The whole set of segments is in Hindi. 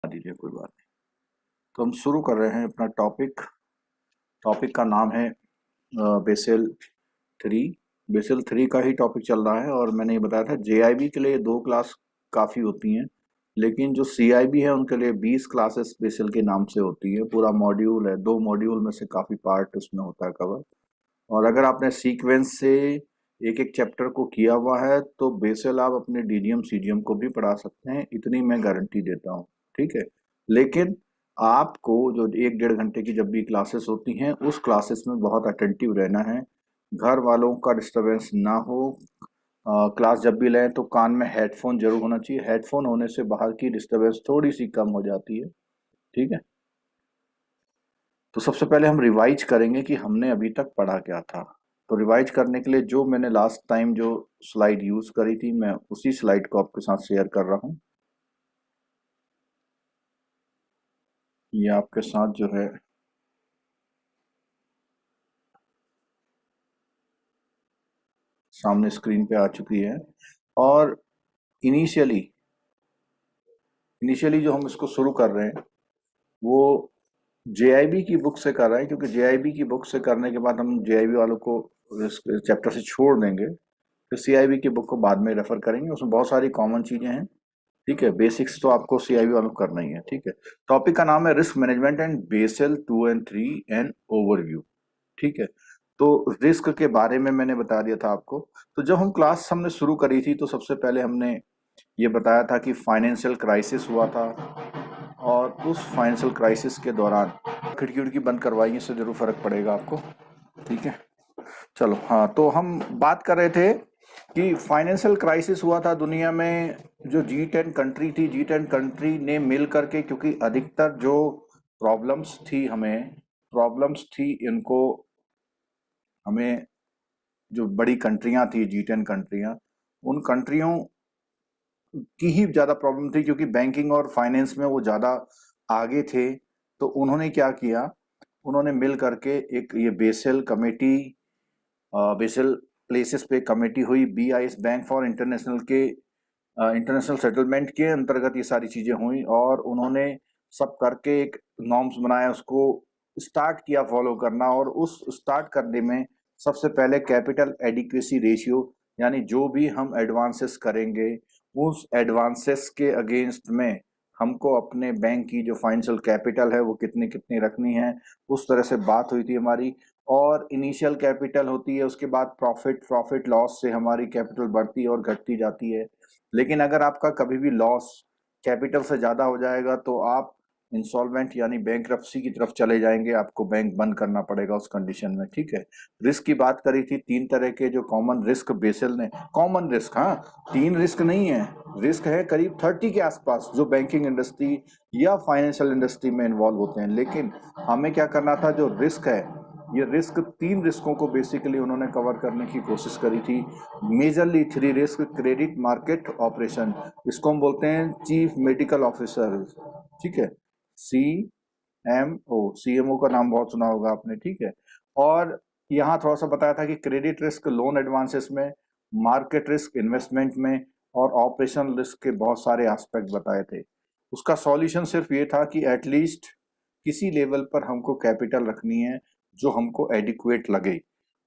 दीजिए, कोई बात नहीं। तो हम शुरू कर रहे हैं अपना टॉपिक। टॉपिक का नाम है बेसल थ्री। बेसल थ्री का ही टॉपिक चल रहा है और मैंने ये बताया था जेआईबी के लिए 2 क्लास काफ़ी होती हैं, लेकिन जो सीआईबी है उनके लिए 20 क्लासेस बेसल के नाम से होती है। पूरा मॉड्यूल है, 2 मॉड्यूल में से काफ़ी पार्ट उसमें होता है कवर। और अगर आपने सीक्वेंस से एक एक चैप्टर को किया हुआ है तो बेसल आप अपने डीडीएम सीडीएम को भी पढ़ा सकते हैं, इतनी मैं गारंटी देता हूँ। ठीक है, लेकिन आपको जो 1-1.5 घंटे की जब भी क्लासेस होती हैं उस क्लासेस में बहुत अटेंटिव रहना है, घर वालों का डिस्टरबेंस ना हो। क्लास जब भी लें तो कान में हेडफोन जरूर होना चाहिए, हेडफोन होने से बाहर की डिस्टरबेंस थोड़ी सी कम हो जाती है। ठीक है, तो सबसे पहले हम रिवाइज करेंगे कि हमने अभी तक पढ़ा क्या था। तो रिवाइज करने के लिए जो मैंने लास्ट टाइम जो स्लाइड यूज करी थी मैं उसी स्लाइड को आपके साथ शेयर कर रहा हूँ। ये आपके साथ जो है सामने स्क्रीन पे आ चुकी है। और इनिशियली इनिशियली जो हम इसको शुरू कर रहे हैं वो जेआईबी की बुक से कर रहे हैं, क्योंकि जेआईबी की बुक से करने के बाद हम जेआईबी वालों को इस चैप्टर से छोड़ देंगे, फिर सीआईबी की बुक को बाद में रेफर करेंगे। उसमें बहुत सारी कॉमन चीजें हैं। ठीक है, बेसिक्स तो आपको सीआईबी वालों को करना ही है। ठीक है, टॉपिक का नाम है risk management and Basel 2 and 3 and overview. ठीक है, तो रिस्क के बारे में मैंने बता दिया था आपको। तो जब हम क्लास हमने शुरू करी थी तो सबसे पहले हमने ये बताया था कि फाइनेंशियल क्राइसिस हुआ था, और उस फाइनेंशियल क्राइसिस के दौरान खिड़की उड़की बंद करवाइए, इससे जरूर फर्क पड़ेगा आपको। ठीक है, चलो। हाँ, तो हम बात कर रहे थे कि फाइनेंशियल क्राइसिस हुआ था दुनिया में। जो G10 कंट्री थी, G10 कंट्री ने मिल करके, क्योंकि अधिकतर जो प्रॉब्लम्स थी इनको, हमें जो बड़ी कंट्रियां थी G10 कंट्रियां, उन कंट्रियों की ही ज्यादा प्रॉब्लम थी, क्योंकि बैंकिंग और फाइनेंस में वो ज्यादा आगे थे। तो उन्होंने क्या किया, उन्होंने मिल करके एक ये बेसल कमेटी, बेसल प्लेसेस पे कमेटी हुई, BIS बैंक फॉर इंटरनेशनल के इंटरनेशनल सेटलमेंट के अंतर्गत ये सारी चीजें हुई, और उन्होंने सब करके एक नॉर्म्स बनाया, उसको स्टार्ट किया फॉलो करना। और उस स्टार्ट करने में सबसे पहले कैपिटल एडिक्वेसी रेशियो, यानी जो भी हम एडवांसेस करेंगे उस एडवांसेस के अगेंस्ट में हमको अपने बैंक की जो फाइनेंशियल कैपिटल है वो कितनी कितनी रखनी है, उस तरह से बात हुई थी हमारी। और इनिशियल कैपिटल होती है, उसके बाद प्रॉफिट लॉस से हमारी कैपिटल बढ़ती और घटती जाती है। लेकिन अगर आपका कभी भी लॉस कैपिटल से ज़्यादा हो जाएगा तो आप इंसॉल्वेंट यानी बैंकरप्सी की तरफ चले जाएंगे, आपको बैंक बंद करना पड़ेगा उस कंडीशन में। ठीक है, रिस्क की बात करी थी, 3 तरह के जो कॉमन रिस्क बेसल ने, कॉमन रिस्क, हाँ 3 रिस्क नहीं है, रिस्क है करीब 30 के आसपास जो बैंकिंग इंडस्ट्री या फाइनेंशियल इंडस्ट्री में इन्वॉल्व होते हैं। लेकिन हमें क्या करना था, जो रिस्क है, ये रिस्क 3 रिस्कों को बेसिकली उन्होंने कवर करने की कोशिश करी थी। Majorly 3 risk, credit, market, operation, इसको हम बोलते हैं चीफ मेडिकल ऑफिसर। ठीक है, CMO का नाम बहुत सुना होगा आपने। ठीक है, और यहाँ थोड़ा सा बताया था कि क्रेडिट रिस्क लोन एडवांसेस में, मार्केट रिस्क इन्वेस्टमेंट में, और ऑपरेशनल रिस्क के बहुत सारे एस्पेक्ट बताए थे। उसका सॉल्यूशन सिर्फ ये था कि एटलीस्ट किसी लेवल पर हमको कैपिटल रखनी है जो हमको एडिक्वेट लगे।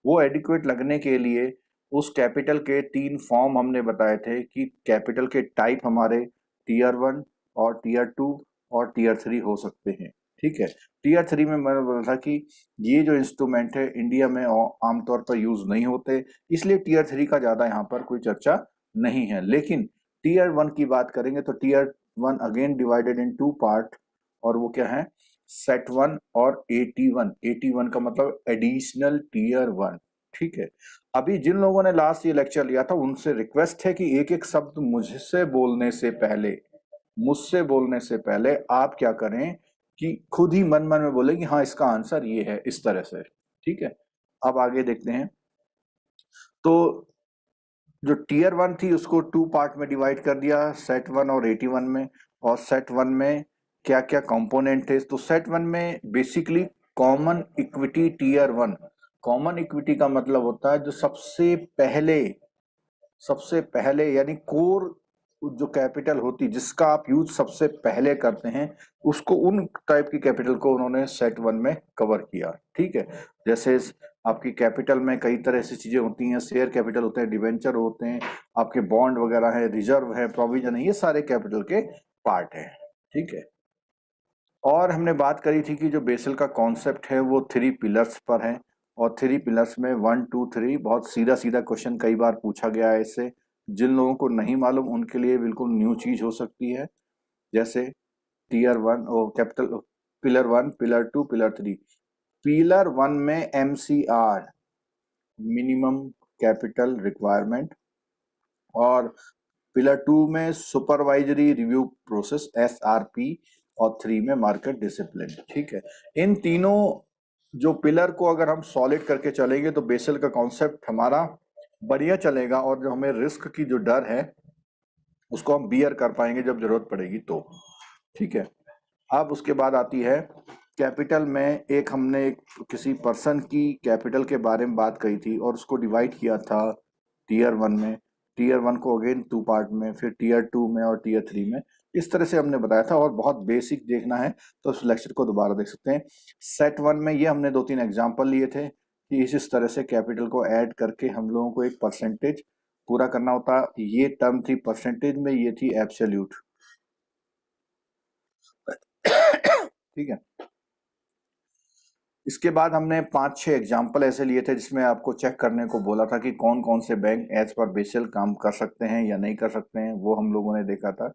वो एडिक्वेट लगने के लिए उस कैपिटल के 3 फॉर्म हमने बताए थे कि कैपिटल के टाइप हमारे Tier 1 और Tier 2 और Tier 3 हो सकते हैं। ठीक है, Tier 3 में मैंने बोला था कि ये जो इंस्ट्रूमेंट है इंडिया में आमतौर पर यूज नहीं होते, इसलिए Tier 3 का ज्यादा यहाँ पर कोई चर्चा नहीं है। लेकिन Tier 1 की बात करेंगे तो Tier 1 again divided in 2 part, और वो क्या है, Set 1 और 81। का मतलब एडिशनल Tier 1। ठीक है, अभी जिन लोगों ने लास्ट ये लेक्चर लिया था उनसे रिक्वेस्ट है कि एक एक शब्द मुझसे बोलने से पहले आप क्या करें कि खुद ही मन मन में बोले कि हाँ इसका आंसर ये है, इस तरह से। ठीक है, अब आगे देखते हैं। तो जो Tier 1 थी उसको 2 पार्ट में डिवाइड कर दिया, Set 1 और 81 में। और Set 1 में क्या क्या कंपोनेंट थे, तो Set 1 में basically common equity Tier 1। Common equity का मतलब होता है जो सबसे पहले यानी कोर जो कैपिटल होती जिसका आप यूज सबसे पहले करते हैं, उसको उन टाइप की कैपिटल को उन्होंने सेट वन में कवर किया। ठीक है, जैसे आपकी कैपिटल में कई तरह से चीजें होती हैं, शेयर कैपिटल होते हैं, डिवेंचर होते हैं, आपके बॉन्ड वगैरह है, रिजर्व है, प्रोविजन है, ये सारे कैपिटल के पार्ट हैं। ठीक है, और हमने बात करी थी कि जो बेसल का कॉन्सेप्ट है वो 3 पिलर्स पर है, और 3 पिलर्स में 1 2 3 बहुत सीधा सीधा क्वेश्चन कई बार पूछा गया है इससे। जिन लोगों को नहीं मालूम उनके लिए बिल्कुल न्यू चीज हो सकती है। जैसे टीयर वन ओ capital pillar one, pillar two, pillar three. Pillar one में MCR, मिनिमम कैपिटल रिक्वायरमेंट, और पिलर टू में सुपरवाइजरी रिव्यू प्रोसेस SRP, और 3 में मार्केट डिसिप्लिन। ठीक है, इन तीनों जो पिलर को अगर हम सॉलिड करके चलेंगे तो बेसल का कॉन्सेप्ट हमारा बढ़िया चलेगा, और जो हमें रिस्क की जो डर है उसको हम बियर कर पाएंगे जब जरूरत पड़ेगी तो। ठीक है, अब उसके बाद आती है कैपिटल में, एक हमने किसी पर्सन की कैपिटल के बारे में बात कही थी और उसको डिवाइड किया था टीयर वन में, टीयर वन को अगेन 2 पार्ट में, फिर टीयर टू में और टीयर थ्री में। इस तरह से हमने बताया था, और बहुत बेसिक देखना है तो उस लेक्चर को दोबारा देख सकते हैं। सेट वन में ये हमने 2-3 एग्जाम्पल लिए थे कि इस तरह से कैपिटल को ऐड करके हम लोगों को एक परसेंटेज पूरा करना होता। ये टर्म थी परसेंटेज में, ये थी एब्सोल्यूट। ठीक है, इसके बाद हमने 5-6 एग्जाम्पल ऐसे लिए थे जिसमें आपको चेक करने को बोला था कि कौन कौन से बैंक एज पर बेसल काम कर सकते हैं या नहीं कर सकते हैं, वो हम लोगों ने देखा था।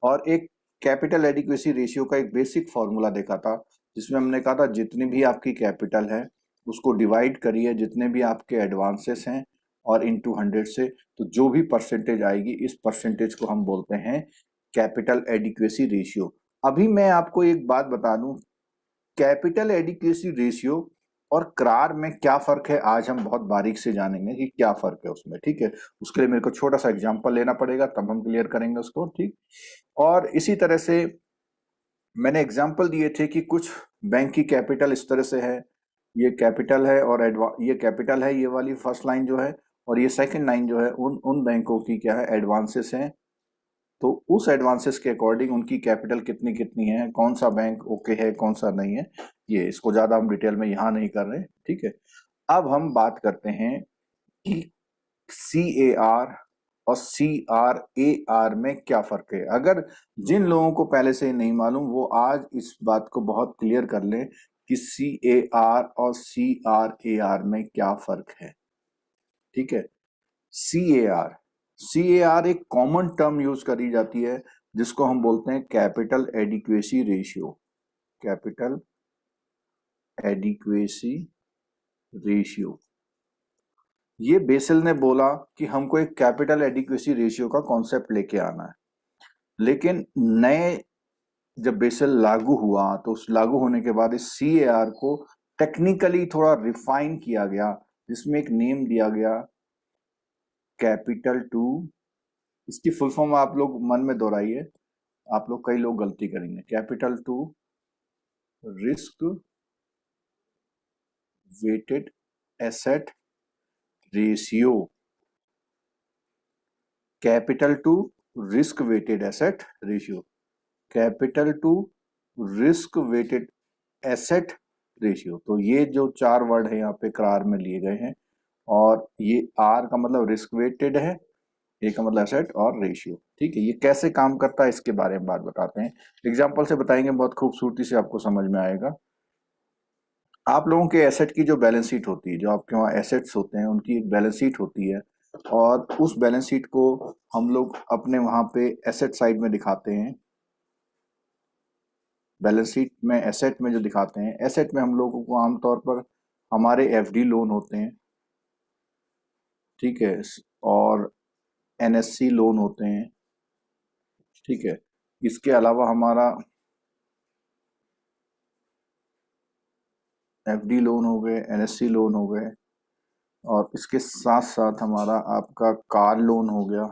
और एक कैपिटल एडिक्वेसी रेशियो का एक बेसिक फॉर्मूला देखा था, जिसमें हमने कहा था जितनी भी आपकी कैपिटल है उसको डिवाइड करिए जितने भी आपके एडवांसेस हैं और इनटू 100 से, तो जो भी परसेंटेज आएगी इस परसेंटेज को हम बोलते हैं कैपिटल एडिक्वेसी रेशियो। अभी मैं आपको एक बात बता दूं, कैपिटल एडिक्वेसी रेशियो और क्रार में क्या फर्क है, आज हम बहुत बारीक से जानेंगे कि क्या फर्क है उसमें। ठीक है, उसके लिए मेरे को छोटा सा एग्जांपल लेना पड़ेगा, तब हम क्लियर करेंगे उसको। ठीक, और इसी तरह से मैंने एग्जांपल दिए थे कि कुछ बैंक की कैपिटल इस तरह से है, ये कैपिटल है और ये कैपिटल है, ये वाली फर्स्ट लाइन जो है, और ये सेकंड लाइन जो है, उन उन बैंकों की क्या है, एडवांसेस हैं। तो उस एडवांसेस के अकॉर्डिंग उनकी कैपिटल कितनी कितनी है, कौन सा बैंक ओके है कौन सा नहीं है, ये इसको ज्यादा हम डिटेल में यहाँ नहीं कर रहे। ठीक है, अब हम बात करते हैं कि CAR और CRAR में क्या फर्क है। अगर जिन लोगों को पहले से नहीं मालूम वो आज इस बात को बहुत क्लियर कर लें कि CAR और CRAR में क्या फर्क है। ठीक है, CAR, CAR एक कॉमन टर्म यूज करी जाती है जिसको हम बोलते हैं capital adequacy ratio. Capital adequacy ratio, ये बेसल ने बोला कि हमको एक कैपिटल एडिक्वेसी रेशियो का कॉन्सेप्ट लेके आना है, लेकिन नए जब बेसल लागू हुआ तो उस लागू होने के बाद इस CAR को टेक्निकली थोड़ा रिफाइन किया गया, जिसमें एक नेम दिया गया कैपिटल टू। इसकी फुल फॉर्म आप लोग मन में दोहराइए, आप लोग कई लोग गलती करेंगे। Capital to risk weighted asset ratio, capital to risk weighted asset ratio, capital to risk weighted asset ratio. तो ये जो 4 वर्ड है यहाँ पे करार में लिए गए हैं, और ये R का मतलब रिस्क वेटेड है, A का मतलब एसेट, और रेशियो। ठीक है, ये कैसे काम करता है इसके बारे में बात बताते हैं, एग्जाम्पल से बताएंगे, बहुत खूबसूरती से आपको समझ में आएगा। आप लोगों के एसेट की जो बैलेंस शीट होती है, जो आपके वहाँ एसेट्स होते हैं उनकी एक बैलेंस शीट होती है, और उस बैलेंस शीट को हम लोग अपने वहाँ पे एसेट साइड में दिखाते हैं। बैलेंस शीट में एसेट में जो दिखाते हैं, एसेट में हम लोगों को आमतौर पर हमारे FD लोन होते हैं। ठीक है, और NSC लोन होते हैं। ठीक है, इसके अलावा हमारा FD लोन हो गए, NSC लोन हो गए, और इसके साथ साथ हमारा आपका कार लोन हो गया,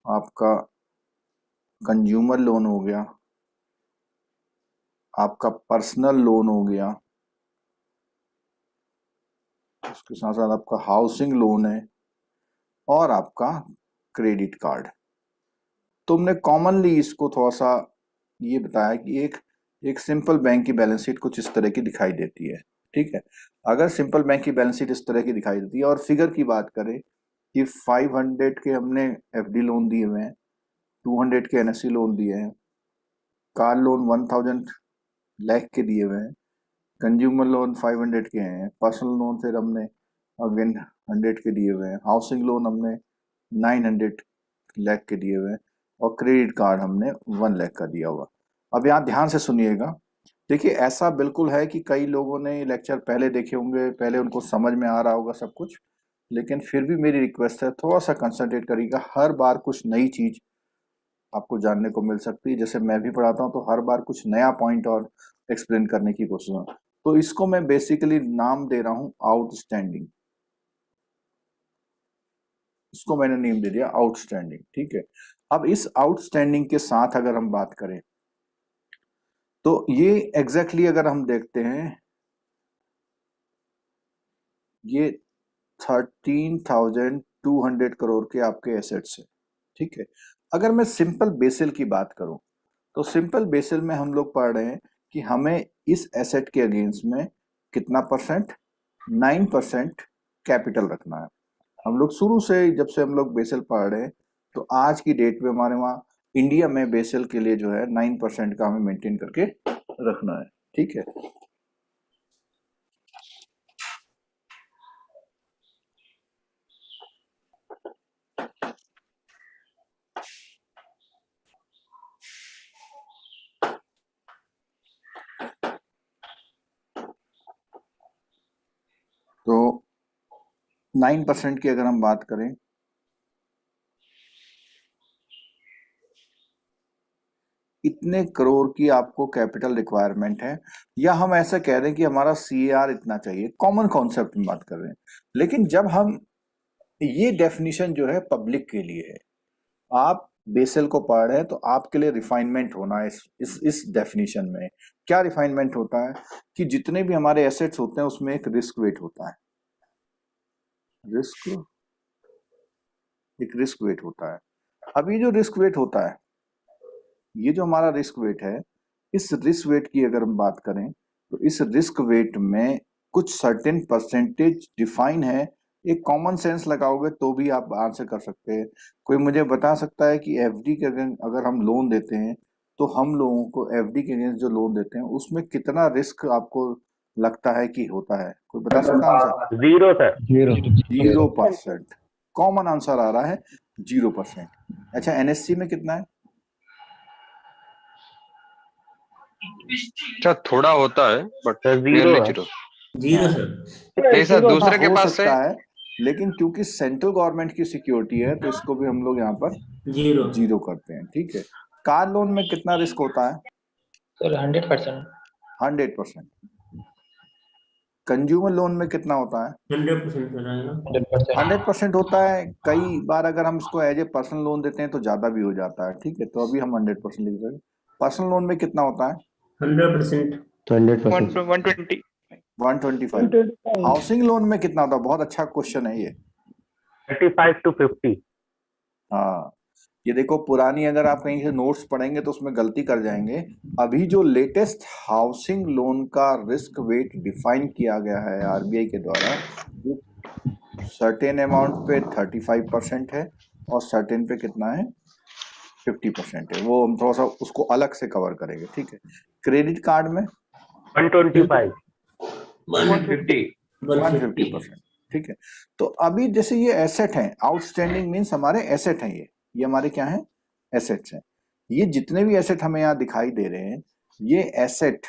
आपका कंज्यूमर लोन हो गया, आपका पर्सनल लोन हो गया, उसके साथ साथ आपका हाउसिंग लोन है, और आपका क्रेडिट कार्ड। तुमने कॉमनली इसको थोड़ा सा ये बताया कि एक सिंपल बैंक की बैलेंस शीट कुछ इस तरह की दिखाई देती है, ठीक है। अगर सिंपल बैंक की बैलेंस शीट इस तरह की दिखाई देती है और फिगर की बात करें कि 500 के हमने एफडी लोन दिए हुए हैं, 200 के एनएससी लोन दिए हैं, कार लोन 1000 लाख के दिए हुए हैं, कंज्यूमर लोन 500 के हैं, पर्सनल लोन फिर हमने अगेन 100 के दिए हुए हैं, हाउसिंग लोन हमने 900 लाख के दिए हुए हैं और क्रेडिट कार्ड हमने 1 लाख का दिया हुआ। अब यहाँ ध्यान से सुनिएगा, देखिए ऐसा बिल्कुल है कि कई लोगों ने लेक्चर पहले देखे होंगे, पहले उनको समझ में आ रहा होगा सब कुछ, लेकिन फिर भी मेरी रिक्वेस्ट है थोड़ा सा कंसंट्रेट करिएगा। हर बार कुछ नई चीज आपको जानने को मिल सकती है, जैसे मैं भी पढ़ाता हूँ तो हर बार कुछ नया पॉइंट और एक्सप्लेन करने की कोशिश है। तो इसको मैं बेसिकली नाम दे रहा हूँ आउटस्टैंडिंग, इसको मैंने नेम दे दिया आउटस्टैंडिंग, ठीक है। अब इस आउटस्टैंडिंग के साथ अगर हम बात करें तो ये एग्जैक्टली अगर हम देखते हैं ये 13,200 करोड़ के आपके एसेट्स है, ठीक है। अगर मैं सिंपल बेसिल की बात करूं तो सिंपल बेसिल में हम लोग पढ़ रहे हैं कि हमें इस एसेट के अगेंस्ट में कितना परसेंट, 9% कैपिटल रखना है। हम लोग शुरू से जब से हम लोग बेसिल पढ़ रहे हैं तो आज की डेट में हमारे वहाँ इंडिया में बेसिल के लिए जो है 9% का हमें मेंटेन करके रखना है, ठीक है। तो 9% की अगर हम बात करें, इतने करोड़ की आपको कैपिटल रिक्वायरमेंट है, या हम ऐसा कह रहे हैं कि हमारा सीएआर इतना चाहिए, कॉमन कॉन्सेप्ट में बात कर रहे हैं। लेकिन जब हम ये डेफिनेशन जो है पब्लिक के लिए है, आप बेसल को पढ़ रहे हैं तो आपके लिए रिफाइनमेंट होना है इस डेफिनेशन में। क्या रिफाइनमेंट होता है कि जितने भी हमारे एसेट्स होते हैं उसमें एक रिस्क वेट होता है, एक रिस्क वेट होता है। अब ये जो रिस्क वेट होता है, ये जो हमारा रिस्क वेट है, इस रिस्क वेट की अगर हम बात करें तो इस रिस्क वेट में कुछ सर्टेन परसेंटेज डिफाइन है। एक कॉमन सेंस लगाओगे तो भी आप आंसर कर सकते हैं। कोई मुझे बता सकता है कि एफडी के अगर हम लोन देते हैं तो हम लोगों को एफडी के अगेंस्ट जो लोन देते हैं उसमें कितना रिस्क आपको लगता है कि होता है? कोई बता सकता है आंसर? 0 सर। 0%। कॉमन आंसर आ रहा है 0%। अच्छा, एनएससी में कितना है? अच्छा, थोड़ा होता है but zero zero. Zero sir. नहीं सर, दूसरे के हो पास से सकता है, लेकिन क्योंकि सेंट्रल गवर्नमेंट की सिक्योरिटी है तो इसको भी हम लोग यहाँ पर जीरो जीरो करते हैं, ठीक है। कार लोन में कितना रिस्क होता है? सर 100%। 100%। कंज्यूमर लोन में कितना होता है? 100% सर आएगा। 100%। 100% होता है। कई बार अगर हम इसको एज ए पर्सनल लोन देते हैं तो ज्यादा भी हो जाता है, ठीक है। तो अभी हम 100% लिख रहे हैं। पर्सनल लोन में कितना होता है? 100%। 120। 125। हाउसिंग लोन में कितना होता है? बहुत अच्छा क्वेश्चन है ये। 35 to 50। हाँ, ये देखो, पुरानी अगर आप कहीं से नोट्स पढ़ेंगे तो उसमें गलती कर जाएंगे। अभी जो लेटेस्ट हाउसिंग लोन का रिस्क वेट डिफाइन किया गया है आरबीआई के द्वारा, वो सर्टेन अमाउंट पे 35% है और सर्टेन पे कितना है? 50% है। वो हम थोड़ा सा उसको अलग से कवर करेंगे, ठीक है। क्रेडिट कार्ड में 125। 150। 150%, ठीक है। तो अभी जैसे ये एसेट है, आउटस्टैंडिंग मीन्स हमारे एसेट हैं, ये हमारे क्या है? एसेट्स हैं। ये जितने भी एसेट हमें यहाँ दिखाई दे रहे हैं, ये एसेट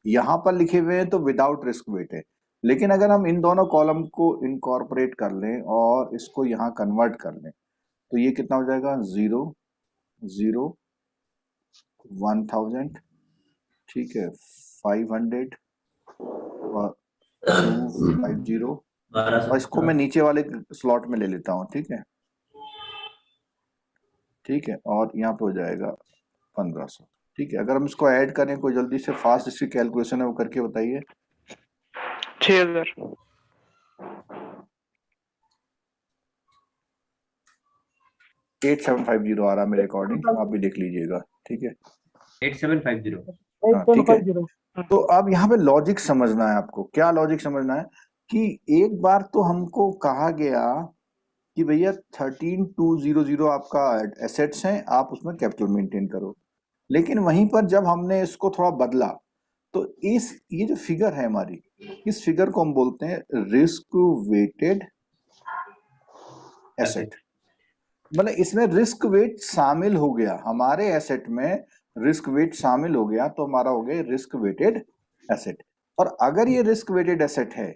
यहाँ पर लिखे हुए हैं तो विदाउट रिस्क वेट है। लेकिन अगर हम इन दोनों कॉलम को इनकॉर्पोरेट कर लें और इसको यहाँ कन्वर्ट कर लें तो ये कितना हो जाएगा? 0, 0, 1000, ठीक है, 500 और 250, और इसको मैं नीचे वाले स्लॉट में ले लेता हूँ, ठीक है, ठीक है। और यहाँ पे हो जाएगा 1500, ठीक है। अगर हम इसको ऐड करें, कोई जल्दी से फास्ट इसकी कैलकुलेशन है वो करके बताइए। 6000। 8750 आ रहा है मेरे अकॉर्डिंग, आप भी देख लीजिएगा, ठीक है। 8750। हाँ, ठीक है। तो अब यहाँ पे लॉजिक समझना है आपको। क्या लॉजिक समझना है कि एक बार तो हमको कहा गया कि भैया 13200 आपका एसेट्स हैं, आप उसमें कैपिटल मेंटेन करो, लेकिन वहीं पर जब हमने इसको थोड़ा बदला तो ये जो फिगर है हमारी, इस फिगर को हम बोलते हैं रिस्क वेटेड एसेट। मतलब इसमें रिस्क वेट शामिल हो गया, हमारे एसेट में रिस्क वेट शामिल हो गया, तो हमारा हो गया रिस्क वेटेड एसेट। और अगर ये रिस्क वेटेड एसेट है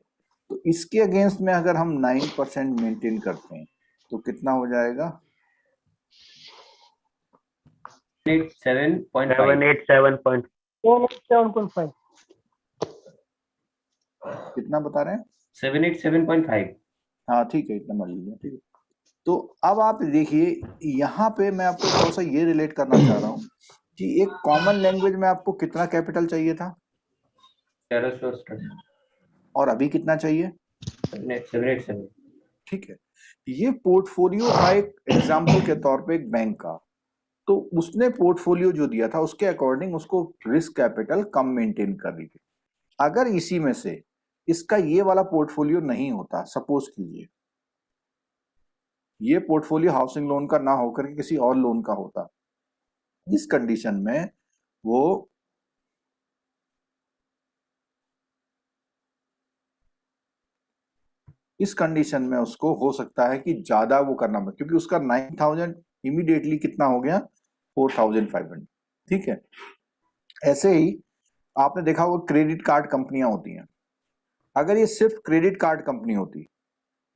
तो इसके अगेंस्ट में अगर हम 9% मेंटेन करते हैं तो कितना हो जाएगा? 787.5। 787.5। कितना बता रहे हैं? 787.5। हाँ ठीक है, इतना मान लीजिए, ठीक है। तो अब आप देखिए यहाँ पे मैं आपको थोड़ा सा ये रिलेट करना चाह रहा हूँ कि एक कॉमन लैंग्वेज में आपको कितना कैपिटल चाहिए था 1368। और अभी कितना चाहिए? 787। ठीक है। ये पोर्टफोलियो था एक एग्जाम्पल के तौर पे एक बैंक का, तो उसने पोर्टफोलियो जो दिया था उसके अकॉर्डिंग उसको रिस्क कैपिटल कम मेंटेन कर रही थी। अगर इसी में से इसका ये वाला पोर्टफोलियो नहीं होता, सपोज कीजिए ये पोर्टफोलियो हाउसिंग लोन का ना होकर के किसी और लोन का होता, इस कंडीशन में वो इस कंडीशन में उसको हो सकता है कि ज्यादा वो करना पड़े, क्योंकि उसका 9000 इमीडिएटली कितना हो गया 4500। ठीक है। ऐसे ही आपने देखा होगा क्रेडिट कार्ड कंपनियां होती हैं, अगर ये सिर्फ क्रेडिट कार्ड कंपनी होती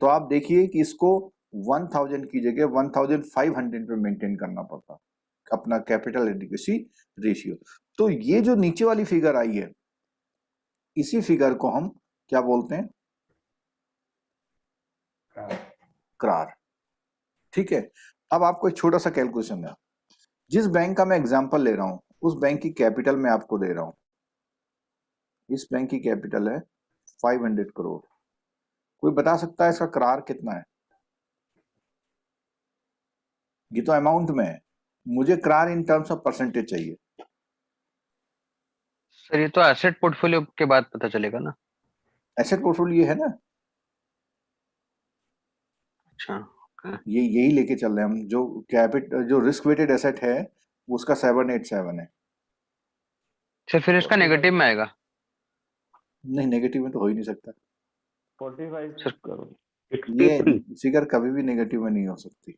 तो आप देखिए कि इसको 1000 की जगह 1500 पे मेंटेन करना पड़ता अपना कैपिटल एडिक्वेसी रेशियो। तो ये जो नीचे वाली फिगर आई है, इसी फिगर को हम क्या बोलते हैं? क्रार। ठीक है। अब आपको एक छोटा सा कैलकुलेशन है, जिस बैंक का मैं एग्जांपल ले रहा हूं उस बैंक की कैपिटल मैं आपको दे रहा हूं। इस बैंक की कैपिटल है 500 करोड़। कोई बता सकता है इसका क्रार कितना है? ये तो अमाउंट में है, मुझे Krar in terms of percentage चाहिए। सर ये तो एसेट पोर्टफोलियो के बाद पता चलेगा ना। एसेट पोर्टफोलियो है ना, अच्छा ये यही लेके चल रहे हैं हम। जो रिस्क वेटेड एसेट है उसका 787 है। सर फिर इसका नेगेटिव में आएगा। नहीं, नेगेटिव में तो हो ही नहीं सकता, 45 करोड़। ये फिगर कभी भी नेगेटिव में नहीं हो सकती।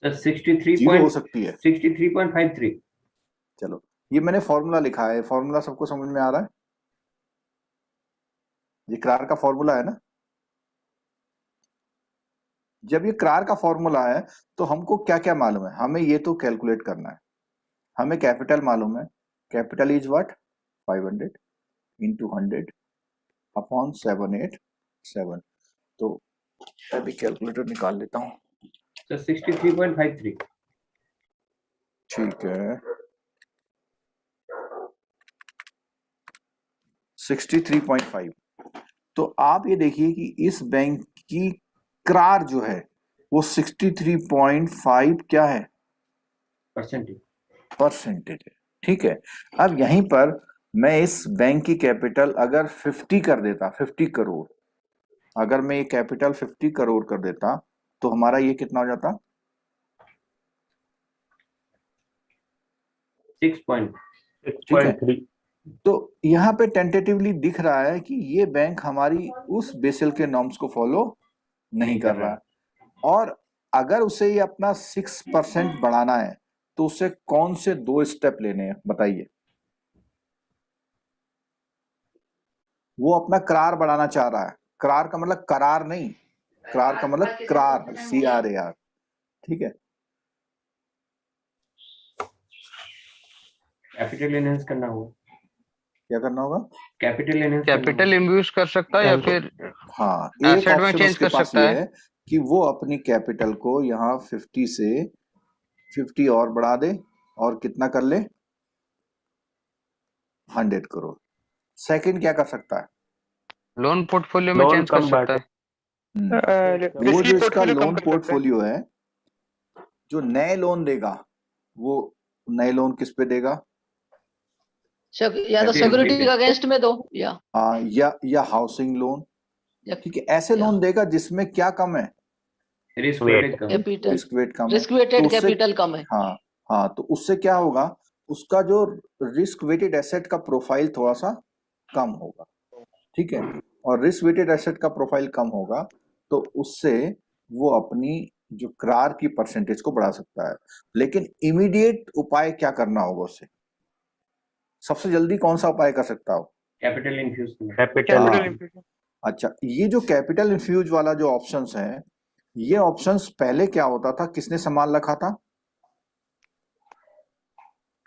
सर 63 जीरो हो सकती है। 63.53। चलो, ये मैंने फॉर्मूला लिखा है, फॉर्मूला सबको समझ में आ रहा है? ये क्रार का फॉर्मूला है ना। जब ये क्रार का फॉर्मूला है तो हमको क्या क्या मालूम है? हमें ये तो कैलकुलेट करना है। हमें कैपिटल मालूम है, capital is what 500 into 100 upon 787। तो अभी कैलकुलेटर निकाल लेता हूँ। सर 63.53। ठीक है, 63.5। तो आप ये देखिए कि इस बैंक की क्रार जो है वो 63.5 क्या है? परसेंटेज है। ठीक है। अब यहीं पर मैं इस बैंक की कैपिटल अगर 50 कर देता, 50 करोड़, अगर मैं ये कैपिटल 50 करोड़ कर देता तो हमारा ये कितना हो जाता? 6.3। तो यहाँ पे टेंटेटिवली दिख रहा है कि ये बैंक हमारी उस बेसल के नॉर्म्स को फॉलो नहीं कर रहा है, और अगर उसे ये अपना 6% बढ़ाना है तो उसे कौन से 2 स्टेप लेने हैं बताइए? वो अपना करार बढ़ाना चाह रहा है। करार का मतलब करार नहीं, करार का मतलब क्रार, CRAR। ठीक है। कैपिटल एनहांस करना होगा। क्या करना होगा? कैपिटल एनहांस कैपिटल इन्व्यूज कर सकता है या फिर हाँ, एक एसेट में ऑप्शन चेंज उसके कर पास सकता ये है। है कि वो अपनी कैपिटल को यहाँ 50 से 50 और बढ़ा दे और कितना कर ले 100 करोड़। सेकंड क्या कर सकता है? लोन पोर्टफोलियो में लोन चेंज कर कम सकता है। वो जो इसका लोन पोर्टफोलियो है जो नए लोन देगा वो नए लोन किस पे देगा? या तो सिक्योरिटी के अगेंस्ट में दो या या हाउसिंग लोन, या ठीक है, ऐसे लोन देगा जिसमें क्या कम है? Risk Wait. वेटेड कम। कैपिटल रिस्क वेट कम है। रिस्क वेटेड तो उससे- कैपिटल कम है। हाँ हाँ, तो उससे क्या होगा, उसका जो रिस्क वेटेड एसेट का प्रोफाइल थोड़ा सा कम होगा, ठीक है, और रिस्क वेटेड एसेट का प्रोफाइल कम होगा तो उससे वो अपनी जो करार की परसेंटेज को बढ़ा सकता है। लेकिन इमीडिएट उपाय क्या करना होगा उससे? सबसे जल्दी कौन सा उपाय कर सकता हो? कैपिटल इन्फ्यूज करना। कैपिटल हाँ, अच्छा, ये जो कैपिटल इन्फ्यूज वाला जो ऑप्शंस है, ये ऑप्शंस पहले क्या होता था, किसने संभाल रखा था?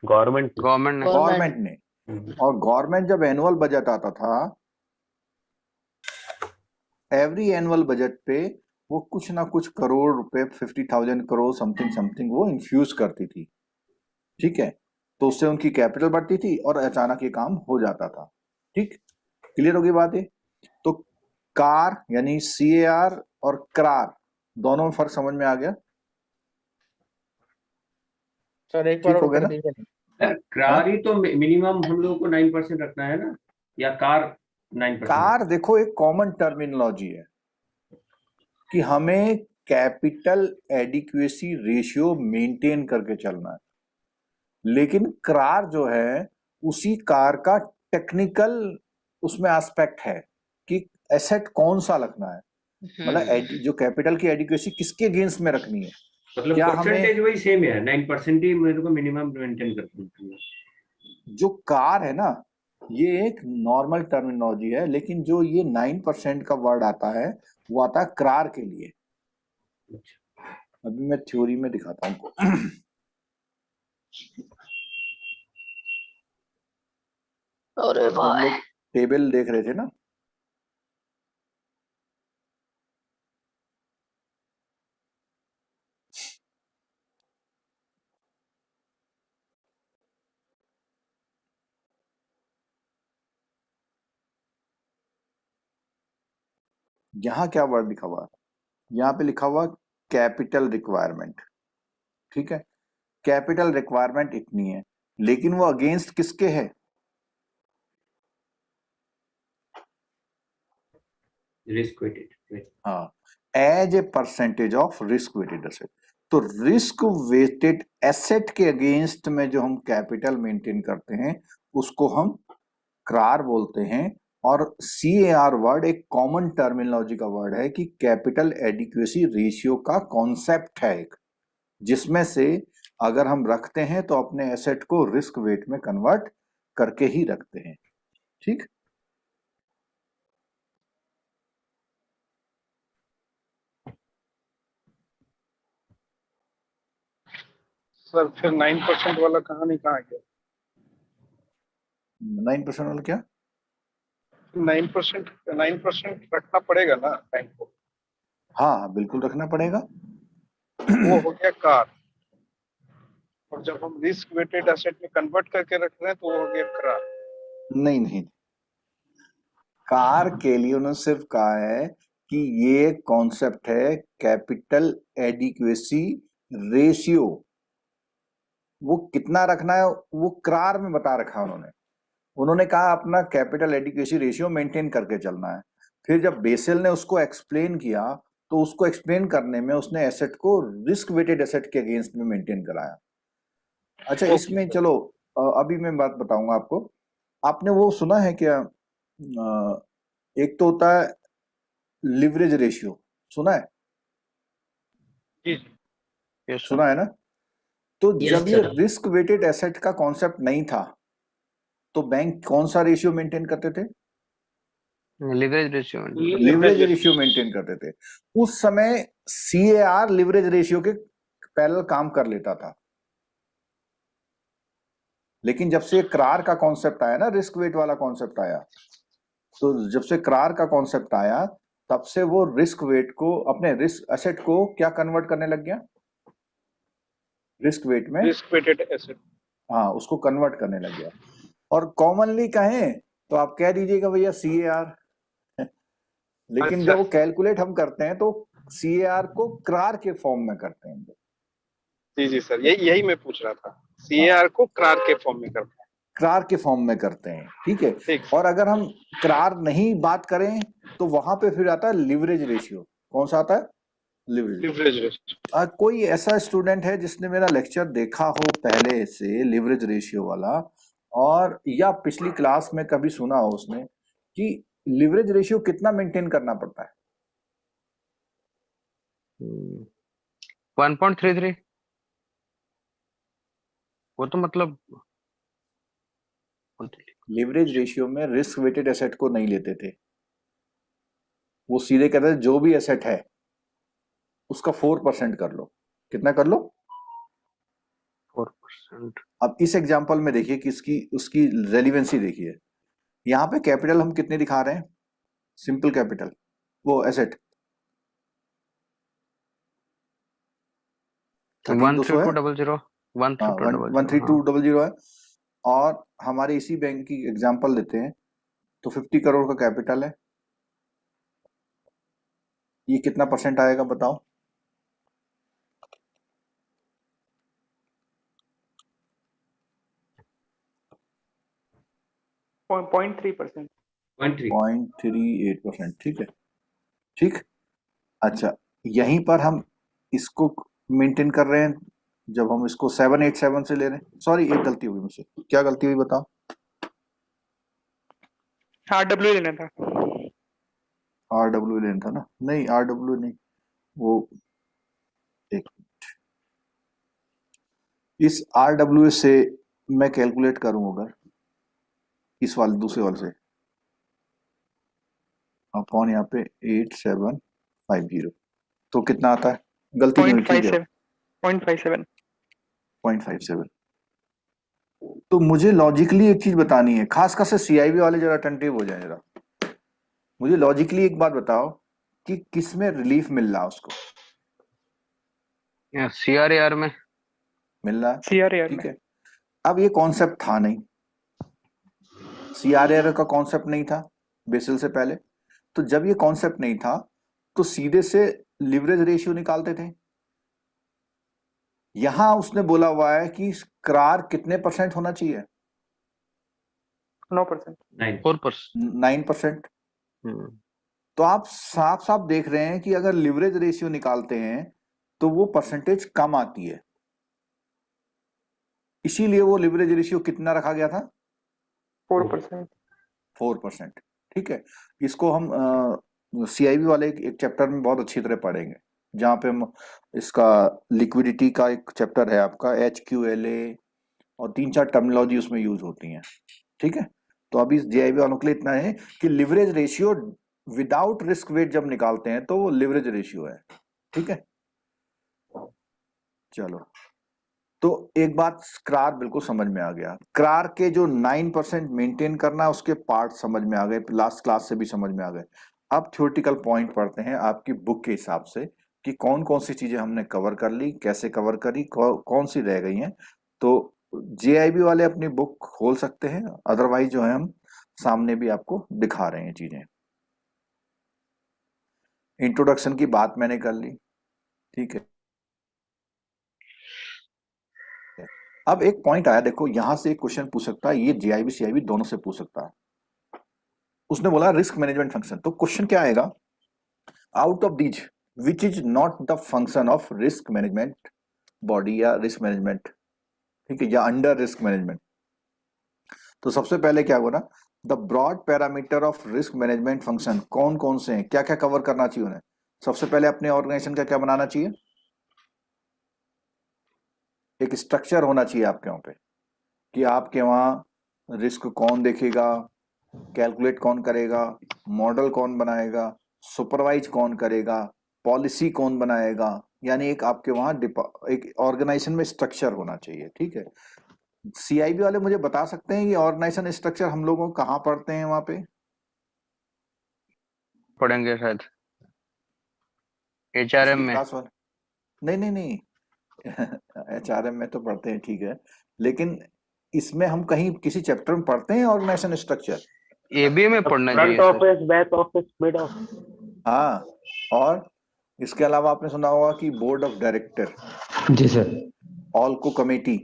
गवर्नमेंट गवर्नमेंट ने गवर्नमेंट ने। और गवर्नमेंट जब एनुअल बजट आता था, एवरी एनुअल बजट पे वो कुछ ना कुछ करोड़ रुपए, 50,000 करोड़ समथिंग समथिंग वो इन्फ्यूज करती थी, ठीक है, तो उससे उनकी कैपिटल बढ़ती थी और अचानक ये काम हो जाता था। ठीक, क्लियर होगी बात है? तो कार यानी CAR और करार दोनों में फर्क समझ में आ गया? सर एक ठीक बार हो गया कर ना? दीजिए। कार ही तो मिनिमम हम लोगों को 9% रखना है ना, या कार 9%? कार देखो एक कॉमन टर्मिनोलॉजी है कि हमें कैपिटल एडिक्वेसी रेशियो मेंटेन करके चलना है, लेकिन कार जो है उसी कार का टेक्निकल उसमें एस्पेक्ट है कि एसेट कौन सा रखना है, मतलब जो कैपिटल की एडिक्वेसी किसके अगेंस्ट में रखनी है। मतलब क्या हमें परसेंटेज वही सेम है, 9% ही मेरे को मिनिमम मेंटेन करना है। जो कार है ना, ये एक नॉर्मल टर्मिनोलॉजी है, लेकिन जो ये 9% का वर्ड आता है वो आता है करार के लिए। अभी मैं थ्योरी में दिखाता हूँ अरे हम भाई लोग टेबल देख रहे थे ना, यहाँ क्या वर्ड लिखा हुआ है, यहाँ पे लिखा हुआ कैपिटल रिक्वायरमेंट, ठीक है, कैपिटल रिक्वायरमेंट इतनी है, लेकिन वो अगेंस्ट किसके है? Risk weighted. हाँ, as a percentage of risk weighted asset. तो रिस्क वेटेड एसेट के अगेंस्ट में जो हम कैपिटल मेंटेन करते हैं उसको हम करार बोलते हैं। और CAR वर्ड एक कॉमन टर्मिनोलॉजी का वर्ड है कि कैपिटल एडिक्वेसी रेशियो का कॉन्सेप्ट है एक, जिसमें से अगर हम रखते हैं तो अपने एसेट को रिस्क वेट में कन्वर्ट करके ही रखते हैं। ठीक, सर फिर 9% वाला कहानी कहाँ गया? 9% वाला क्या? 9% रखना पड़ेगा ना बैंक को। हाँ बिल्कुल रखना पड़ेगा। वो हो गया कार, और जब हम रिस्क वेटेड एसेट में कन्वर्ट करके रख रहे हैं तो वो हो गया करार। नहीं नहीं, कार के लिए उन्होंने सिर्फ कहा है कि ये कॉन्सेप्ट है कैपिटल एडिक्वेसी रेशियो, वो कितना रखना है वो करार में बता रखा है उन्होंने। उन्होंने कहा अपना कैपिटल एडिक्वेसी रेशियो मेंटेन करके चलना है। फिर जब बेसेल ने उसको एक्सप्लेन किया तो उसको एक्सप्लेन करने में उसने एसेट को रिस्क वेटेड एसेट के अगेंस्ट में मेंटेन कराया। अच्छा, इसमें चलो अभी मैं बात बताऊंगा आपको। आपने वो सुना है क्या, एक तो होता है लिवरेज रेशियो, सुना है? जी जी, Yes, sir. सुना है ना? तो Yes, जब ये sir. रिस्क वेटेड एसेट का कॉन्सेप्ट नहीं था तो बैंक कौन सा रेशियो मेंटेन करते थे? Leverage ratio leverage ratio maintain करते थे। उस समय CAR लिवरेज रेशियो के पैरेलल काम कर लेता था, लेकिन जब से करार का कॉन्सेप्ट आया ना, रिस्क वेट वाला कॉन्सेप्ट आया, तो जब से करार का कॉन्सेप्ट आया तब से वो रिस्क वेट को, अपने रिस्क एसेट को क्या कन्वर्ट करने लग गया? रिस्क वेट में, रिस्क वेटेड एसेट। हाँ, उसको कन्वर्ट करने लग गया। और कॉमनली कहें तो आप कह दीजिएगा भैया CAR, लेकिन अच्छा। जब वो कैलकुलेट हम करते हैं तो CAR को करार के फॉर्म में करते हैं। जी सर, यही मैं पूछ रहा था। CAR को क्रार के फॉर्म में करते हैं। क्रार के फॉर्म में करते हैं, ठीक है। ठीक। और अगर हम क्रार नहीं बात करें तो वहां पे फिर आता है लिवरेज रेशियो। कौन सा आता है? Leverage ratio. कोई ऐसा स्टूडेंट है जिसने मेरा लेक्चर देखा हो पहले से लिवरेज रेशियो वाला, और या पिछली क्लास में कभी सुना हो उसने कि लिवरेज रेशियो कितना मेंटेन करना पड़ता है? 1.33। वो तो मतलब लिवरेज रेशियो में रिस्क वेटेड एसेट को नहीं लेते थे, वो सीधे कहते थे जो भी एसेट है उसका 4% कर लो। कितना कर लो? 4%। अब इस एग्जांपल में देखिए कि उसकी रेलिवेंसी देखिए। यहाँ पे कैपिटल हम कितने दिखा रहे हैं? सिंपल कैपिटल, वो एसेट 13200 13200 है। और हमारे इसी बैंक की एग्जांपल लेते हैं तो 50 करोड़ का कैपिटल है। ये कितना परसेंट आएगा बताओ? 0.3%। 0.38%, ठीक है, ठीक। अच्छा, यहीं पर हम इसको मेंटेन कर रहे हैं जब हम इसको 787 से ले रहे हैं। सॉरी, एक गलती हुई मुझसे। क्या गलती हुई बताओ? RW लेना था। RW लेना था ना? नहीं, RW नहीं, वो एक मिनट। इस RW से मैं कैलकुलेट करूं अगर इस वाले दूसरे वाले से अपॉन यहाँ पे 8750 तो कितना आता है? गलती नहीं हुई, ठीक है, 0.57। 0.57। तो मुझे लॉजिकली एक चीज बतानी है, खासकर से CIB वाले जरा अटेंटिव हो जाए जरा। मुझे लॉजिकली एक बात बताओ कि किस में रिलीफ मिल रहा है उसको? CRAR में मिल रहा है, CRAR ठीक में। है। अब ये कॉन्सेप्ट था नहीं, CRAR का कॉन्सेप्ट नहीं था बेसिल से पहले। तो जब ये कॉन्सेप्ट नहीं था तो सीधे से लिवरेज रेशियो निकालते थे। यहां उसने बोला हुआ है कि क्रार कितने परसेंट होना चाहिए? 9%। 4%। 9%। तो आप साफ साफ देख रहे हैं कि अगर लिवरेज रेशियो निकालते हैं तो वो परसेंटेज कम आती है। इसीलिए वो लिवरेज रेशियो कितना रखा गया था? 4%। 4%, ठीक है। इसको हम CIB वाले एक चैप्टर में बहुत अच्छी तरह पढ़ेंगे, जहां पे हम इसका लिक्विडिटी का एक चैप्टर है आपका, HQLA, और 3-4 टर्मिनोलॉजी उसमें यूज होती हैं, ठीक है। तो अभी JIB वालों के लिए इतना है कि leverage ratio without risk wait जब निकालते हैं तो वो लिवरेज रेशियो है, ठीक है। चलो, तो एक बात क्रार बिल्कुल समझ में आ गया। क्रार के जो 9% मेंटेन करना उसके पार्ट समझ में आ गए, लास्ट क्लास से भी समझ में आ गए। अब थ्योरेटिकल पॉइंट पढ़ते हैं आपकी बुक के हिसाब से कि कौन कौन सी चीजें हमने कवर कर ली, कैसे कवर करी, कौन सी रह गई हैं। तो JIB वाले अपनी बुक खोल सकते हैं, अदरवाइज जो है हम सामने भी आपको दिखा रहे हैं चीजें। इंट्रोडक्शन की बात मैंने कर ली, ठीक है। अब एक पॉइंट आया, देखो यहां से एक क्वेश्चन पूछ सकता है, ये JIB CIB दोनों से पूछ सकता है। उसने बोला रिस्क मैनेजमेंट फंक्शन, तो क्वेश्चन क्या आएगा? Out of these which is not the function of risk management body या रिस्क मैनेजमेंट, ठीक है, या अंडर रिस्क मैनेजमेंट। तो सबसे पहले क्या होगा ना, the broad parameter of risk management function कौन कौन से हैं, क्या क्या कवर करना चाहिए उन्हें? सबसे पहले अपने ऑर्गेनाइजेशन का क्या बनाना चाहिए? एक स्ट्रक्चर होना चाहिए आपके वहां पे कि आपके वहां रिस्क कौन देखेगा, कैलकुलेट कौन करेगा, मॉडल कौन बनाएगा, सुपरवाइज कौन करेगा, पॉलिसी कौन बनाएगा। यानी एक आपके वहां एक ऑर्गेनाइजेशन में स्ट्रक्चर होना चाहिए, ठीक है। CIB वाले मुझे बता सकते हैं ये ऑर्गेनाइजेशन स्ट्रक्चर हम लोगों को कहाँ पढ़ते हैं? वहां पे पढ़ेंगे शायद HRM में। Class one? नहीं नहीं नहीं HRM में तो पढ़ते हैं, ठीक है, लेकिन इसमें हम कहीं किसी चैप्टर में पढ़ते हैं ऑर्गेनाइजेशन स्ट्रक्चर? ABA में पढ़ना फ्रंट चाहिए sir. Office, back office, mid office. हाँ, और इसके अलावा आपने सुना होगा कि बोर्ड ऑफ डायरेक्टर, जी sir. ALCO committee,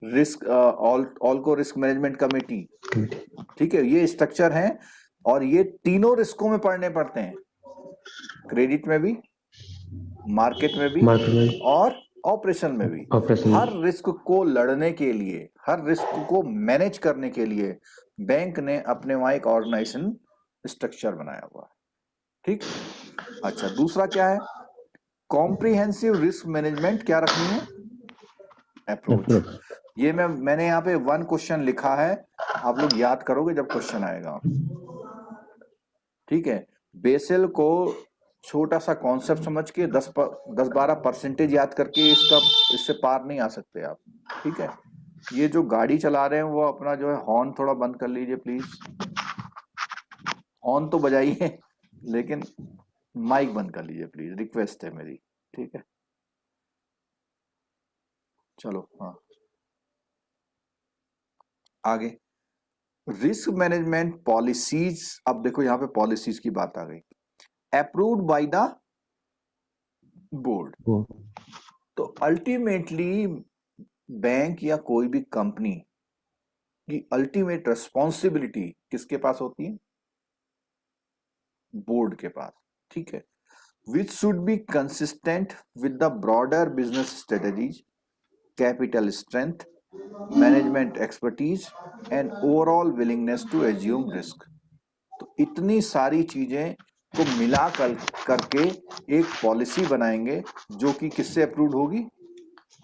risk ALCO risk management committee, ठीक है, ये स्ट्रक्चर है और ये तीनों रिस्कों में पढ़ने पड़ते हैं, क्रेडिट में भी, मार्केट में भी और ऑपरेशन में भी। हर रिस्क को लड़ने के लिए, हर रिस्क को मैनेज करने के लिए बैंक ने अपने वहां एक ऑर्गेनाइजेशन स्ट्रक्चर बनाया हुआ है, ठीक। अच्छा, दूसरा क्या है, कॉम्प्रिहेंसिव रिस्क मैनेजमेंट क्या रखनी है, अप्रोच। ये मैंने यहाँ पे 1 क्वेश्चन लिखा है, आप लोग याद करोगे जब क्वेश्चन आएगा, ठीक है। बेसल को छोटा सा कॉन्सेप्ट समझ के 10-12% याद करके इससे पार नहीं आ सकते आप, ठीक है। ये जो गाड़ी चला रहे हैं वो अपना जो है हॉर्न थोड़ा बंद कर लीजिए प्लीज, हॉर्न तो बजाइए लेकिन माइक बंद कर लीजिए प्लीज, रिक्वेस्ट है मेरी, ठीक है। चलो हाँ आगे, रिस्क मैनेजमेंट पॉलिसीज। अब देखो यहाँ पे पॉलिसीज की बात आ गई, अप्रूव्ड बाय द बोर्ड। तो अल्टीमेटली बैंक या कोई भी कंपनी की अल्टीमेट रिस्पॉन्सिबिलिटी किसके पास होती है, बोर्ड के पास, ठीक है। Which should be consistent with the broader business strategies, capital strength, management expertise and overall willingness to assume risk. तो इतनी सारी चीजें को मिला करके एक पॉलिसी बनाएंगे जो कि किससे अप्रूव्ड होगी,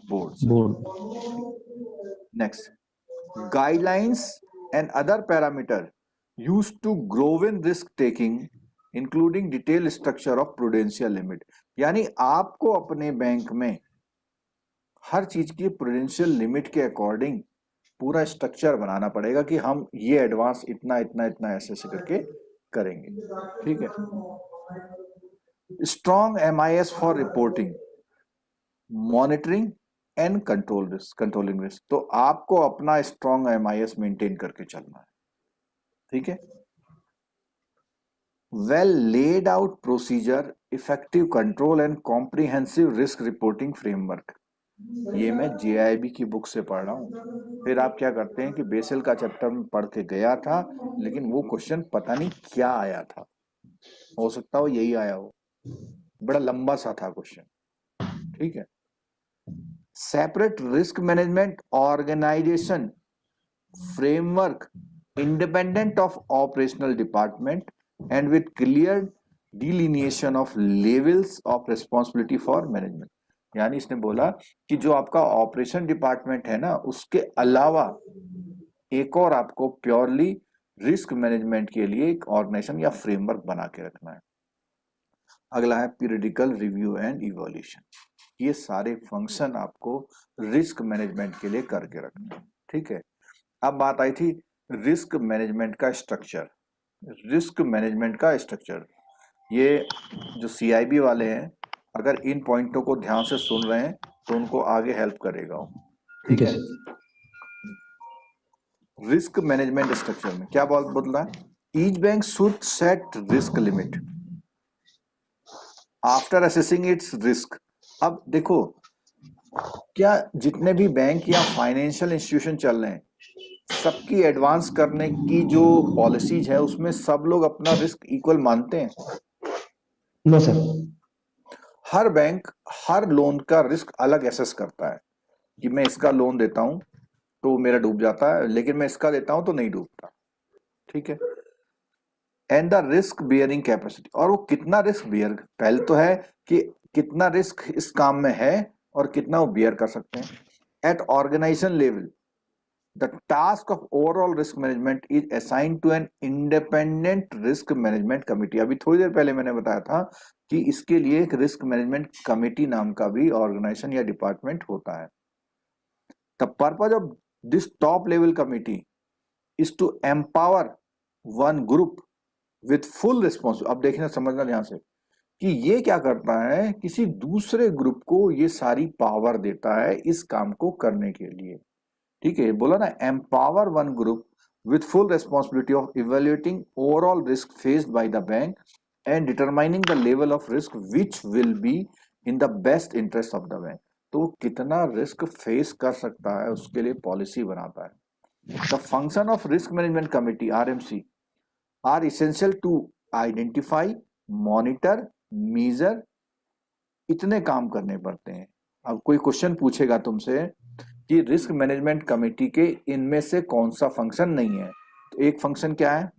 बोर्ड से। Next, guidelines and other parameter used to grow in risk taking including detail structure of prudential limit. यानी आपको अपने बैंक में हर चीज की प्रूडेंशियल लिमिट के अकॉर्डिंग पूरा स्ट्रक्चर बनाना पड़ेगा कि हम ये एडवांस इतना इतना इतना ऐसे करके करेंगे, ठीक है। Strong MIS for reporting, monitoring and controlling risk. तो आपको अपना स्ट्रॉन्ग MIS मेंटेन करके चलना है, ठीक है। Well laid out procedure, effective control and comprehensive risk reporting framework. ये मैं JIB की बुक से पढ़ रहा हूँ। फिर आप क्या करते हैं कि बेसल का चैप्टर में पढ़ के गया था, लेकिन वो क्वेश्चन पता नहीं क्या आया था, हो सकता हो यही आया हो, बड़ा लंबा सा था क्वेश्चन, ठीक है। Separate risk management organisation framework independent of operational department and with clear delineation of levels of responsibility for management. यानी इसने बोला कि जो आपका ऑपरेशन डिपार्टमेंट है ना, उसके अलावा एक और आपको प्योरली रिस्क मैनेजमेंट के लिए एक ऑर्गेनाइजेशन या फ्रेमवर्क बना के रखना है। अगला है पीरियडिकल रिव्यू एंड इवोल्यूशन। ये सारे फंक्शन आपको रिस्क मैनेजमेंट के लिए करके रखना है, ठीक है। अब बात आई थी रिस्क मैनेजमेंट का स्ट्रक्चर। रिस्क मैनेजमेंट का स्ट्रक्चर, ये जो CIB वाले हैं अगर इन पॉइंटों को ध्यान से सुन रहे हैं तो उनको आगे हेल्प करेगा, ठीक है। रिस्क मैनेजमेंट स्ट्रक्चर में क्या बोल रहा है, each bank should set risk limit after assessing it's risk. अब देखो, क्या जितने भी बैंक या फाइनेंशियल इंस्टीट्यूशन चल रहे हैं, सबकी एडवांस करने की जो पॉलिसीज है उसमें सब लोग अपना रिस्क इक्वल मानते हैं? No sir. हर बैंक हर लोन का रिस्क अलग एसेस करता है कि मैं इसका लोन देता हूं तो मेरा डूब जाता है, लेकिन मैं इसका देता हूं तो नहीं डूबता, ठीक है। And the risk bearing capacity, और वो कितना रिस्क बियर, पहले तो है कि कितना रिस्क इस काम में है और कितना वो बियर कर सकते हैं। At organisation level the task of overall risk management is assigned to an independent risk management committee. अभी थोड़ी देर पहले मैंने बताया था कि इसके लिए एक रिस्क मैनेजमेंट कमिटी नाम का भी ऑर्गेनाइजेशन या डिपार्टमेंट होता है। The purpose of this top level committee is to empower one group with full responsibility. अब देखना समझना ध्यान से कि ये क्या करता है, किसी दूसरे ग्रुप को ये सारी पावर देता है इस काम को करने के लिए, ठीक है। बोला ना, empower one group with full responsibility of evaluating overall risk faced by the bank and determining the level of risk which will be in the best interest of the bank. तो वो कितना रिस्क फेस कर सकता है उसके लिए पॉलिसी बनाता है। The function of risk management committee RMC are essential to identify, monitor, measure, इतने काम करने पड़ते हैं। अब कोई क्वेश्चन पूछेगा तुमसे कि रिस्क मैनेजमेंट कमेटी के इनमें से कौन सा फंक्शन नहीं है, तो एक फंक्शन क्या है?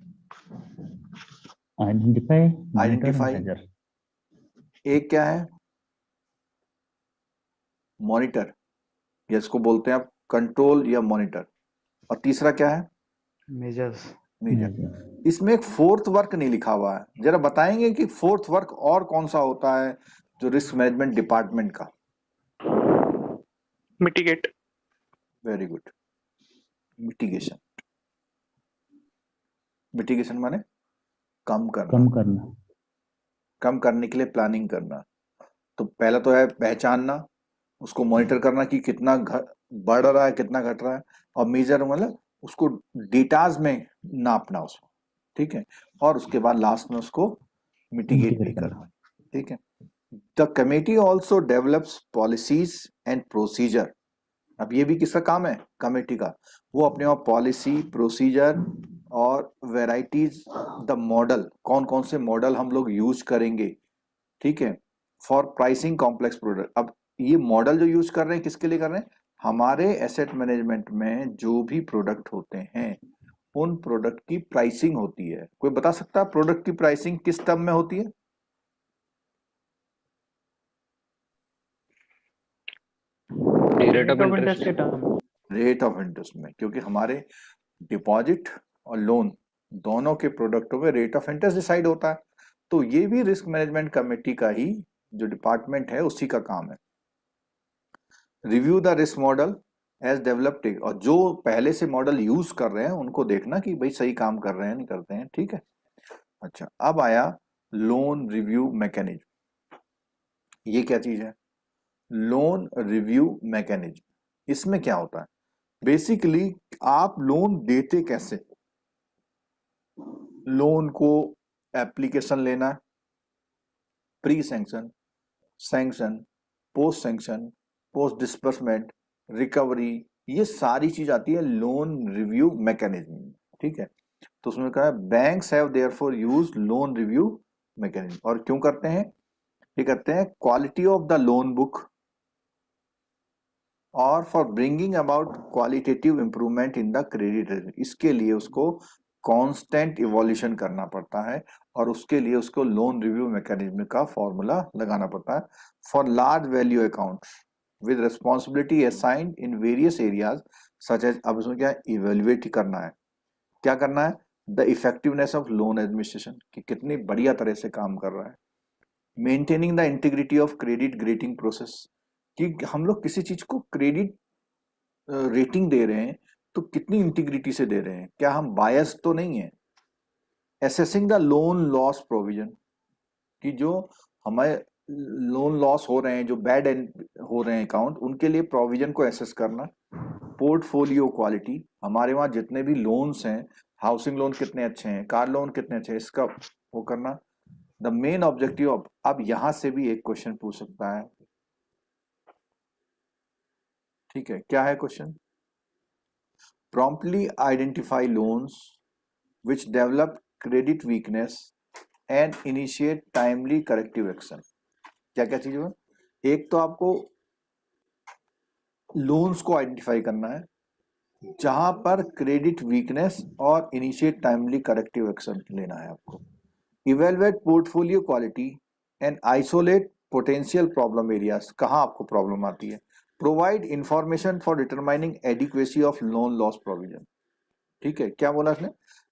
आइडेंटिफाई, एक क्या है? मॉनिटर, या इसको बोलते हैं आप कंट्रोल या मॉनिटर। और तीसरा क्या है? मेजर्स। मेजर। इसमें एक फोर्थ वर्क नहीं लिखा हुआ है, जरा बताएंगे कि फोर्थ वर्क और कौन सा होता है जो रिस्क मैनेजमेंट डिपार्टमेंट का? Mitigate. Very good, mitigation. Mitigation माने कम करना, कम करने के लिए प्लानिंग करना। तो पहला तो है पहचानना, उसको मॉनिटर करना कि कितना बढ़ रहा है, कितना घट रहा है, और मेजर मतलब उसको डेटाज में नापना उसको, ठीक है, और उसके बाद लास्ट में उसको मिटिगेट भी करना, ठीक है। The committee also develops policies and procedure. अब ये भी किसका काम है? कमेटी का। वो अपने वहाँ पॉलिसी, प्रोसीजर और वेराइटीज, द मॉडल, कौन कौन से मॉडल हम लोग यूज करेंगे, ठीक है, फॉर प्राइसिंग कॉम्प्लेक्स प्रोडक्ट। अब ये मॉडल जो यूज कर रहे हैं किसके लिए कर रहे हैं? हमारे एसेट मैनेजमेंट में जो भी प्रोडक्ट होते हैं उन प्रोडक्ट की प्राइसिंग होती है। कोई बता सकता है प्रोडक्ट की प्राइसिंग किस टर्म में होती है? Rate of interest, rate of interest में, क्योंकि हमारे डिपॉजिट और लोन दोनों के प्रोडक्टों में रेट ऑफ इंटरेस्ट डिसाइड होता है। तो ये भी रिस्क मैनेजमेंट कमेटी का ही जो डिपार्टमेंट है उसी का काम है। Review the risk model as developed, और जो पहले से मॉडल यूज कर रहे हैं उनको देखना कि भाई सही काम कर रहे हैं नहीं करते हैं, ठीक है। अच्छा, अब आया लोन रिव्यू मैकेनिज्म। ये क्या चीज है? Loan review mechanism. इसमें क्या होता है? बेसिकली आप लोन देते कैसे? लोन को एप्लीकेशन लेना, pre sanction, sanction, post sanction, post disbursement, recovery, ये सारी चीज आती है लोन रिव्यू मैकेनिज्म, ठीक है। तो उसमें कहा है banks have therefore used loan review mechanism. और क्यों करते हैं? ये करते हैं quality of the loan book और for bringing about qualitative improvement in the credit rating. इसके लिए उसको कांस्टेंट इवोल्यूशन करना पड़ता है और उसके लिए उसको लोन रिव्यू मैकेनिज्म का फॉर्मूला लगाना पड़ता है। For large value accounts with responsibility assigned in various areas such as, अब उसमें क्या इवेल्युएट करना है, क्या करना है? The effectiveness of loan administration, कि कितनी बढ़िया तरह से काम कर रहा है। Maintaining the integrity of credit grading process, कि हम लोग किसी चीज को क्रेडिट रेटिंग दे रहे हैं तो कितनी इंटीग्रिटी से दे रहे हैं, क्या हम बायस तो नहीं है। Assessing the loan loss provision, कि जो हमारे लोन लॉस हो रहे हैं, जो बैड हो रहे हैं अकाउंट, उनके लिए प्रोविजन को एसेस करना। पोर्टफोलियो क्वालिटी, हमारे वहाँ जितने भी लोन्स हैं, हाउसिंग लोन कितने अच्छे हैं, कार लोन कितने अच्छे हैं, इसका वो करना। द मेन ऑब्जेक्टिव ऑफ, अब यहां से भी एक क्वेश्चन पूछ सकता है, ठीक है, क्या है question? Promptly identify loans which develop credit weakness and initiate timely corrective action. क्या क्या चीज है? एक तो आपको लोन्स को आइडेंटिफाई करना है जहां पर क्रेडिट वीकनेस और इनिशिएट टाइमली करेक्टिव एक्शन लेना है आपको। Evaluate portfolio quality and isolate potential problem areas, कहां आपको प्रॉब्लम आती है। Provide information for determining adequacy of loan loss provision, ठीक है। क्या बोला इसने?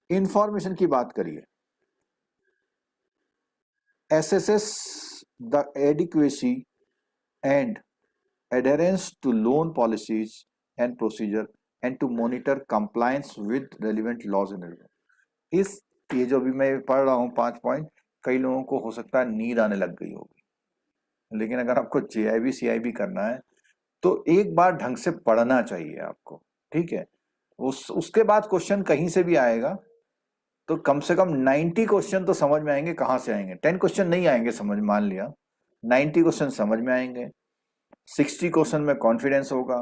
इंफॉर्मेशन की बात करिए। Assesses the adequacy and adherence to loan policies and procedure and to monitor compliance with relevant laws and regulations। इस ये जो अभी मैं पढ़ रहा हूँ 5 पॉइंट, कई लोगों को हो सकता है नींद आने लग गई होगी, लेकिन अगर आपको JIB CIB करना है तो एक बार ढंग से पढ़ना चाहिए आपको, ठीक है। उसके बाद क्वेश्चन कहीं से भी आएगा तो कम से कम 90 क्वेश्चन तो समझ में आएंगे। कहाँ से आएंगे? 10 क्वेश्चन नहीं आएंगे समझ, मान लिया 90 क्वेश्चन समझ में आएंगे। 60 क्वेश्चन में कॉन्फिडेंस होगा,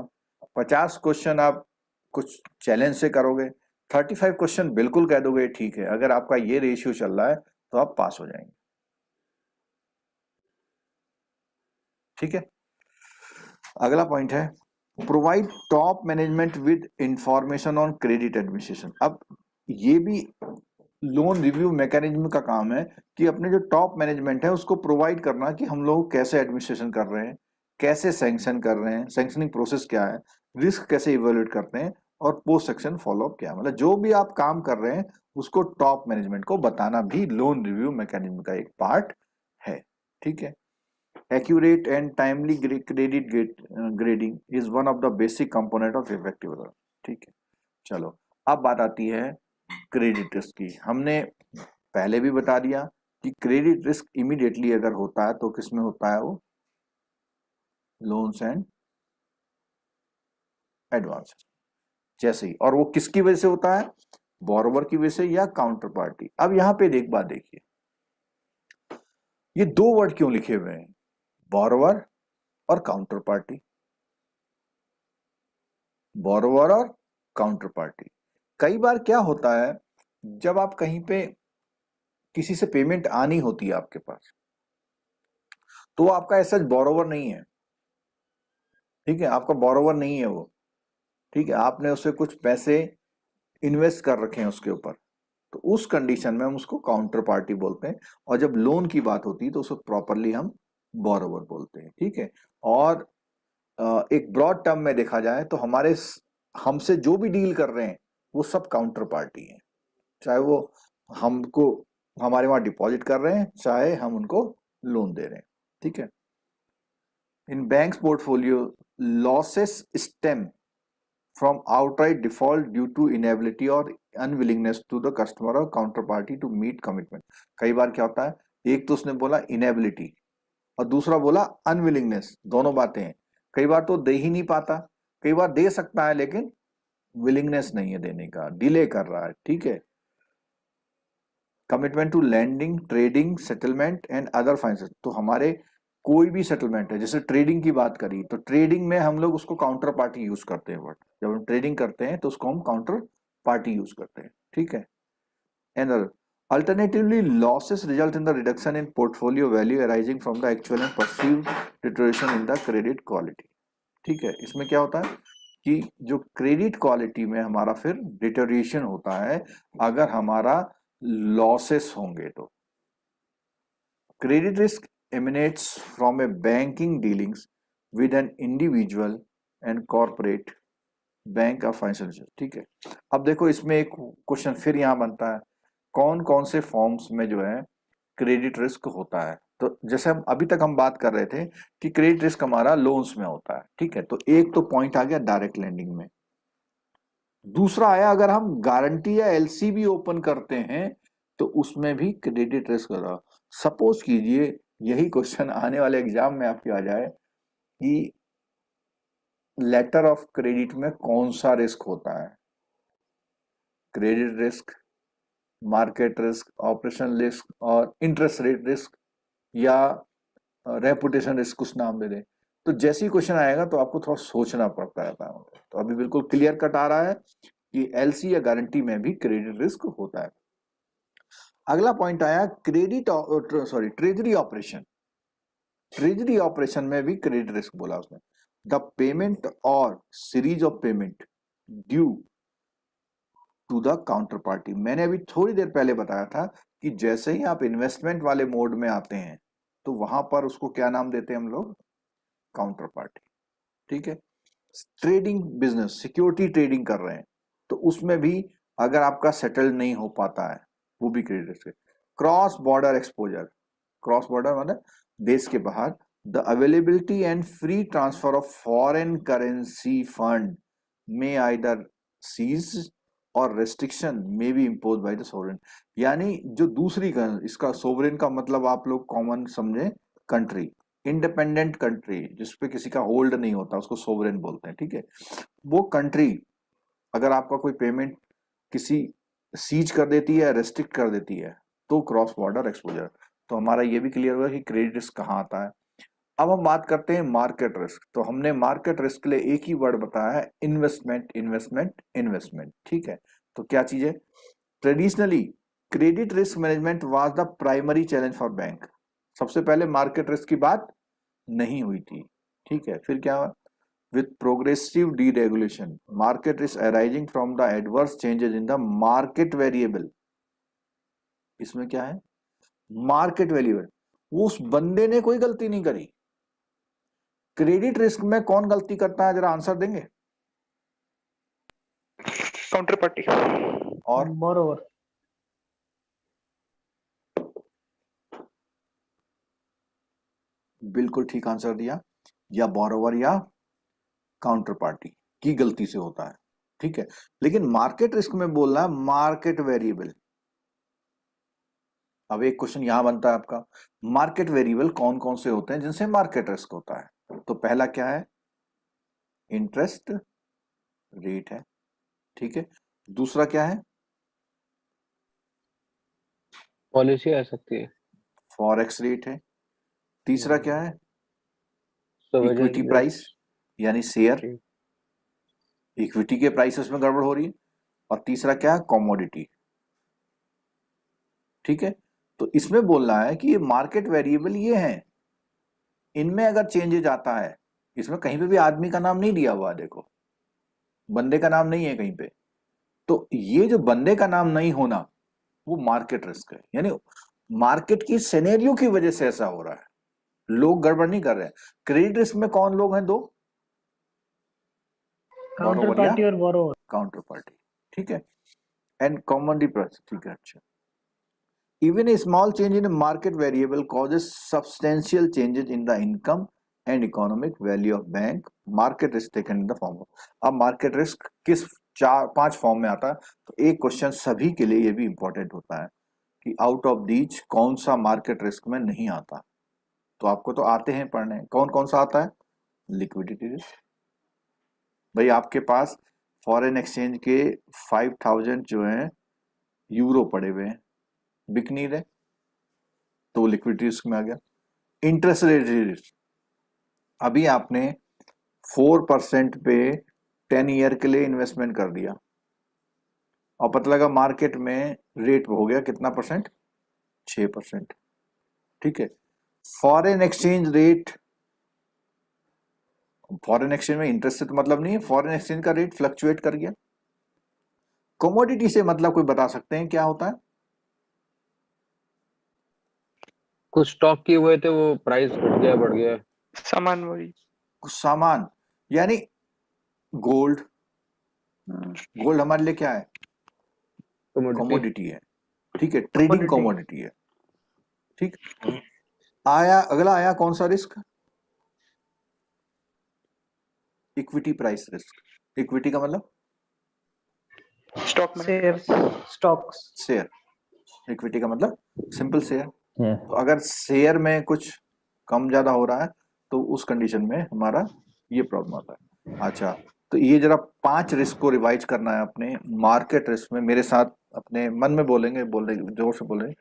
50 क्वेश्चन आप कुछ चैलेंज से करोगे, 35 क्वेश्चन बिल्कुल कह दोगे ठीक है। अगर आपका ये रेशियो चल रहा है तो आप पास हो जाएंगे। ठीक है, अगला पॉइंट है provide top management with information on credit administration. अब ये भी लोन रिव्यू मैकेनिज्म का काम है कि अपने जो टॉप मैनेजमेंट है उसको प्रोवाइड करना कि हम लोग कैसे एडमिनिस्ट्रेशन कर रहे हैं, कैसे सैंक्शन कर रहे हैं, सैंक्शनिंग प्रोसेस क्या है, रिस्क कैसे इवेल्युएट करते हैं और पोस्ट सेक्शन फॉलोअप क्या है। मतलब जो भी आप काम कर रहे हैं उसको टॉप मैनेजमेंट को बताना भी लोन रिव्यू मैकेनिज्म का एक पार्ट है। ठीक है, accurate and timely credit grading is one of the basic component of effective loan। ठीक है, चलो अब बात आती है क्रेडिट रिस्क की। हमने पहले भी बता दिया कि क्रेडिट रिस्क इमीडिएटली अगर होता है तो किसमें होता है, वो लोन्स एंड एडवांस जैसे ही, और वो किसकी वजह से होता है, बोरोवर की वजह से या काउंटर पार्टी। अब यहां पे एक बात देखिए, ये दो वर्ड क्यों लिखे हुए हैं, बोरोवर और काउंटर पार्टी, बोरोवर और काउंटर पार्टी। कई बार क्या होता है, जब आप कहीं पे किसी से पेमेंट आनी होती है आपके पास, तो आपका ऐसा बोरोवर नहीं है। ठीक है, आपका बोरोवर नहीं है वो। ठीक है, आपने उससे कुछ पैसे इन्वेस्ट कर रखे हैं उसके ऊपर, तो उस कंडीशन में हम उसको काउंटर पार्टी बोलते हैं। और जब लोन की बात होती है तो उसको प्रॉपरली हम बोरोवर बोलते हैं। ठीक है, और एक ब्रॉड टर्म में देखा जाए तो हमसे जो भी डील कर रहे हैं वो सब काउंटर पार्टी हैं, चाहे वो हमको हमारे वहां डिपॉजिट कर रहे हैं, चाहे हम उनको लोन दे रहे हैं। ठीक है, in banks portfolio losses stem from outright default due to inability or unwillingness to the customer or counterparty to meet commitment। कई बार क्या होता है, एक तो उसने बोला inability और दूसरा बोला unwillingness, दोनों बातें हैं। कई बार तो दे ही नहीं पाता, कई बार दे सकता है लेकिन willingness नहीं है देने का, डिले कर रहा है। ठीक है, commitment to lending, trading, settlement and other finance. तो हमारे कोई भी सेटलमेंट है, जैसे ट्रेडिंग की बात करी तो ट्रेडिंग में हम लोग उसको काउंटर पार्टी यूज करते हैं। वर्ड जब हम ट्रेडिंग करते हैं तो उसको हम काउंटर पार्टी यूज करते हैं। ठीक है, and alternatively losses result in the reduction in portfolio value arising from the actual and perceived deterioration in the credit quality. ठीक है, इसमें क्या होता है कि जो क्रेडिट क्वालिटी में हमारा फिर डिटोरेशन होता है अगर हमारा लॉसेस होंगे तो। Credit risk emanates from a banking dealings with an individual and corporate bank of financial. ठीक है, अब देखो इसमें एक क्वेश्चन फिर यहाँ बनता है, कौन कौन से फॉर्म्स में जो है क्रेडिट रिस्क होता है। तो जैसे हम अभी तक हम बात कर रहे थे कि क्रेडिट रिस्क हमारा लोन्स में होता है। ठीक है, तो एक तो पॉइंट आ गया डायरेक्ट लैंडिंग में। दूसरा आया अगर हम गारंटी या एलसी भी ओपन करते हैं तो उसमें भी क्रेडिट रिस्क होगा। सपोज कीजिए यही क्वेश्चन आने वाले एग्जाम में आपके आ जाए कि लेटर ऑफ क्रेडिट में कौन सा रिस्क होता है, credit risk, market risk, operation risk और इंटरेस्ट रेट रिस्क या रेपुटेशन रिस्क, कुछ नाम दे दें। तो जैसे ही क्वेश्चन आएगा तो आपको थोड़ा सोचना पड़ता रहता है। तो अभी बिल्कुल क्लियर कट आ रहा है कि एलसी या गारंटी में भी क्रेडिट रिस्क होता है। अगला पॉइंट आया ट्रेजरी ऑपरेशन। ट्रेजरी ऑपरेशन में भी क्रेडिट रिस्क बोला उसने। The payment or series of payment due to the counter party. मैंने अभी थोड़ी देर पहले बताया था कि जैसे ही आप इन्वेस्टमेंट वाले मोड में आते हैं तो वहां पर उसको क्या नाम देते हैं हम लोग, काउंटर पार्टी। ठीक है, ट्रेडिंग बिजनेस, सिक्योरिटी ट्रेडिंग कर रहे हैं तो उसमें भी अगर आपका सेटल नहीं हो पाता है वो भी क्रेडिट रिस्क है। Cross border exposure, cross border मतलब देश के बाहर, the availability and free transfer of foreign currency fund में आइदर सीज और रेस्ट्रिक्शन में be impose by the sovereign. यानी जो दूसरी, इसका सोवरेन का मतलब आप लोग कॉमन समझे, कंट्री, इंडिपेंडेंट कंट्री जिसपे किसी का होल्ड नहीं होता उसको सोवरेन बोलते हैं। ठीक है, वो कंट्री अगर आपका कोई पेमेंट किसी सीज कर देती है, रेस्ट्रिक्ट कर देती है तो क्रॉस बॉर्डर एक्सपोजर। तो हमारा ये भी क्लियर हुआ कि क्रेडिट रिस्क कहाँ आता है। अब हम बात करते हैं मार्केट रिस्क। तो हमने मार्केट रिस्क के लिए एक ही वर्ड बताया है, इन्वेस्टमेंट इन्वेस्टमेंट इन्वेस्टमेंट। ठीक है, तो क्या चीज है? Traditionally credit risk management was the primary challenge for bank. सबसे पहले मार्केट रिस्क की बात नहीं हुई थी। ठीक है, फिर क्या हुआ? With progressive deregulation market risk arising from the adverse changes in the market variable. इसमें क्या है? Market variable. वो उस बंदे ने कोई गलती नहीं करी। क्रेडिट रिस्क में कौन गलती करता है, जरा आंसर देंगे? Counter party. और borrower, बिल्कुल ठीक आंसर दिया, या बोरोवर या काउंटर पार्टी की गलती से होता है। ठीक है, लेकिन मार्केट रिस्क में बोलना है मार्केट वेरिएबल। अब एक क्वेश्चन यहां बनता है आपका, मार्केट वेरिएबल कौन कौन से होते हैं जिनसे मार्केट रिस्क होता है? तो पहला क्या है? इंटरेस्ट रेट है। ठीक है, दूसरा क्या है? पॉलिसी आ सकती है, फॉरेक्स रेट है। तीसरा क्या है? sovereign इक्विटी rate, प्राइस यानी शेयर, ठीक। इक्विटी के प्राइसेस में गड़बड़ हो रही है। और तीसरा क्या है? कमोडिटी। ठीक है, तो इसमें बोलना है कि ये मार्केट वेरिएबल ये हैं, इनमें अगर चेंजेज आता है, इसमें कहीं पे भी आदमी का नाम नहीं दिया हुआ, देखो बंदे का नाम नहीं है कहीं पे, तो ये जो बंदे का नाम नहीं होना वो मार्केट रिस्क है। यानी मार्केट की सिनेरियो की वजह से ऐसा हो रहा है, लोग गड़बड़ नहीं कर रहे हैं। क्रेडिट रिस्क में कौन लोग हैं? दो, counter party और borrower, काउंटर पार्टी। ठीक है, एंड कॉमन डिप्रेस। ठीक है, अच्छा। Even a small change in a market variable causes substantial changes in the income and economic value of bank. Market risk taken in the form of। अब मार्केट रिस्क किस 4-5 फॉर्म में आता है? तो एक क्वेश्चन सभी के लिए ये भी इंपॉर्टेंट होता है कि आउट ऑफ दीज कौन सा मार्केट रिस्क में नहीं आता? तो आपको तो आते हैं पढ़ने, कौन कौन सा आता है? Liquidity risk. भाई आपके पास फॉरेन एक्सचेंज के 5000 जो है यूरो पड़े हुए हैं, बिक नहीं रहे, तो लिक्विडिटी रिस्क में आ गया। इंटरेस्ट रेट रिस्क, अभी आपने 4% पे 10 ईयर के लिए इन्वेस्टमेंट कर दिया और पता लगा मार्केट में रेट हो गया कितना परसेंट? 6%। ठीक है, foreign exchange rate, foreign exchange में इंटरेस्ट से तो मतलब नहीं है, फॉरेन एक्सचेंज का रेट फ्लक्चुएट कर गया। कमोडिटी से मतलब कोई बता सकते हैं क्या होता है? कुछ स्टॉक किए हुए थे, वो प्राइस घट गया, बढ़ गया। सामान वही। कुछ सामान, यानी गोल्ड। गोल्ड हमारे लिए क्या है? कमोडिटी, कमोडिटी है। ठीक है, ट्रेडिंग कमोडिटी है। ठीक, आया अगला, आया कौन सा risk? Equity price risk. Equity का मतलब स्टॉक में। shares, stocks, share. इक्विटी का मतलब सिंपल शेयर। तो अगर शेयर में कुछ कम ज्यादा हो रहा है तो उस कंडीशन में हमारा ये प्रॉब्लम आता है। अच्छा, तो ये जरा 5 रिस्क को रिवाइज करना है अपने मार्केट रिस्क में, मेरे साथ अपने मन में बोलेंगे, जोर से बोलेंगे।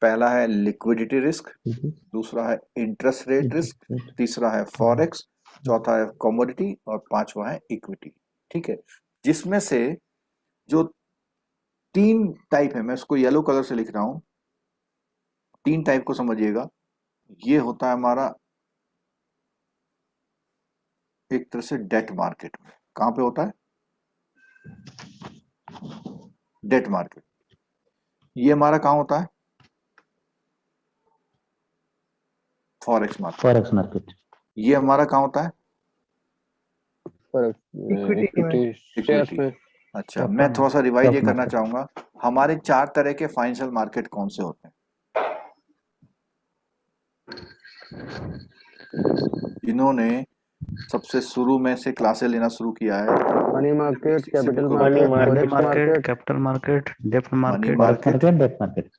पहला है लिक्विडिटी रिस्क, दूसरा है इंटरेस्ट रेट रिस्क, तीसरा है फॉरेक्स, चौथा है कमोडिटी और पांचवा है इक्विटी। ठीक है, जिसमें से जो 3 टाइप है, मैं इसको येलो कलर से लिख रहा हूं, 3 टाइप को समझिएगा। ये होता है हमारा एक तरह से डेट मार्केट में। कहां पे होता है? Debt market. ये हमारा कहां होता है? Forex market. ये हमारा कहां होता है? Equity शेयर्स में। अच्छा, मैं थोड़ा सा रिवाइज ये करना चाहूंगा, हमारे 4 तरह के फाइनेंशियल मार्केट कौन से होते हैं? इन्होंने सबसे शुरू में से क्लासेस लेना शुरू किया है। Money market, capital money market, market, capital market, debt money market, market, debt market,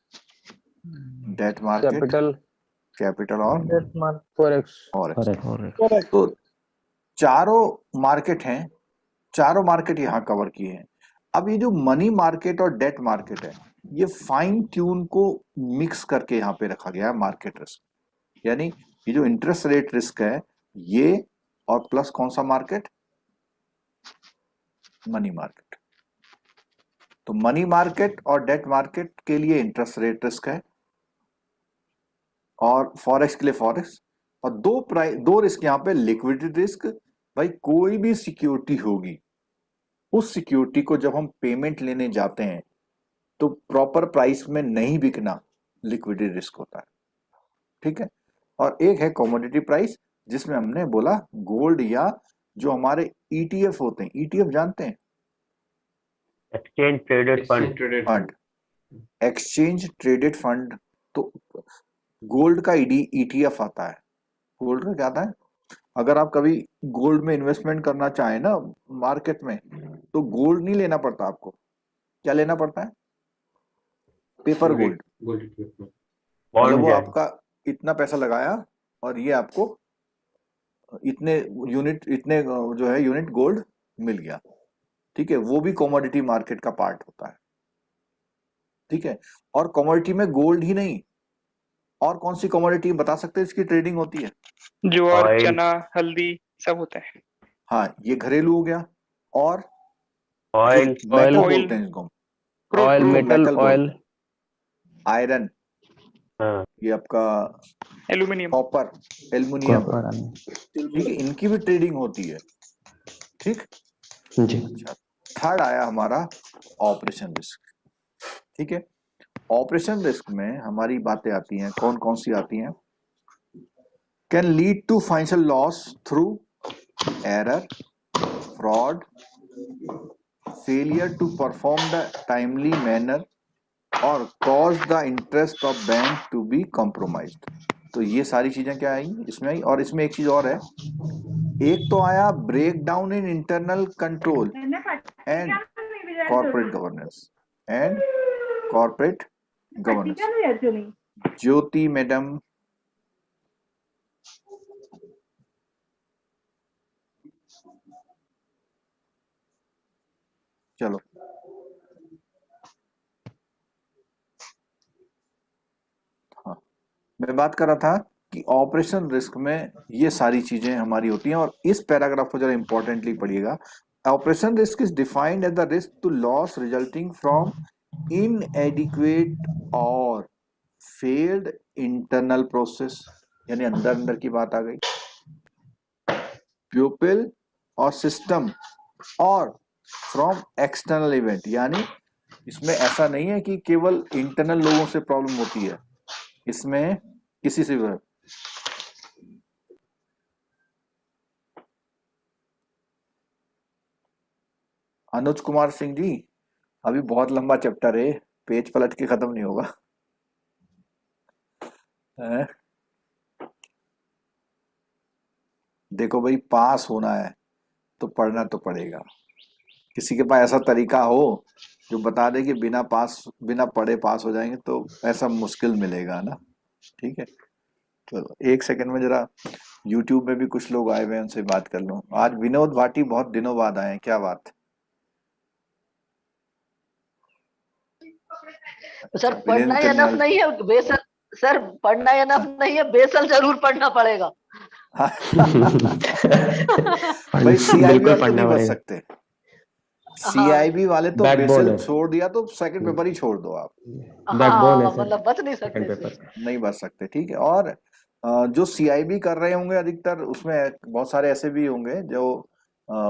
debt market, capital और debt market, फॉरेक्स। forex, तो चारों मार्केट हैं, चारों मार्केट यहाँ कवर किए हैं। अब ये जो मनी मार्केट और डेट मार्केट है, ये फाइन ट्यून को मिक्स करके यहाँ पे रखा गया है मार्केट रिस्क। यानी ये जो इंटरेस्ट रेट रिस्क है ये, और प्लस कौन सा मार्केट, मनी मार्केट। तो मनी मार्केट और डेट मार्केट के लिए इंटरेस्ट रेट रिस्क है, और फॉरेक्स के लिए फॉरेक्स। और दो रिस्क यहाँ पे, लिक्विडिटी रिस्क, भाई कोई भी सिक्योरिटी होगी, उस सिक्योरिटी को जब हम पेमेंट लेने जाते हैं तो प्रॉपर प्राइस में नहीं बिकना, लिक्विडिटी रिस्क होता है, ठीक है। और एक है कमोडिटी प्राइस, जिसमें हमने बोला गोल्ड या जो हमारे ईटीएफ होते हैं, ईटीएफ जानते हैं, exchange traded fund. Traded fund, exchange traded fund. तो गोल्ड का ईटीएफ आता है। गोल्ड का क्या आता है, अगर आप कभी गोल्ड में इन्वेस्टमेंट करना चाहें ना मार्केट में, तो गोल्ड नहीं लेना पड़ता आपको, क्या लेना पड़ता है, पेपर गोल्ड। मतलब वो आपका इतना पैसा लगाया और ये आपको इतने यूनिट, इतने जो है यूनिट गोल्ड मिल गया, ठीक है। वो भी कमोडिटी मार्केट का पार्ट होता है, ठीक है। और कमोडिटी में गोल्ड ही नहीं, और कौन सी कमोडिटी बता सकते हैं इसकी ट्रेडिंग होती है, ज्वार, Oil. चना, हल्दी सब होता है। हाँ ये घरेलू हो गया। और ऑयल, मेटल Oil. बोलते हैं इसको, oil, metal, metal oil, iron, हाँ, ये आपका एल्यूमिनियम। कॉपर, एल्युमिनियम, कॉपर आने। ठीक है, इनकी भी ट्रेडिंग होती है, ठीक। जी थर्ड आया हमारा ऑपरेशन रिस्क, ठीक है। ऑपरेशन रिस्क में हमारी बातें आती हैं, कौन कौन सी आती हैं, can lead to financial loss through error, fraud, failure to perform the timely manner, और cause the interest of bank to be compromised. तो ये सारी चीजें क्या आई इसमें आई। और इसमें एक चीज और है, एक तो आया break down in internal control and corporate governance, Jyoti madam, चलो हाँ, मैं बात कर रहा था कि ऑपरेशन रिस्क में ये सारी चीजें हमारी होती हैं। और इस पैराग्राफ को जरा इंपॉर्टेंटली पढ़िएगा। Operation risk is defined as the risk to loss resulting from inadequate or failed internal process, यानी अंदर अंदर की बात आ गई, प्यूपिल और सिस्टम, और फ्रॉम एक्सटर्नल इवेंट। यानी इसमें ऐसा नहीं है कि केवल इंटरनल लोगों से प्रॉब्लम होती है, इसमें किसी से भी। अनुज कुमार सिंह जी, अभी बहुत लंबा चैप्टर है, पेज पलट के खत्म नहीं होगा है? देखो भाई, पास होना है तो पढ़ना तो पड़ेगा। किसी के पास ऐसा तरीका हो जो बता दे कि बिना पढ़े पास हो जाएंगे, तो ऐसा मुश्किल मिलेगा ना, ठीक है। चलो एक सेकंड में जरा YouTube में भी कुछ लोग आए हुए हैं, उनसे बात कर लूं। आज विनोद भाटी बहुत दिनों बाद आए हैं, क्या बात। सर पढ़ना इनफ नहीं है, बेसल सर पढ़ना इनफ नहीं है, बेसल जरूर पढ़ना पड़ेगा। भाई सीआईबी बिल्कुल वाले तो पढ़ना नहीं बच पड़ेगा। सकते, सीआईबी वाले तो Backbone बेसल है। छोड़ दिया तो सेकंड पेपर ही छोड़ दो आप, बैकबोन है हाँ सर मतलब बच नहीं सकते सेकंड इससे। पेपर। नहीं बच सकते, ठीक है। और जो सीआईबी कर रहे होंगे अधिकतर, उसमें बहुत सारे ऐसे भी होंगे जो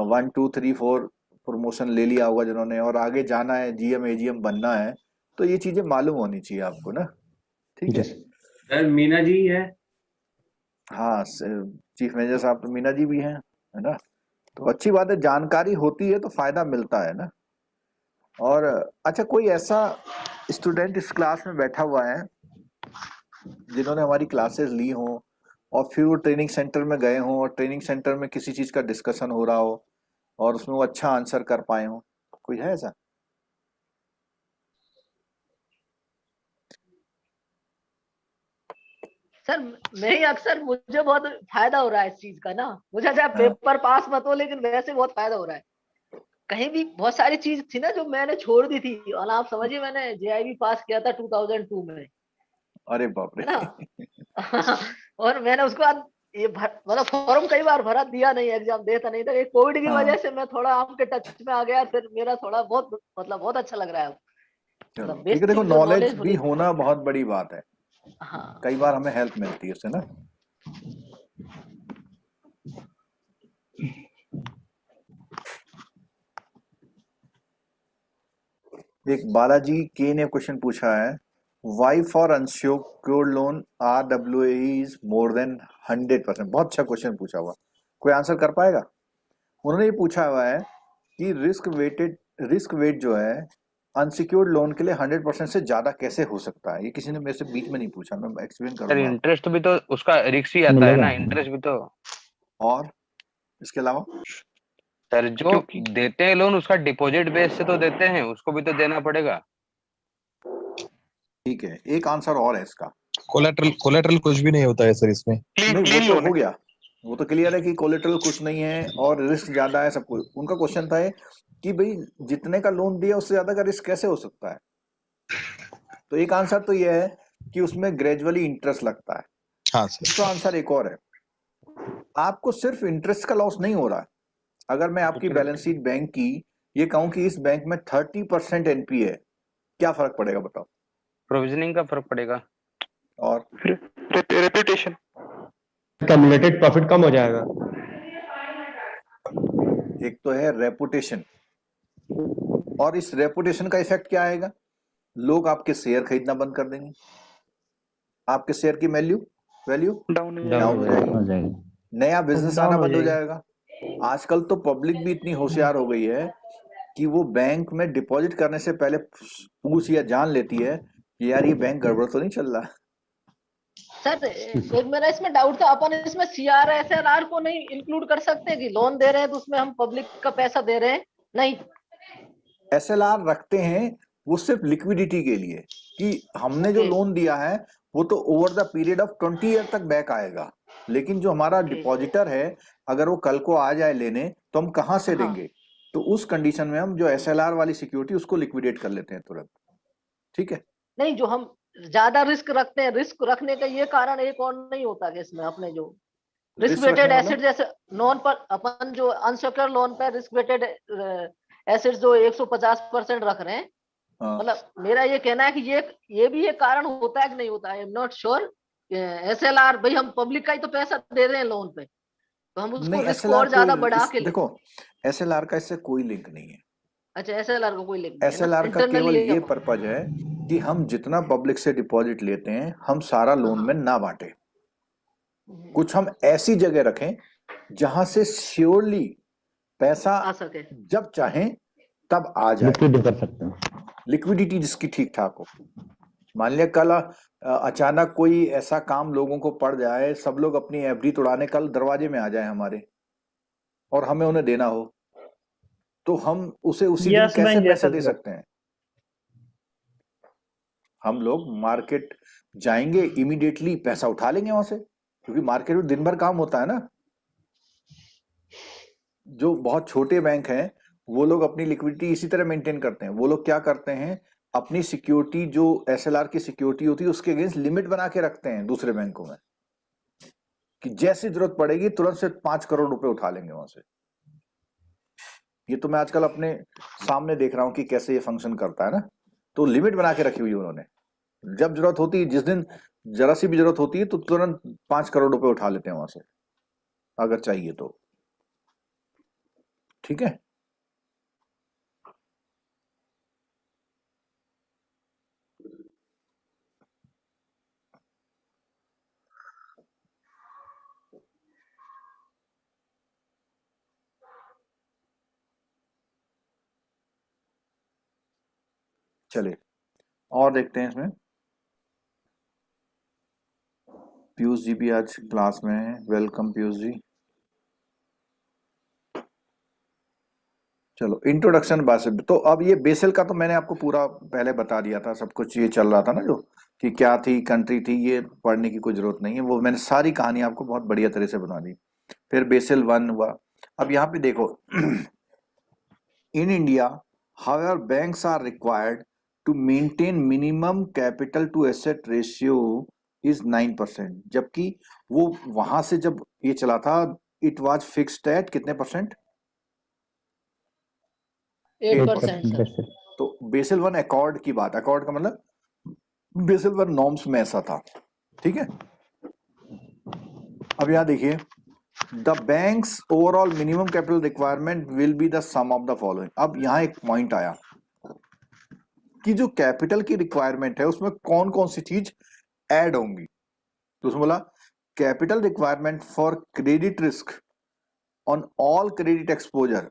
1 2 3 4 प्रमोशन ले लिया होगा जिन्होंने, और आगे जाना है, जीएम एजीएम बनना है, तो ये चीजें मालूम होनी चाहिए आपको ना, ठीक है। सर मीना जी है, हाँ चीफ मैनेजर साहब तो मीना जी भी हैं, है ना। तो अच्छी बात है, जानकारी होती है तो फायदा मिलता है ना। और अच्छा, कोई ऐसा स्टूडेंट इस क्लास में बैठा हुआ है जिन्होंने हमारी क्लासेस ली हो और फिर वो ट्रेनिंग सेंटर में गए हों, और ट्रेनिंग सेंटर में किसी चीज का डिस्कशन हो रहा हो और उसमें वो अच्छा आंसर कर पाए हो, कोई है ऐसा? सर नहीं, अक्सर मुझे बहुत फायदा हो रहा है इस चीज का ना। मुझे चाहे पेपर पास मत हो, लेकिन वैसे बहुत फायदा हो रहा है। कहीं भी बहुत सारी चीज थी ना जो मैंने छोड़ दी थी, और आप समझिए मैंने जेआईबी पास किया था 2002 में, अरे बाप है रे ना। और मैंने उसको ये मतलब फॉर्म कई बार भरा, दिया नहीं, एग्जाम देता नहीं था। कोविड की हाँ। वजह से मैं थोड़ा आपके टच में आ गया, फिर मेरा थोड़ा बहुत मतलब बहुत अच्छा लग रहा है। चलो मतलब ठीक है, देखो basic जो नॉलेज knowledge भी होनी होना बहुत बड़ी बात है, हाँ कई बार हमें हेल्प मिलती है उससे ना। एक बालाजी के ने क्वेश्चन पूछा है, why for unsecured loan RWA is more than 100%। बहुत अच्छा क्वेश्चन पूछा हुआ, कोई आंसर कर पाएगा? उन्होंने ये पूछा हुआ है कि रिस्क वेट जो है अनसिक्योर्ड लोन के लिए 100% से ज्यादा कैसे हो सकता है। ये किसी ने मेरे से बीच में नहीं पूछा, मैं एक्सप्लेन सर करूंगा। इंटरेस्ट भी तो उसका रिक्स ही आता है ना, इंटरेस्ट भी तो। और इसके अलावा सर जो क्योंकि देते हैं लोन उसका डिपॉजिट बेस से तो देते हैं, उसको भी तो देना पड़ेगा। ठीक है, एक आंसर और है इसका। कोलेटरल कुछ भी नहीं होता है सर इसमें। नहीं, क्लीन वो तो लोन हो है। गया, वो तो क्लियर है कि कोलेटरल कुछ नहीं है और रिस्क ज्यादा है सब कुछ। उनका क्वेश्चन था ये कि भाई जितने का लोन दिया उससे ज्यादा का रिस्क कैसे हो सकता है। तो एक आंसर तो ये है कि उसमें ग्रेजुअली इंटरेस्ट लगता है। हाँ सर। दूसरा आंसर एक और है, आपको सिर्फ इंटरेस्ट का लॉस नहीं हो रहा है। अगर मैं आपकी बैलेंस शीट बैंक की ये कहूं कि इस बैंक में 30% NPA है, क्या फर्क पड़ेगा बताओ? प्रोविजनिंग का फर्क पड़ेगा। और रेपुटेशन। कम्युलेटेड प्रॉफिट कम हो जाएगा। एक तो है रेपुटेशन, और इस रेपुटेशन का इफेक्ट क्या आएगा? लोग आपके शेयर खरीदना बंद कर देंगे, आपके शेयर की वैल्यू डाउन हो डाउन हो जाएगा। जाएगी, नया बिजनेस आना बंद हो जाएगा। आजकल तो पब्लिक भी इतनी होशियार हो गई है कि वो बैंक में डिपॉजिट करने से पहले पूछ या जान लेती है कि यार ये बैंक गड़बड़ तो नहीं चल रहा। सर एक मेरा इसमें डाउट था, अपन इसमें CRSLR को नहीं इंक्लूड कर सकते कि लोन दे रहे हैं तो उसमें हम पब्लिक का पैसा दे रहे हैं? नहीं, SLR रखते हैं वो सिर्फ लिक्विडिटी के लिए कि हमने जो Okay. लोन दिया है वो तो over the period of 20 year तक बैक आएगा, लेकिन जो हमारा डिपॉजिटर है अगर वो कल को आ जाए लेने तो हम कहां से हाँ। देंगे? तो उस कंडीशन में हम जो SLR वाली सिक्योरिटी उसको लिक्विडेट कर लेते हैं तुरंत। ठीक है, नहीं, जो हम ज्यादा रिस्क रखते हैं, रिस्क रखने का ये कारण एक और नहीं होता कि इसमें अपने जो रिस्क रिस्क वेटेड रखने एसेट जैसे लोन पर अपन जो अनसिक्योर्ड लोन पर रिस्क वेटेड एसेट जो 150% रख रहे हैं, हाँ। मतलब मेरा ये कहना है कि ये भी एक कारण होता है कि नहीं होता है। I am not sure. SLR भाई हम पब्लिक का ही तो पैसा दे रहे हैं लोन पे, तो हम उसको नहीं, रिस्क SLR और ज्यादा कोई बढ़ा के देखो SLR का इससे कोई लिंक नहीं है। अच्छा, SLR का कोई लिंक नहीं है ना? SLR का केवल Internally ये पर्पज है कि हम जितना पब्लिक से डिपॉजिट लेते हैं हम सारा लोन में ना बांटे, कुछ हम ऐसी जगह रखें जहां से श्योरली पैसा आ सके। जब चाहें तब आ जाए, लिक्विड कर सकते हैं। लिक्विडिटी जिसकी ठीक ठाक हो। मान लिया कल अचानक कोई ऐसा काम लोगों को पड़ जाए, सब लोग अपनी FD तोड़ाने कल दरवाजे में आ जाए हमारे और हमें उन्हें देना हो, तो हम उसे उसी दिन कैसे पैसा दे सकते हैं? हम लोग मार्केट जाएंगे, इमीडिएटली पैसा उठा लेंगे वहां से, क्योंकि मार्केट में दिन भर काम होता है ना। जो बहुत छोटे बैंक हैं वो लोग अपनी लिक्विडिटी इसी तरह मेंटेन करते हैं। वो लोग क्या करते हैं, अपनी सिक्योरिटी जो SLR की सिक्योरिटी होती है उसके अगेंस्ट लिमिट बना के रखते हैं दूसरे बैंकों में, कि जैसी जरूरत पड़ेगी तुरंत से 5 करोड़ रुपए उठा लेंगे वहां से। ये तो मैं आजकल अपने सामने देख रहा हूं कि कैसे ये फंक्शन करता है ना। तो लिमिट बना के रखी हुई है उन्होंने, जब जरूरत होती है, जिस दिन जरा सी भी जरूरत होती है तो तुरंत 5 करोड़ रुपए उठा लेते हैं वहां से अगर चाहिए तो। ठीक है, चलिए और देखते हैं इसमें। पीयूष जी भी आज क्लास में है, वेलकम पीयूष जी। चलो इंट्रोडक्शन बासित, तो अब ये बेसल का तो मैंने आपको पूरा पहले बता दिया था, सब कुछ ये चल रहा था ना जो कि क्या थी कंट्री थी, ये पढ़ने की कोई जरूरत नहीं है, वो मैंने सारी कहानी आपको बहुत बढ़िया तरह से बता दी। फिर बेसल 1 हुआ। अब यहाँ पे देखो in India however banks are required to maintain minimum capital to asset ratio is 9%, जबकि वो वहां से जब ये चला था इट वाज फिक्स्ड एट कितने परसेंट? 8% सर। तो बेसिल वन अकॉर्ड की बात, अकॉर्ड का मतलब बेसिल वन नॉर्म्स में ऐसा था, ठीक है। अब यहां देखिए, the banks overall minimum capital requirement will be the sum of the following. अब यहां एक पॉइंट आया कि जो कैपिटल की रिक्वायरमेंट है उसमें कौन कौन सी चीज ऐड होंगी। तो उसमें बोला capital requirement for credit risk on all credit exposure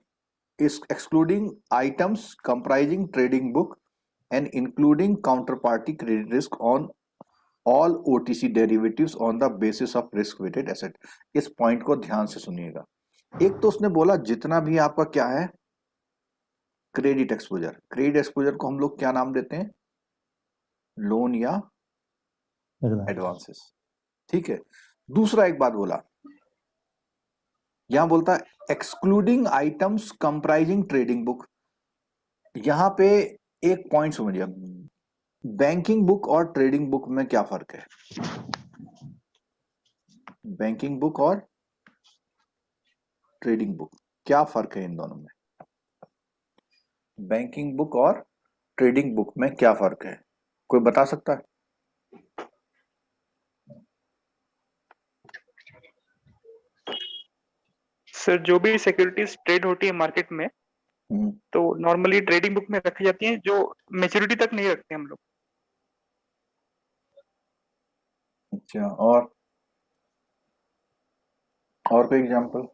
is excluding items comprising trading book and including counterparty credit risk on all OTC derivatives on the basis of risk weighted asset। इस पॉइंट को ध्यान से सुनिएगा। एक तो उसने बोला जितना भी आपका क्या है क्रेडिट एक्सपोजर, क्रेडिट एक्सपोजर को हम लोग क्या नाम देते हैं? लोन या एडवांसेस, ठीक है। दूसरा एक बात बोला, यहां बोलता है excluding items comprising trading book. यहां पे एक पॉइंट समझिए, बैंकिंग बुक और ट्रेडिंग बुक में क्या फर्क है? बैंकिंग बुक और ट्रेडिंग बुक क्या फर्क है इन दोनों में? बैंकिंग बुक और ट्रेडिंग बुक में क्या फर्क है, कोई बता सकता है? सर जो भी सिक्योरिटीज ट्रेड होती है मार्केट में तो नॉर्मली ट्रेडिंग बुक में रखी जाती हैं, जो मैच्योरिटी तक नहीं रखते हम लोग। अच्छा, और कोई example?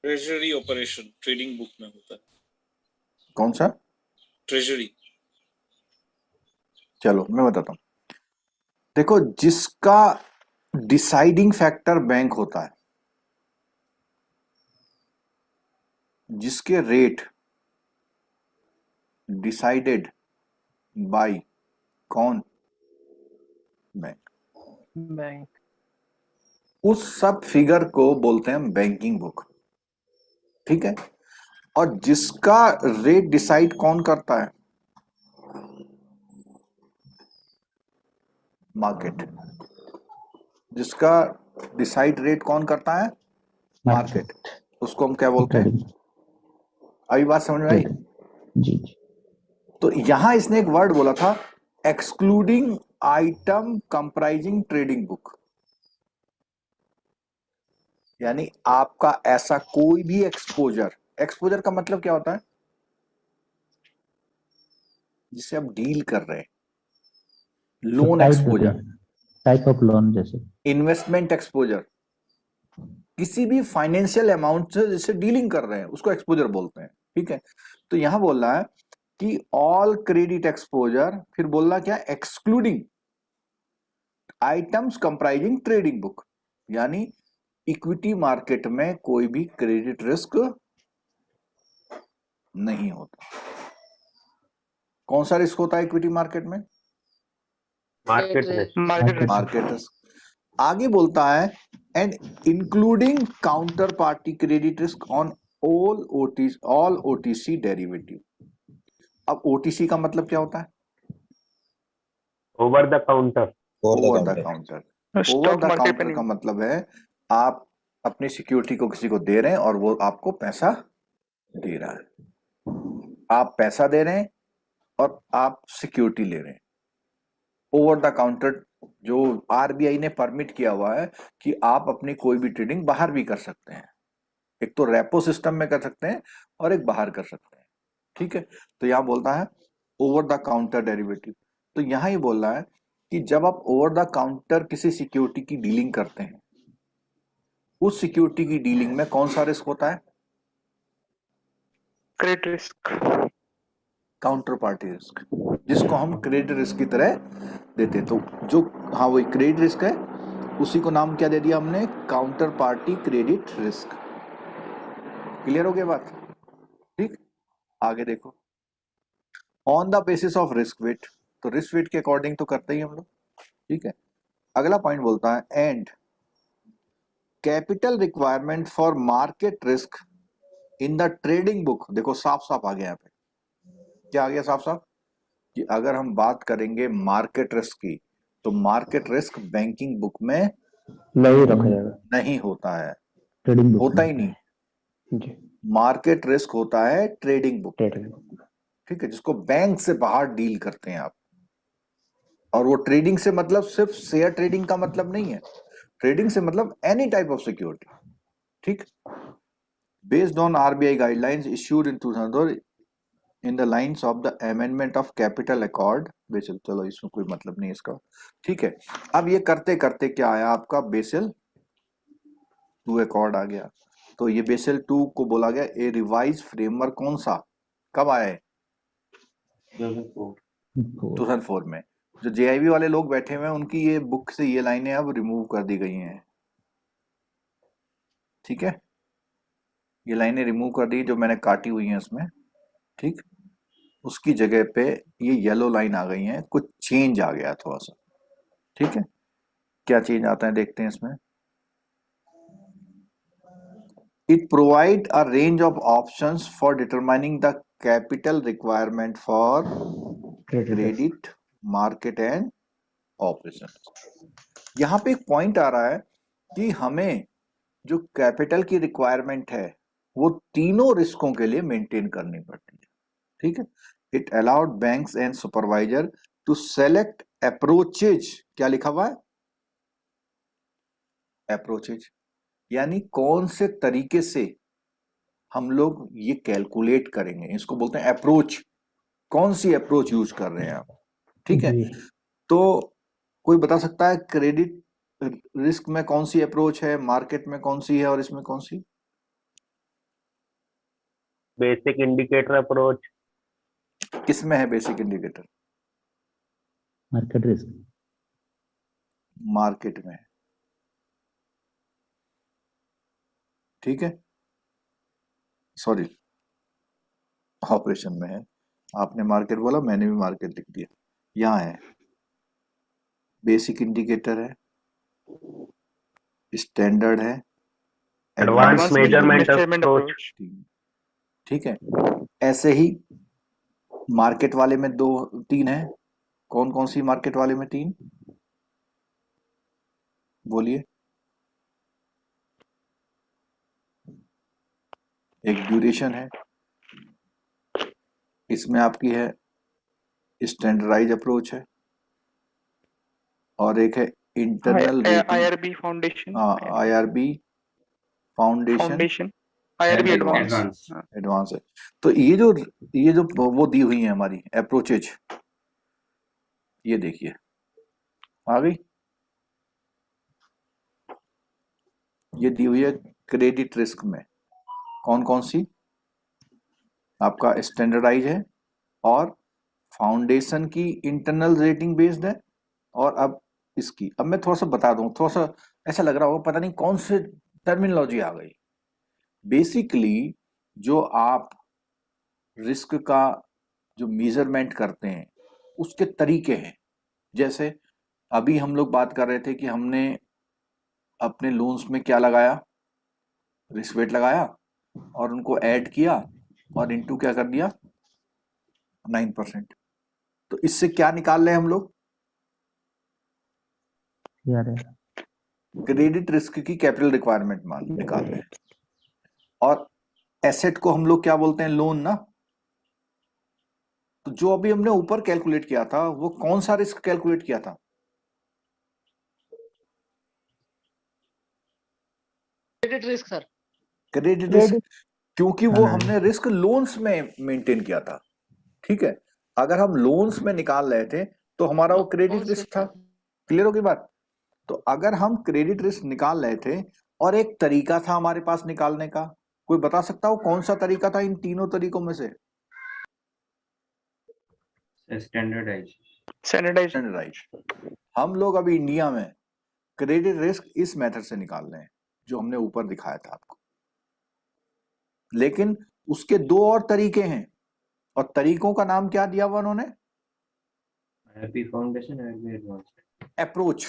Treasury operation trading book में होता है। कौन सा? ट्रेजरी। चलो मैं बताता हूं। देखो, जिसका डिसाइडिंग फैक्टर बैंक होता है, जिसके रेट डिसाइडेड बाय कौन? बैंक। उस सब फिगर को बोलते हैं बैंकिंग बुक, ठीक है। और जिसका रेट डिसाइड कौन करता है? मार्केट। जिसका डिसाइड रेट कौन करता है? मार्केट। उसको हम क्या बोलते हैं? अभी बात समझ में आई? जी। तो यहां इसने एक वर्ड बोला था excluding item comprising trading book, यानी आपका ऐसा कोई भी एक्सपोजर, एक्सपोजर का मतलब क्या होता है? जिसे आप डील कर रहे हैं। Loan exposure, type of loan जैसे इन्वेस्टमेंट एक्सपोजर, किसी भी फाइनेंशियल अमाउंट से जिससे डीलिंग कर रहे हैं उसको एक्सपोजर बोलते हैं, ठीक है। तो यहां बोल रहा है कि ऑल क्रेडिट एक्सपोजर, फिर बोल रहा क्या? Excluding items comprising trading book, यानी इक्विटी मार्केट में कोई भी क्रेडिट रिस्क नहीं होता। कौन सा रिस्क होता है इक्विटी मार्केट में? Market risk. आगे बोलता है and including counter party credit risk on all OTC derivative. अब ओटीसी का मतलब क्या होता है? Over the counter. Over the counter. Over the counter का मतलब है आप अपनी सिक्योरिटी को किसी को दे रहे हैं और वो आपको पैसा दे रहा है। आप पैसा दे रहे हैं और आप सिक्योरिटी ले रहे हैं। ओवर द काउंटर जो आरबीआई ने परमिट किया हुआ है कि आप अपनी कोई भी ट्रेडिंग बाहर भी कर सकते हैं। एक तो रेपो सिस्टम में कर सकते हैं और एक बाहर कर सकते हैं, ठीक है। तो यहां बोलता है ओवर द काउंटर डेरिवेटिव। तो यहां ही बोल रहा है कि जब आप ओवर द काउंटर किसी सिक्योरिटी की डीलिंग करते हैं, उस सिक्योरिटी की डीलिंग में कौन सा रिस्क होता है? Credit risk, counter party risk, जिसको हम क्रेडिट रिस्क की तरह देते हैं। तो जो हाँ वही क्रेडिट रिस्क है, उसी को नाम क्या दे दिया हमने? Counter party credit risk. Clear हो गया बात? ठीक, आगे देखो। On the basis of risk wait, तो रिस्क वेट के अकॉर्डिंग तो करते ही हम लोग, ठीक है। अगला पॉइंट बोलता है and capital requirement for market risk in the trading book. देखो साफ साफ आ गया यहाँ पे, क्या आ गया साफ साफ कि अगर हम बात करेंगे मार्केट रिस्क की तो मार्केट रिस्क बैंकिंग बुक में नहीं रखा जाएगा, नहीं होता है, ट्रेडिंग बुक होता में ही नहीं। जी मार्केट रिस्क होता है ट्रेडिंग बुक में, ट्रेडिंग बुक। ठीक है, जिसको बैंक से बाहर डील करते हैं आप। और वो ट्रेडिंग से मतलब सिर्फ शेयर ट्रेडिंग का मतलब नहीं है, ट्रेडिंग से मतलब एनी टाइप ऑफ सिक्योरिटी, ठीक। Based on RBI guidelines issued in 2000 in the lines of the amendment of capital accord BECIL, चलो इसमें कोई मतलब नहीं इसका, ठीक है। अब ये करते करते क्या आया आपका बेसिल 2 अकॉर्ड आ गया। तो ये बेसिल 2 को बोला गया ए रिवाइज फ्रेमवर्क, कौन सा, कब आया है? 2004 में। जो जेआईबी वाले लोग बैठे हुए हैं उनकी ये बुक से ये लाइनें अब रिमूव कर दी गई हैं, ठीक है, ये लाइनें रिमूव कर दी जो मैंने काटी हुई हैं इसमें, ठीक। उसकी जगह पे ये येलो लाइन आ गई है, कुछ चेंज आ गया थोड़ा सा, ठीक है। क्या चेंज आता है देखते हैं इसमें। It provide a range of options for determining the capital requirement for credit market and operation. यहां पे एक पॉइंट आ रहा है कि हमें जो कैपिटल की रिक्वायरमेंट है वो तीनों रिस्कों के लिए मेंटेन करनी पड़ती है, ठीक है। It allowed banks and supervisor to select approaches, क्या लिखा हुआ है, अप्रोचेज, यानी कौन से तरीके से हम लोग ये कैलकुलेट करेंगे, इसको बोलते हैं अप्रोच, कौन सी अप्रोच यूज कर रहे हैं आप, ठीक है। तो कोई बता सकता है क्रेडिट रिस्क में कौन सी अप्रोच है, मार्केट में कौन सी है और इसमें कौन सी? Basic indicator approach. किस में है basic indicator? Market risk, market में है, ठीक है, सॉरी ऑपरेशन में है। आपने मार्केट बोला, मैंने भी मार्केट लिख दिया। यहाँ है बेसिक इंडिकेटर है, स्टैंडर्ड है, एडवांस मेजरमेंट अप्रोच। ठीक है। ऐसे ही मार्केट वाले में 2-3 है, कौन कौन सी मार्केट वाले में 3 बोलिए? एक ड्यूरेशन है, इसमें आपकी है स्टैंडर्डाइज अप्रोच है, और एक है internal IRB foundation, IRB foundation, IRB advance. Advance है। तो ये जो वो दी हुई है हमारी अप्रोचेज, ये देखिए आ गई, ये दी हुई है क्रेडिट रिस्क में कौन कौन सी, आपका स्टैंडर्डाइज है और फाउंडेशन की इंटरनल रेटिंग बेस्ड है, और अब इसकी, अब मैं थोड़ा सा बता दूं, थोड़ा सा ऐसा लग रहा होगा पता नहीं कौन से टर्मिनोलॉजी आ गई। बेसिकली जो आप रिस्क का जो मेजरमेंट करते हैं उसके तरीके हैं। जैसे अभी हम लोग बात कर रहे थे कि हमने अपने लोन्स में क्या लगाया, रिस्क वेट लगाया और उनको ऐड किया और इनटू क्या कर दिया 9%। तो इससे क्या निकाल रहे हैं हम लोग, क्रेडिट रिस्क की कैपिटल रिक्वायरमेंट मान निकाल रहे हैं, और एसेट को हम लोग क्या बोलते हैं, लोन ना। तो जो अभी हमने ऊपर कैलकुलेट किया था वो कौन सा रिस्क कैलकुलेट किया था, credit risk sir, credit risk, क्योंकि वो हमने रिस्क लोन्स में मेंटेन किया था, ठीक है। अगर हम लोन्स में निकाल रहे थे तो हमारा वो क्रेडिट रिस्क था। क्लियर होगी बात? तो अगर हम क्रेडिट रिस्क निकाल रहे थे और एक तरीका था हमारे पास निकालने का, कोई बता सकता हो कौन सा तरीका था इन तीनों तरीकों में से? स्टैंडर्डाइज। हम लोग अभी इंडिया में क्रेडिट रिस्क इस मेथड से निकाल रहे हैं जो हमने ऊपर दिखाया था आपको, लेकिन उसके 2 और तरीके हैं, और तरीकों का नाम क्या दिया हुआ उन्होंने, अप्रोच।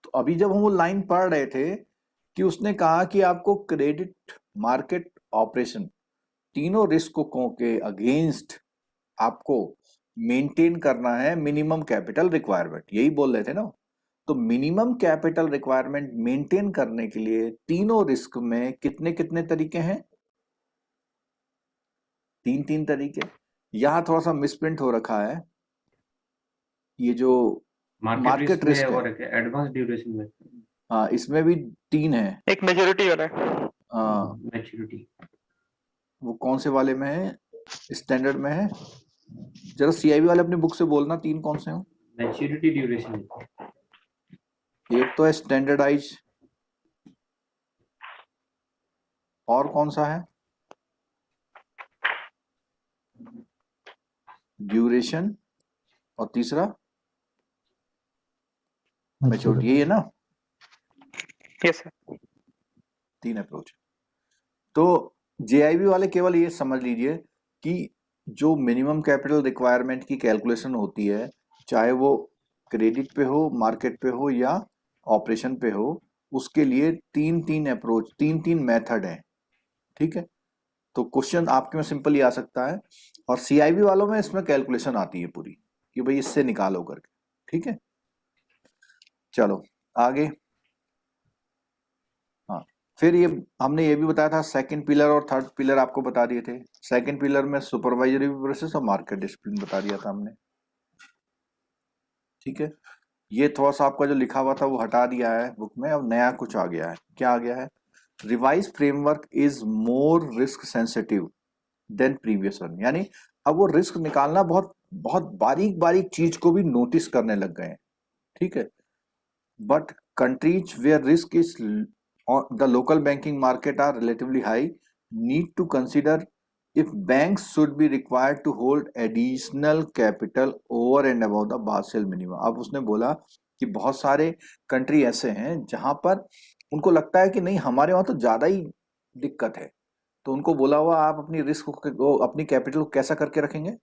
तो अभी जब हम वो लाइन पढ़ रहे थे कि उसने कहा कि आपको क्रेडिट मार्केट ऑपरेशन, तीनों रिस्कों के अगेंस्ट आपको मेंटेन करना है मिनिमम कैपिटल रिक्वायरमेंट, यही बोल रहे थे ना। तो मिनिमम कैपिटल रिक्वायरमेंट मेंटेन करने के लिए तीनों रिस्क में कितने कितने तरीके हैं? तीन तरीके। यहां थोड़ा सा मिसप्रिंट हो रखा है, ये जो मार्केट रिस्क और है, एडवांस ड्यूरेशन में हाँ इसमें भी 3 है। एक मेजोरिटी वाला है। हाँ मैच्योरिटी। वो कौन से वाले में है? स्टैंडर्ड में है? जरा सीआईबी वाले अपनी बुक से बोलना 3 कौन से हैं। Maturity duration. एक तो है स्टैंडर्डाइज, और कौन सा है? ड्यूरेशन, और तीसरा मैच्योरिटी, यही है ना? Yes sir. 3 अप्रोच। तो जेआईबी वाले केवल ये समझ लीजिए कि जो मिनिमम कैपिटल रिक्वायरमेंट की कैलकुलेशन होती है, चाहे वो क्रेडिट पे हो, मार्केट पे हो या ऑपरेशन पे हो, उसके लिए 3 अप्रोच, 3 मेथड है। ठीक है, तो क्वेश्चन आपके में सिंपल ही आ सकता है, और सीआईबी वालों में इसमें कैलकुलेशन आती है पूरी कि भाई इससे निकालो करके। ठीक है, चलो आगे। हाँ, फिर ये हमने ये भी बताया था, सेकंड पिलर और थर्ड पिलर आपको बता दिए थे। सेकंड पिलर में सुपरवाइजरी प्रोसेस और मार्केट डिसिप्लिन बता दिया था हमने। ठीक है, ये थोड़ा सा आपका जो लिखा हुआ था वो हटा दिया है बुक में, अब नया कुछ आ गया है। क्या आ गया है? Revise framework is more risk sensitive then previous one, यानी अब वो रिस्क निकालना बहुत बहुत बारीक बारीक चीज को भी नोटिस करने लग गए हैं। ठीक है, but countries where risk is the local banking market are relatively high need to consider if banks should be required to hold additional capital over and above the Basel minimum। अब उसने बोला कि बहुत सारे कंट्री ऐसे हैं जहां पर उनको लगता है कि नहीं हमारे वहां तो ज्यादा ही दिक्कत है, तो उनको बोला हुआ आप अपनी रिस्क को, अपनी कैपिटल को कैसा करके रखेंगे?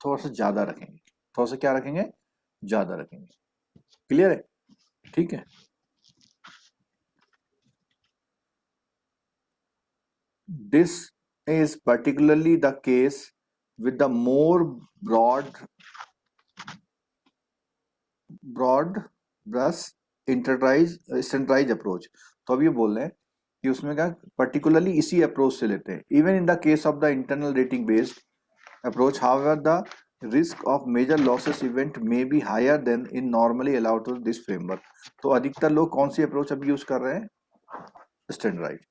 थोड़ा सा ज्यादा रखेंगे। थोड़ा सा क्या रखेंगे? ज्यादा रखेंगे। क्लियर है? ठीक है, this is particularly the case with the more broad brush standardized approach। तो अब ये बोल रहे हैं कि उसमें क्या particularly इसी अप्रोच से लेते हैं। even in the case of the internal rating based approach, however the risk of major losses event may be higher than in normally allowed to this framework। तो अधिकतर लोग कौन सी अप्रोच अब यूज कर रहे हैं? Standardised.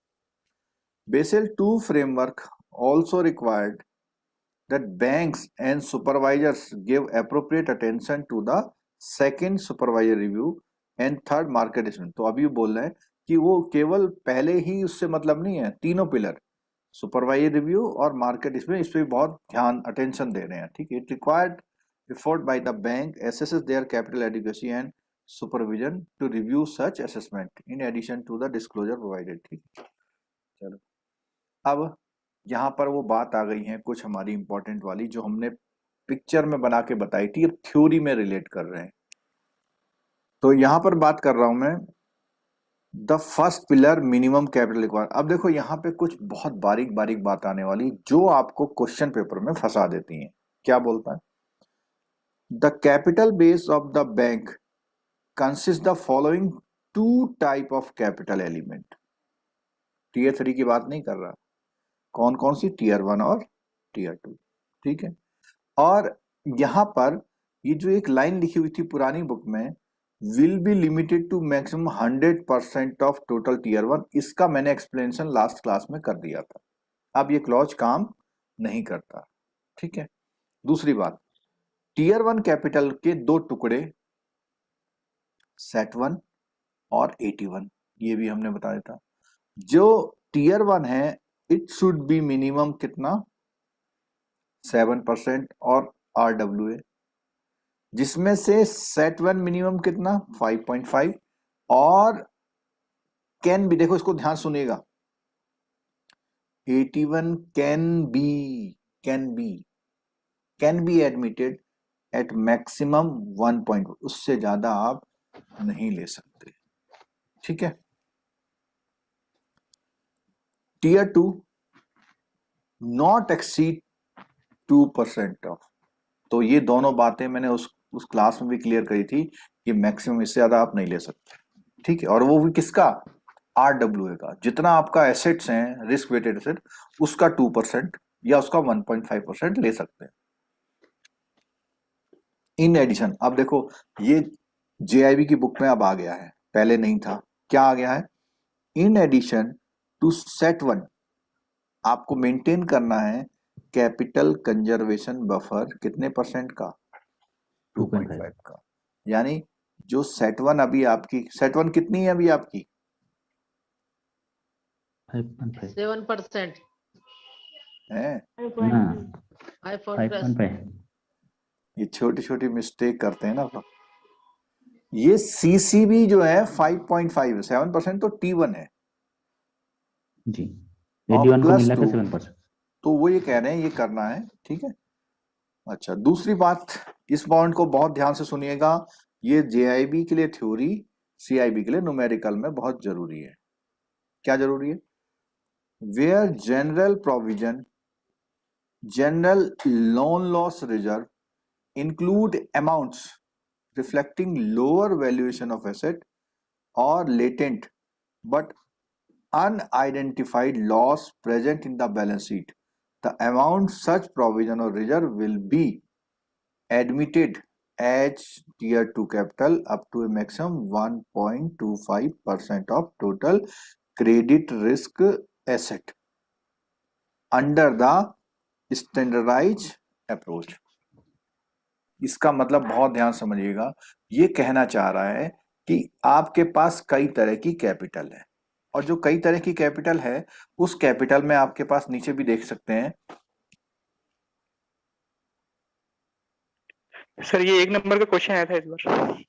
Basel II framework also required that banks and supervisors give appropriate attention to the second supervisory review and third market assessment। तो अभी बोल रहे हैं कि वो केवल पहले ही उससे मतलब नहीं है, तीनों पिलर सुपरवाइजरी रिव्यू और मार्केट इसमें इस पे बहुत ध्यान अटेंशन दे रहे हैं। ठीक है, it required effort by the bank assesses their capital adequacy and supervision to review such assessment in addition to the disclosure provided। ठीक, चलो अब यहां पर वो बात आ गई है कुछ हमारी इंपॉर्टेंट वाली, जो हमने पिक्चर में बना के बताई थी, अब थ्योरी में रिलेट कर रहे हैं। तो यहां पर बात कर रहा हूं मैं the first pillar minimum capital requirement. अब देखो यहां पे कुछ बहुत बारीक बारीक बात आने वाली जो आपको क्वेश्चन पेपर में फंसा देती हैं। क्या बोलता है? The capital base of the bank consist the following 2 type of capital element. Tier 3 की बात नहीं कर रहा, कौन कौन सी? टीयर 1 और टीयर 2। ठीक है, और यहां पर ये जो एक लाइन लिखी हुई थी पुरानी बुक में, will be limited to maximum 100% of total tier 1, इसका मैंने एक्सप्लेनेशन लास्ट क्लास में कर दिया था। अब ये क्लॉज काम नहीं करता। ठीक है, दूसरी बात, टीयर 1 कैपिटल के 2 टुकड़े, सेट 1 और 81, ये भी हमने बताया था। जो टीयर 1 है इट शुड बी मिनिमम कितना? 7% और RWA, जिसमें से सेट 1 मिनिमम कितना? 5.5, और कैन बी, देखो इसको ध्यान सुनिएगा, 81 can be admitted at maximum 1 point, उससे ज्यादा आप नहीं ले सकते। ठीक है, tier 2 not exceed 2% ऑफ। तो ये दोनों बातें मैंने उस क्लास में भी क्लियर करी थी कि मैक्सिमम इससे ज्यादा आप नहीं ले सकते, ठीक है। और वो भी किसका, आरडब्ल्यूए का। जितना आपका एसेट्स हैं रिस्क वेटेड एसेट, उसका 2% या उसका 1.5% ले सकते हैं। इन एडिशन, अब देखो ये जेआईबी की बुक में अब आ गया है, पहले नहीं था। क्या आ गया है, इन एडिशन टू सेट 1 आपको मेंटेन करना है कैपिटल कंजर्वेशन बफर कितने परसेंट का, 2.5 का। यानी जो सेट 1 अभी आपकी, सेट 1 कितनी है अभी आपकी, 7% है। 5.5 ये छोटी छोटी मिस्टेक करते हैं ना। तो ये सीसीबी जो है 5.5 है, 7% तो T1 है जी, और AD1 को प्लस मिला के 2, 7%। तो वो ये कह रहे हैं ये करना है, ठीक है। अच्छा, दूसरी बात, इस पॉइंट को बहुत ध्यान से सुनिएगा, ये जेआईबी के लिए थ्योरी, सीआईबी के लिए न्यूमेरिकल में बहुत जरूरी है। क्या जरूरी है, where general provision, general loan loss reserve include amounts reflecting lower valuation of asset or latent but unidentified loss present in the balance sheet, the amount such provision or reserve will be admitted as tier 2 capital up to a maximum 1.25% of total credit risk asset under the standardized approach। इसका मतलब बहुत ध्यान समझिएगा, ये कहना चाह रहा है कि आपके पास कई तरह की कैपिटल है, और जो कई तरह की कैपिटल है उस कैपिटल में आपके पास नीचे भी देख सकते हैं। सर ये 1 नंबर का क्वेश्चन आया था इस बार,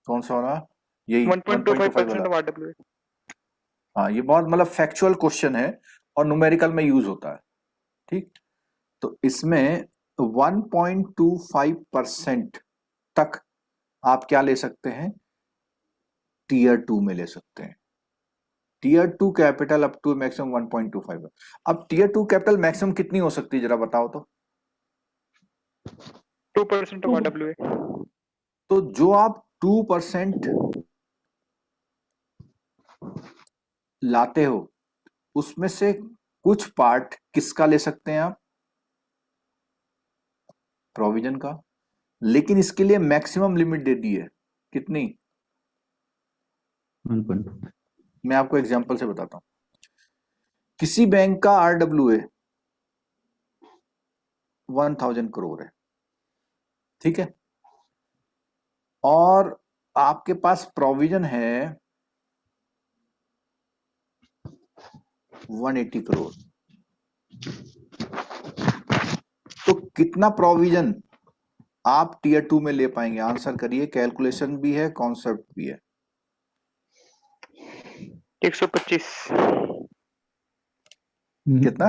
कौन सा वाला, यही 1.25% ऑफ आरडब्ल्यूए। हाँ, ये बहुत मतलब फैक्चुअल क्वेश्चन है और न्यूमेरिकल में यूज होता है, ठीक। तो इसमें 1.25% तक आप क्या ले सकते हैं, टीयर 2 में ले सकते हैं। Tier 2 capital up to maximum 1.25। अब टीयर 2 कैपिटल मैक्सिमम कितनी हो सकती है, जरा बताओ तो। 2% ऑफ आरडब्ल्यूए। तो जो आप 2% लाते हो उसमें से कुछ पार्ट किसका ले सकते हैं आप, प्रोविजन का। लेकिन इसके लिए मैक्सिमम लिमिट दे दी है, कितनी, 1.2। मैं आपको एग्जांपल से बताता हूं। किसी बैंक का आरडब्ल्यूए 1000 करोड़ है, ठीक है, और आपके पास प्रोविजन है 180 करोड़। तो कितना प्रोविजन आप टीयर 2 में ले पाएंगे, आंसर करिए। कैलकुलेशन भी है, कॉन्सेप्ट भी है। 125। कितना,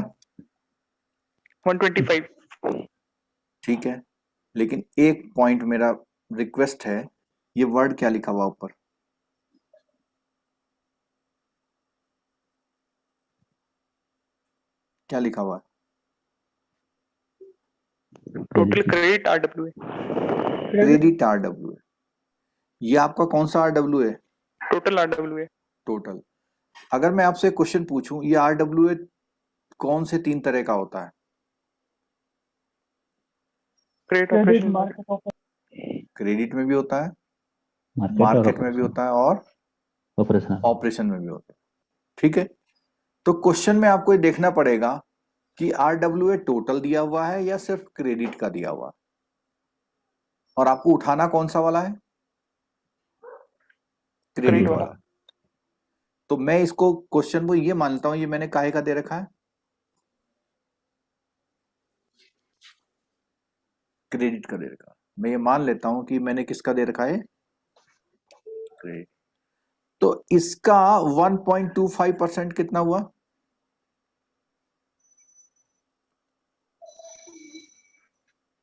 125। ठीक है, लेकिन एक पॉइंट मेरा रिक्वेस्ट है, ये वर्ड क्या लिखा हुआ ऊपर, क्या लिखा हुआ है, total credit RWA. Credit RWA. ये आपका कौन सा आरडब्ल्यू है, टोटल आरडब्ल्यूए। टोटल। अगर मैं आपसे क्वेश्चन पूछूं, ये आरडब्ल्यूए कौन से 3 तरह का होता है, क्रेडिट ऑपरेशन, क्रेडिट में भी होता है, मार्केट मार्केट में भी होता है, और ऑपरेशन में भी होता है, ठीक है। तो क्वेश्चन में आपको ये देखना पड़ेगा कि आरडब्ल्यूए टोटल दिया हुआ है या सिर्फ क्रेडिट का दिया हुआ है, और आपको उठाना कौन सा वाला है, क्रेडिट वाला। तो मैं इसको क्वेश्चन को ये मानता हूं, ये मैंने काहे का दे रखा है, क्रेडिट का दे रखा। मैं ये मान लेता हूं कि मैंने किसका दे रखा है, क्रेडिट। तो इसका 1.25% कितना हुआ,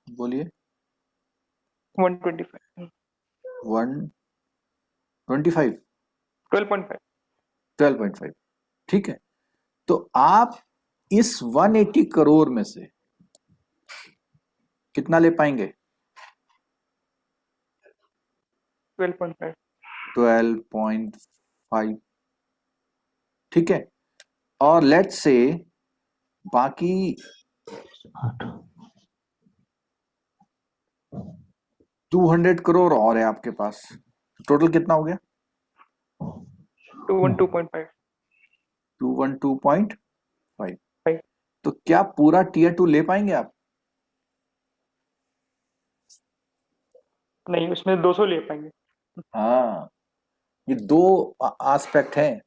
बोलिए। 125। 125, 12.5। 12.5, ठीक है। तो आप इस 180 करोड़ में से कितना ले पाएंगे? 12.5। 12.5, ठीक है। और लेट्स से बाकी 200 करोड़ और है आपके पास, टोटल कितना हो गया? 212.5। 212.5। तो क्या पूरा टीयर 2 ले पाएंगे आप? नहीं, उसमें 200 ले पाएंगे। हाँ, ये दो एस्पेक्ट हैं।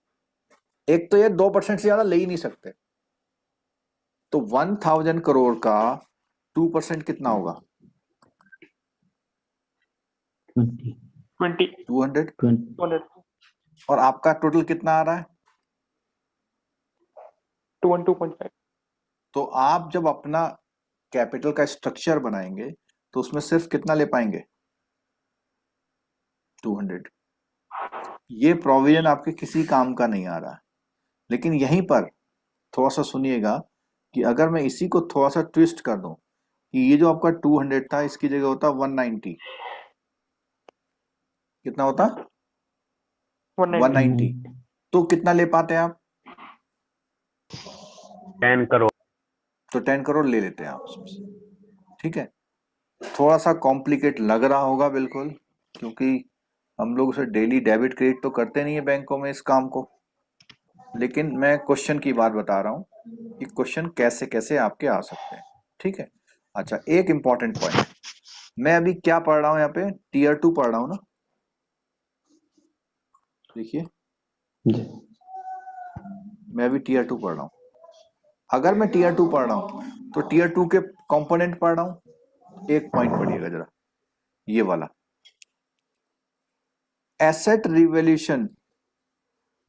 एक तो ये 2% से ज्यादा ले ही नहीं सकते। तो 1000 करोड़ का 2% कितना होगा? 20। 200। और आपका टोटल कितना आ रहा है? 212.5। तो आप जब अपना कैपिटल का स्ट्रक्चर बनाएंगे तो उसमें सिर्फ कितना ले पाएंगे? 200। ये प्रोविजन आपके किसी काम का नहीं आ रहा है। लेकिन यहीं पर थोड़ा सा सुनिएगा कि अगर मैं इसी को थोड़ा सा ट्विस्ट कर दूं कि ये जो आपका 200 था इसकी जगह होता 190, कितना होता? 190। तो कितना ले पाते हैं आप? 10 करोड़। तो 10 करोड़ ले लेते हैं आप उसमें, ठीक है। थोड़ा सा कॉम्प्लिकेट लग रहा होगा बिल्कुल, क्योंकि हम लोग उसे डेली डेबिट क्रेडिट तो करते नहीं है बैंकों में इस काम को। लेकिन मैं क्वेश्चन की बात बता रहा हूं कि क्वेश्चन कैसे कैसे आपके आ सकते हैं, ठीक है। अच्छा, एक इंपॉर्टेंट पॉइंट, मैं अभी क्या पढ़ रहा हूं यहाँ पे? टीयर 2 पढ़ रहा हूं ना, देखिए जी मैं अभी टीयर 2 पढ़ रहा हूं। अगर मैं टीयर 2 पढ़ रहा हूं तो टीयर 2 के कंपोनेंट पढ़ रहा हूं। एक पॉइंट पढ़िएगा जरा, ये वाला, asset revaluation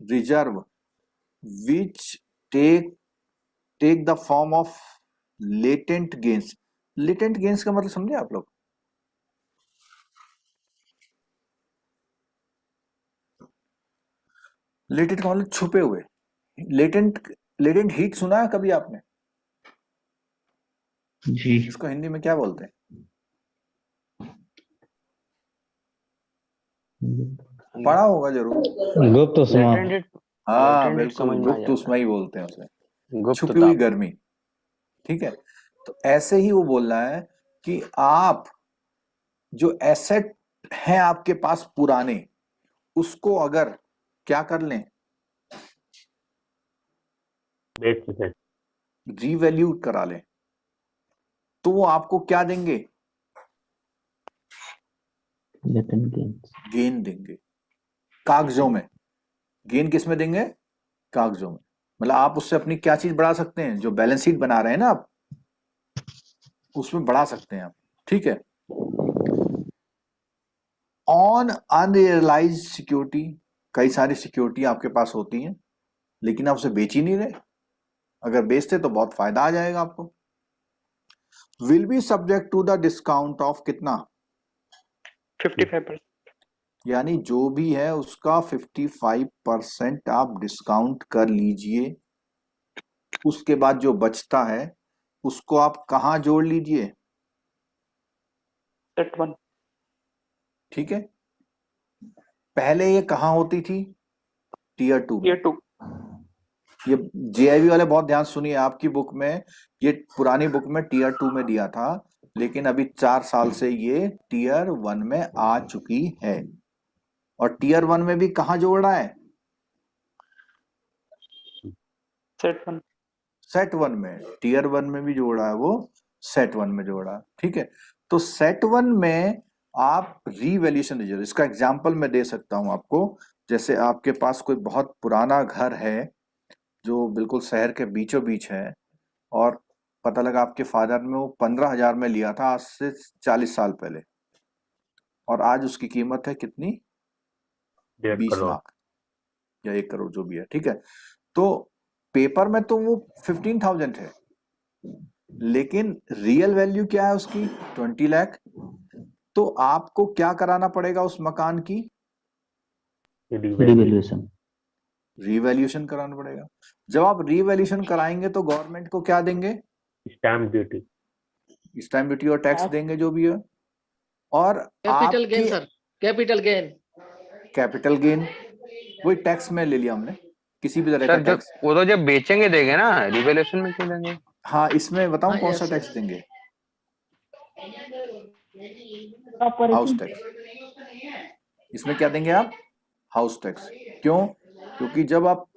reserve which take the form of latent gains। latent gains का मतलब समझे आप लोग? latent का मतलब छुपे हुए। latent heat सुना है कभी आपने? जी इसको हिंदी में क्या बोलते हैं? पढ़ा होगा जरूर। गुप्त उष्मा। हाँ Latent बिल्कुल, समझ में आ गुप्त जाता उष्मा ही बोलते हैं उसे, है। गुप्त छुपी हुई ताप। गर्मी, ठीक है। तो ऐसे ही वो बोल रहा है कि आप जो एसेट हैं आपके पास पुराने, उसको अगर क्या कर लें, रीवैल्यू करा लें, तो वो आपको क्या देंगे? गेन देंगे कागजों में। गेन किस में देंगे? कागजों में। मतलब आप उससे अपनी क्या चीज बढ़ा सकते हैं? जो बैलेंस शीट बना रहे हैं ना आप, उसमें बढ़ा सकते हैं आप, ठीक है। ऑन अनरियलाइज्ड सिक्योरिटी, कई सारी सिक्योरिटी आपके पास होती हैं लेकिन आप उसे बेच ही नहीं रहे। अगर बेचते तो बहुत फायदा आ जाएगा आपको। Will be subject to the discount of कितना? 55%। यानी जो भी है उसका 55% आप डिस्काउंट कर लीजिए। उसके बाद जो बचता है उसको आप कहां जोड़ लीजिए? सेट 1। ठीक है। पहले ये कहां होती थी? टीयर 2। टीयर 2। ये जेआईबी वाले बहुत ध्यान सुनिए, आपकी बुक में, ये पुरानी बुक में टीयर 2 में दिया था, लेकिन अभी 4 साल से ये टीयर 1 में आ चुकी है। और टीयर 1 में भी कहां जोड़ रहा है? सेट 1। सेट 1 में। टीयर 1 में भी जोड़ रहा है वो, सेट 1 में जोड़ रहा है, ठीक है। तो सेट 1 में आप रीवैल्यूएशन रिजर्व, इसका एग्जांपल मैं दे सकता हूं आपको। जैसे आपके पास कोई बहुत पुराना घर है जो बिल्कुल शहर के बीचों बीच है, और पता लगा आपके फादर ने वो 15,000 में लिया था आज से 40 साल पहले, और आज उसकी कीमत है कितनी? 20 लाख या 1 करोड़, जो भी है, ठीक है। तो पेपर में तो वो 15,000 है, लेकिन रियल वैल्यू क्या है उसकी? 20 लाख। तो आपको क्या कराना पड़ेगा उस मकान की? रिवैल्यूएशन। रीवैल्यूएशन कराना पड़ेगा। जब आप रीवैल्यूएशन कराएंगे तो गवर्नमेंट को क्या देंगे? स्टैम्प ड्यूटी, स्टैम्प ड्यूटी और टैक्स देंगे जो भी है। और कैपिटल गेन आपकी sir, capital gain. Capital gain वही टैक्स में ले लिया हमने, किसी भी तरह का सर जब टैक्स। वो तो जब बेचेंगे देंगे ना, रिवैल्यूएशन में क्यों देंगे? हाँ, इसमें बताऊं हाँ, कौन yes, सा yes. टैक्स देंगे? House tax. इसमें क्या देंगे आप? House tax. क्यों? क्योंकि जब आप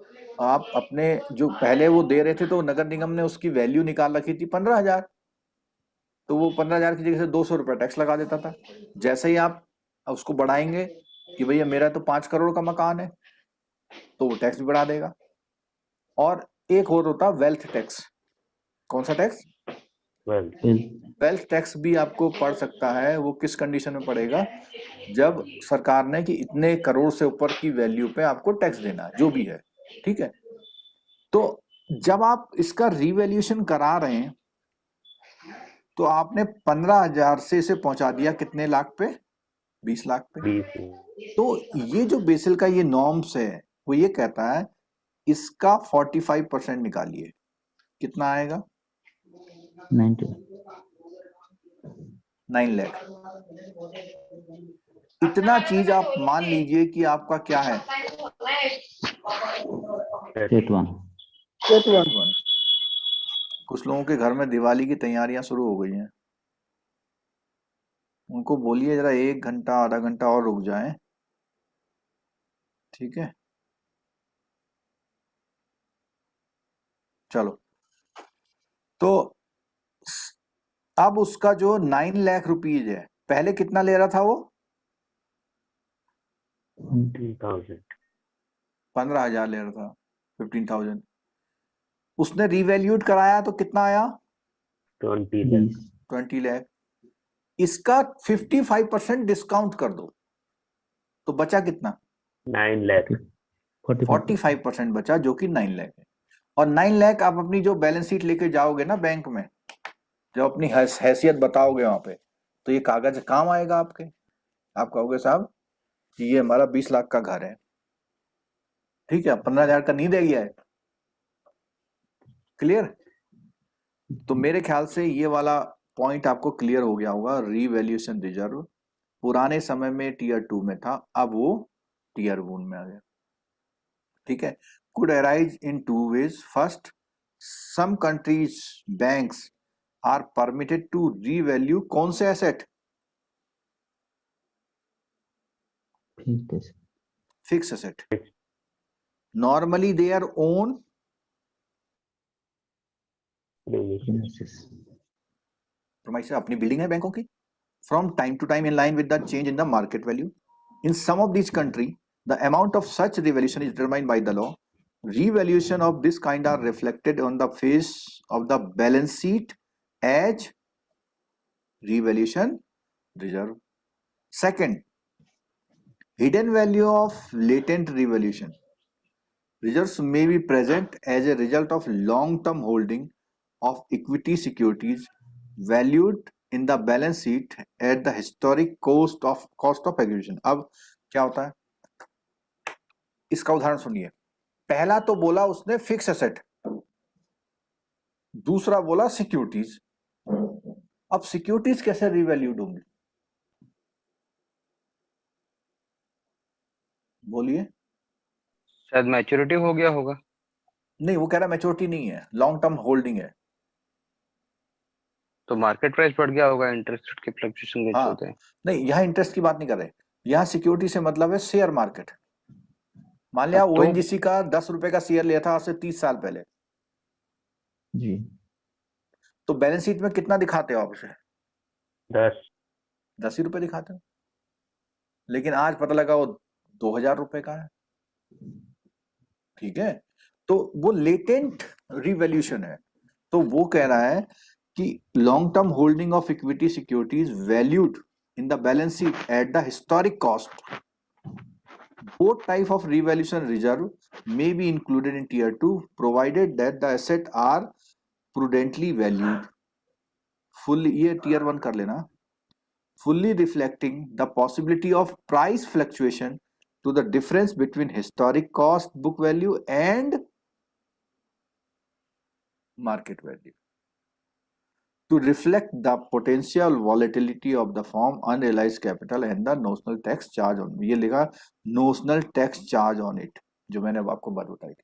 अपने जो पहले वो दे रहे थे तो नगर निगम ने उसकी वैल्यू निकाल रखी थी 15,000, तो वो 15,000 की जगह से 200 रुपये टैक्स लगा देता था। जैसे ही आप उसको बढ़ाएंगे कि भैया मेरा तो 5 करोड़ का मकान है, तो वो टैक्स भी बढ़ा देगा। और एक और होता वेल्थ टैक्स। कौन सा टैक्स? वेल्थ टैक्स भी आपको पड़ सकता है। वो किस कंडीशन में पड़ेगा? जब सरकार ने कि इतने करोड़ से ऊपर की वैल्यू पे आपको टैक्स देना है, जो भी है, ठीक है। तो जब आप इसका रिवैल्यूएशन करा रहे हैं तो आपने 15,000 से इसे पहुंचा दिया कितने लाख पे? 20 लाख पे। तो ये जो बेसिल का ये नॉर्म्स है वो ये कहता है इसका 45% निकालिए, कितना आएगा? 9 लाख। इतना चीज आप मान लीजिए कि आपका क्या है? State one. कुछ लोगों के घर में दिवाली की तैयारियां शुरू हो गई हैं, उनको बोलिए जरा 1 घंटा आधा घंटा और रुक जाएं, ठीक है? चलो, तो अब उसका जो 9 लाख रुपीज है, पहले कितना ले रहा था वो? 15,000 ले रहा था, 15,000। उसने रिवैल्यूट कराया तो कितना आया? 20 लाख। इसका 55% डिस्काउंट कर दो तो बचा कितना? 9 लाख। 45% बचा, जो कि 9 लाख है। और 9 लाख आप अपनी जो बैलेंस शीट लेके जाओगे ना बैंक में, जब अपनी हैसियत बताओगे वहां पे, तो ये कागज काम आएगा आपके। आप कहोगे साहब कि ये हमारा 20 लाख का घर है, ठीक है, 15,000 का नहीं दे गया है। क्लियर? तो मेरे ख्याल से ये वाला पॉइंट आपको क्लियर हो गया होगा। रीवैल्यूएशन रिजर्व पुराने समय में टीयर 2 में था, अब वो टीयर 1 में आ गया, ठीक है। could arise in 2 ways. First, some countries banks are permitted to revalue कौन से asset? Fix asset. Normally they are own premise, अपनी बिल्डिंग है बैंकों की। From time to time in line with the change in the market value. In some of these countries, the amount of such revaluation is determined by the law. Revaluation of this kind are reflected on the face of the balance sheet as revaluation reserve. Second, hidden value of latent revaluation. Reserves may be present as a result of long-term holding of equity securities valued in the balance sheet at the historic cost of acquisition. अब क्या होता है, इसका उदाहरण सुनिए। पहला तो बोला उसने फिक्स एसेट, दूसरा बोला सिक्योरिटीज। अब सिक्योरिटीज कैसे रिवैल्यूड होंगी? बोलिए। शायद मैच्योरिटी हो गया होगा। नहीं, वो कह रहा मैच्योरिटी नहीं है, लॉन्ग टर्म होल्डिंग है। तो मार्केट प्राइस बढ़ गया होगा, इंटरेस्ट के फ्लक्चुएशन के होते हैं। नहीं, यहाँ इंटरेस्ट की बात नहीं कर रहे, यहाँ सिक्योरिटी से मतलब है शेयर मार्केट। मान लिया ओएनजीसी का 10 रुपए का शेयर लिया था आज से 30 साल पहले जी, तो बैलेंस शीट में कितना दिखाते हो आप उसे? 10 ही रुपए दिखाते हो, लेकिन आज पता लगा वो 2,000 रुपए का है, ठीक है। तो वो लेटेंट रिवैल्यूएशन है। तो वो कह रहा है कि long term holding of equity securities valued in the balance sheet at the historic cost. Both type of revaluation reserve may be included in tier 2 provided that the asset are prudently valued. Fully, ये tier 1 कर लेना, fully reflecting the possibility of price fluctuation to the difference between historic cost book value and market value to reflect the potential volatility of the firm unrealized capital and the notional tax charge on, ये लिखा notional tax charge on it, जो मैंने अब आपको बात बताई थी।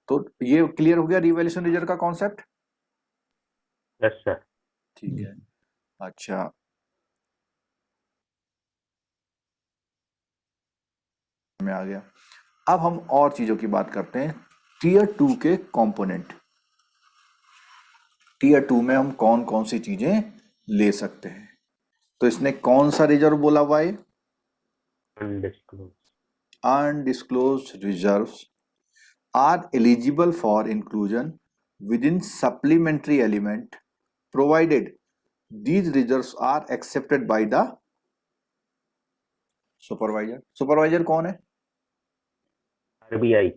तो ये क्लियर हो गया रिवैल्यूएशन रिजर्व का कॉन्सेप्ट? Yes sir. ठीक है। अच्छा, में आ गया। अब हम और चीजों की बात करते हैं, टीयर 2 के कंपोनेंट। टीयर 2 में हम कौन कौन सी चीजें ले सकते हैं? तो इसने कौन सा रिजर्व बोला हुआ है? Undisclosed reserves are eligible for inclusion within supplementary element provided these reserves are accepted by the supervisor. Supervisor कौन है? आरबीआई।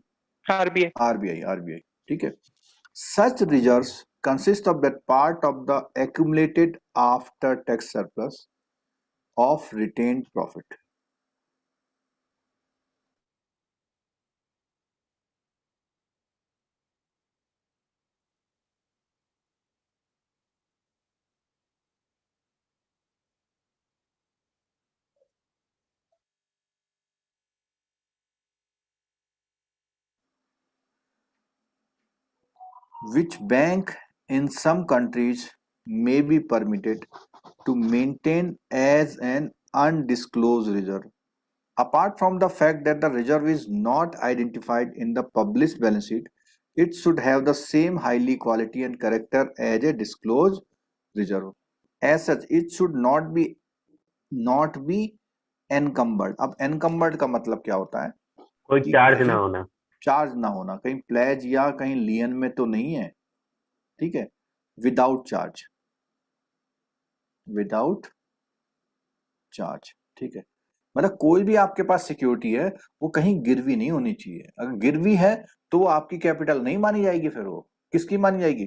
आरबीआई, ठीक है। Such reserves consist of that part of the accumulated after tax surplus of retained profit. Which bank in some countries may be permitted to maintain as an undisclosed reserve. Apart from the fact that the reserve is not identified in the published balance sheet, it should have the same highly quality and character as a disclosed reserve. As such, it should not be encumbered. अब encumbered का मतलब क्या होता है? कोई चार्ज ना होना, कहीं प्लेज या कहीं लियन में तो नहीं है, ठीक है। विदाउट चार्ज, ठीक है। मतलब कोई भी आपके पास सिक्योरिटी है वो कहीं गिरवी नहीं होनी चाहिए। अगर गिरवी है तो वो आपकी कैपिटल नहीं मानी जाएगी, फिर वो किसकी मानी जाएगी?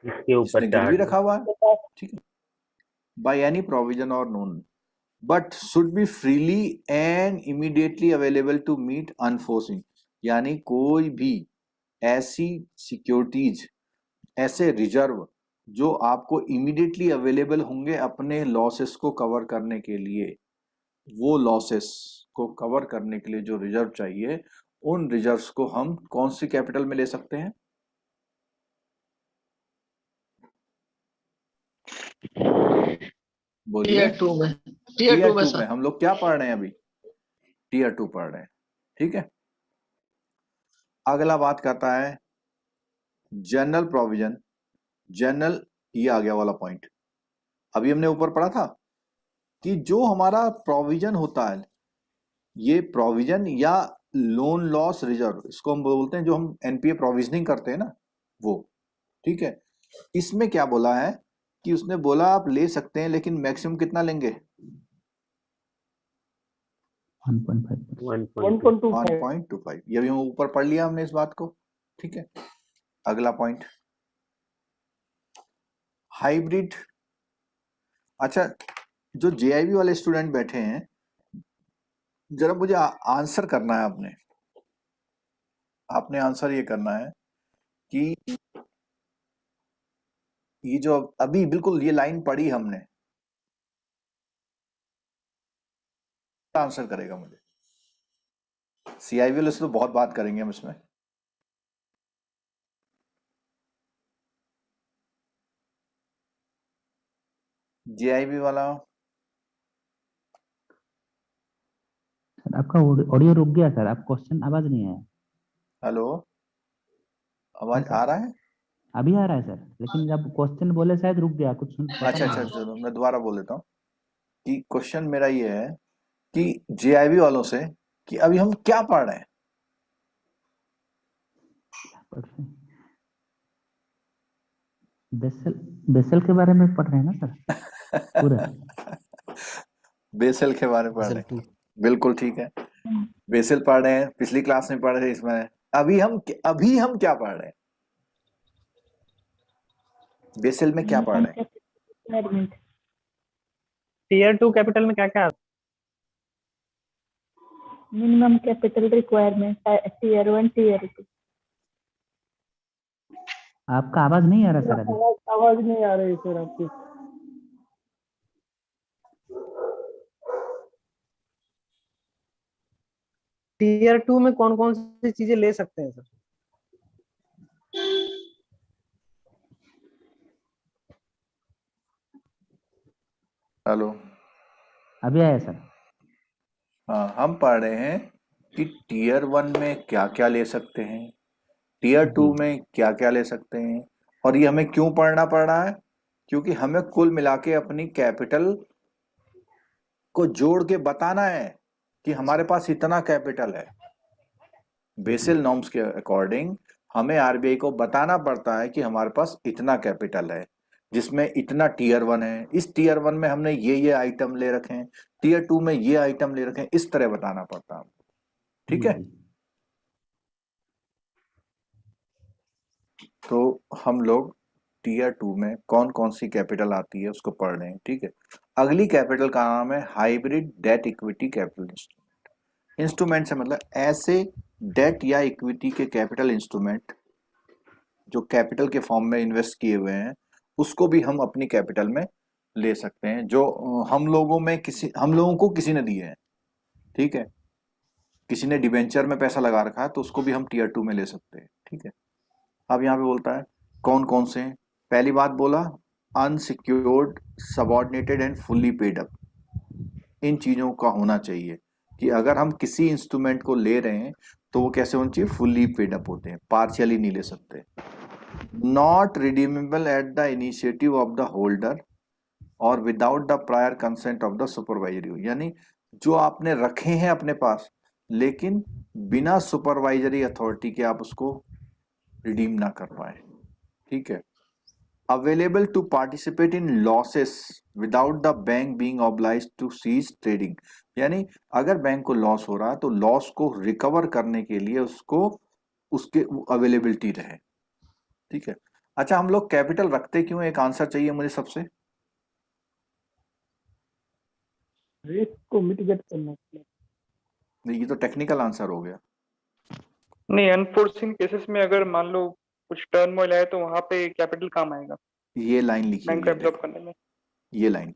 इसके ऊपर गिरवी रखा हुआ है, ठीक है। बाय एनी प्रोविजन और known but should be freely and immediately available to meet unforeseen, यानी कोई भी ऐसी सिक्योरिटीज, ऐसे रिजर्व जो आपको इमीडिएटली अवेलेबल होंगे अपने लॉसेस को कवर करने के लिए, वो लॉसेस को कवर करने के लिए जो रिजर्व चाहिए, उन रिजर्व्स को हम कौन सी कैपिटल में ले सकते हैं? बोलिए। टीयर 2 में हम लोग क्या पढ़ रहे हैं अभी? टीयर 2 पढ़ रहे हैं, ठीक है। अगला बात करता है जनरल प्रोविजन। जनरल, ये आ गया वाला पॉइंट, अभी हमने ऊपर पढ़ा था कि जो हमारा प्रोविजन होता है, ये प्रोविजन या लोन लॉस रिजर्व, इसको हम बोलते हैं, जो हम एनपीए प्रोविजनिंग करते हैं ना, वो, ठीक है। इसमें क्या बोला है कि उसने बोला आप ले सकते हैं, लेकिन मैक्सिमम कितना लेंगे? 1.25। ये भी हम ऊपर पढ़ लिया हमने इस बात को, ठीक है। अगला पॉइंट हाइब्रिड। अच्छा, जो जेआईबी वाले स्टूडेंट बैठे हैं, जरा मुझे आंसर करना है, आपने आंसर ये करना है कि ये जो अभी बिल्कुल ये लाइन पढ़ी हमने, आंसर करेगा मुझे। सीआईबी वाले से तो बहुत बात करेंगे हम इसमें। जेआईबी वाला, सर आपका ऑडियो रुक गया सर, आप क्वेश्चन आवाज नहीं आया। हेलो, आवाज आ रहा है? अभी आ रहा है सर, लेकिन जब क्वेश्चन बोले शायद रुक गया कुछ। अच्छा, चलो मैं दोबारा बोल देता हूँ कि क्वेश्चन मेरा ये है कि जेआईबी वालों से कि अभी हम क्या पढ़ रहे हैं? बेसल के बारे में पढ़ रहे हैं ना सर? पूरा बेसल के बारे में पढ़ रहे हैं, बिल्कुल ठीक है। बेसल पढ़ रहे हैं, पिछली क्लास में पढ़ रहे हैं, इसमें अभी हम क्या पढ़ रहे हैं? बेसल में क्या पढ़ रहे हैं? टीयर 2 कैपिटल में क्या क्या minimum capital requirement tier 1 tier 2। आपका आवाज नहीं आ रहा सर अभी। आवाज नहीं आ रही सर आपकी। टीयर 2 में कौन कौन सी चीजें ले सकते हैं सर? हेलो, अभी आया सर। हाँ, हम पढ़ रहे हैं कि टीयर 1 में क्या क्या ले सकते हैं, टीयर 2 में क्या क्या ले सकते हैं, और ये हमें क्यों पढ़ना पड़ रहा है? क्योंकि हमें कुल मिला के अपनी कैपिटल को जोड़ के बताना है कि हमारे पास इतना कैपिटल है। बेसिल नॉर्म्स के अकॉर्डिंग हमें आरबीआई को बताना पड़ता है कि हमारे पास इतना कैपिटल है, जिसमें इतना टीयर 1 है, इस टीयर 1 में हमने ये आइटम ले रखे हैं, टीयर 2 में ये आइटम ले रखे हैं, इस तरह बताना पड़ता है। ठीक है, तो हम लोग टीयर 2 में कौन कौन सी कैपिटल आती है उसको पढ़ रहे हैं। ठीक है, अगली कैपिटल का नाम है hybrid debt equity capital instrument. Instrument से मतलब ऐसे डेट या इक्विटी के कैपिटल इंस्ट्रूमेंट जो कैपिटल के फॉर्म में इन्वेस्ट किए हुए हैं, उसको भी हम अपनी कैपिटल में ले सकते हैं, जो हम लोगों को किसी ने दिए हैं। ठीक है, किसी ने डिबेंचर में पैसा लगा रखा है तो उसको भी हम टीयर 2 में ले सकते हैं। ठीक है, अब यहाँ पे बोलता है कौन कौन से हैं। पहली बात बोला unsecured, subordinated and fully paid up. इन चीजों का होना चाहिए कि अगर हम किसी इंस्ट्रूमेंट को ले रहे हैं तो वो कैसे होना चाहिए, फुल्ली पेड अप होते हैं, पार्शियली नहीं ले सकते। Not redeemable at the initiative of the holder और without the prior consent of the supervisory. यानी जो आपने रखे हैं अपने पास, लेकिन बिना सुपरवाइजरी अथॉरिटी के आप उसको रिडीम ना कर पाए। ठीक है, available to participate in losses without the bank being obliged to cease trading. यानी अगर बैंक को लॉस हो रहा है तो लॉस को रिकवर करने के लिए उसको उसके अवेलेबिलिटी रहे। ठीक है, अच्छा हम लोग कैपिटल रखते क्यों, एक आंसर चाहिए मुझे सबसे। रिस्क को मिटिगेट करना। ये तो टेक्निकल आंसर हो गया। नहीं, अनफोर्सिन केसेस में अगर मान लो कुछ टर्मोइल आए तो वहां पे कैपिटल काम आएगा ये लाइन लिखी बैंक को हुई है, एब्जॉर्ब करने में। ये लाइन,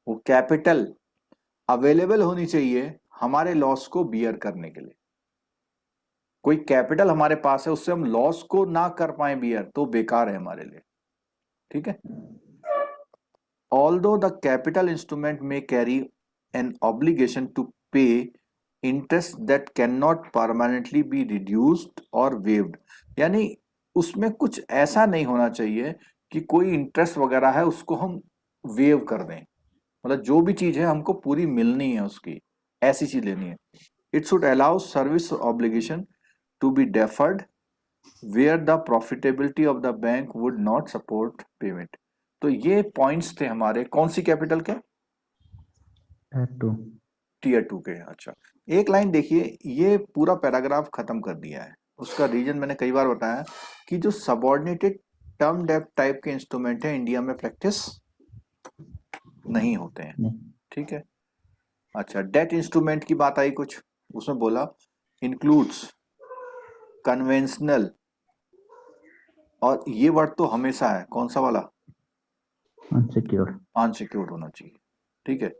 वो कैपिटल अवेलेबल होनी चाहिए हमारे लॉस को बियर करने के लिए। कोई कैपिटल हमारे पास है, उससे हम लॉस को ना कर पाए बियर तो बेकार है हमारे लिए। ठीक है, ऑल्दो द कैपिटल इंस्ट्रूमेंट में कैरी एन ऑब्लिगेशन टू पे interest that can not permanently be reduced और वेव्ड। यानी उसमें कुछ ऐसा नहीं होना चाहिए कि कोई इंटरेस्ट वगैरह है उसको हम वेव कर दें, मतलब जो भी चीज है हमको पूरी मिलनी है उसकी, ऐसी चीज लेनी है। It should allow service obligation to be deferred where the profitability of the bank would not support payment. तो ये पॉइंट्स थे हमारे कौन सी कैपिटल के, टीयर 2 के। अच्छा, एक लाइन देखिए, ये पूरा पैराग्राफ खत्म कर दिया है। उसका रीजन मैंने कई बार बताया कि जो सबऑर्डिनेटेड टर्म डेब्ट टाइप के इंस्ट्रूमेंट है इंडिया में प्रैक्टिस नहीं होते हैं। ठीक है, अच्छा डेट इंस्ट्रूमेंट की बात आई कुछ, उसमें बोला इंक्लूड्स कन्वेंशनल, और ये वर्ड तो हमेशा है, कौन सा वाला, अनसिक्योर्ड होना चाहिए। ठीक है,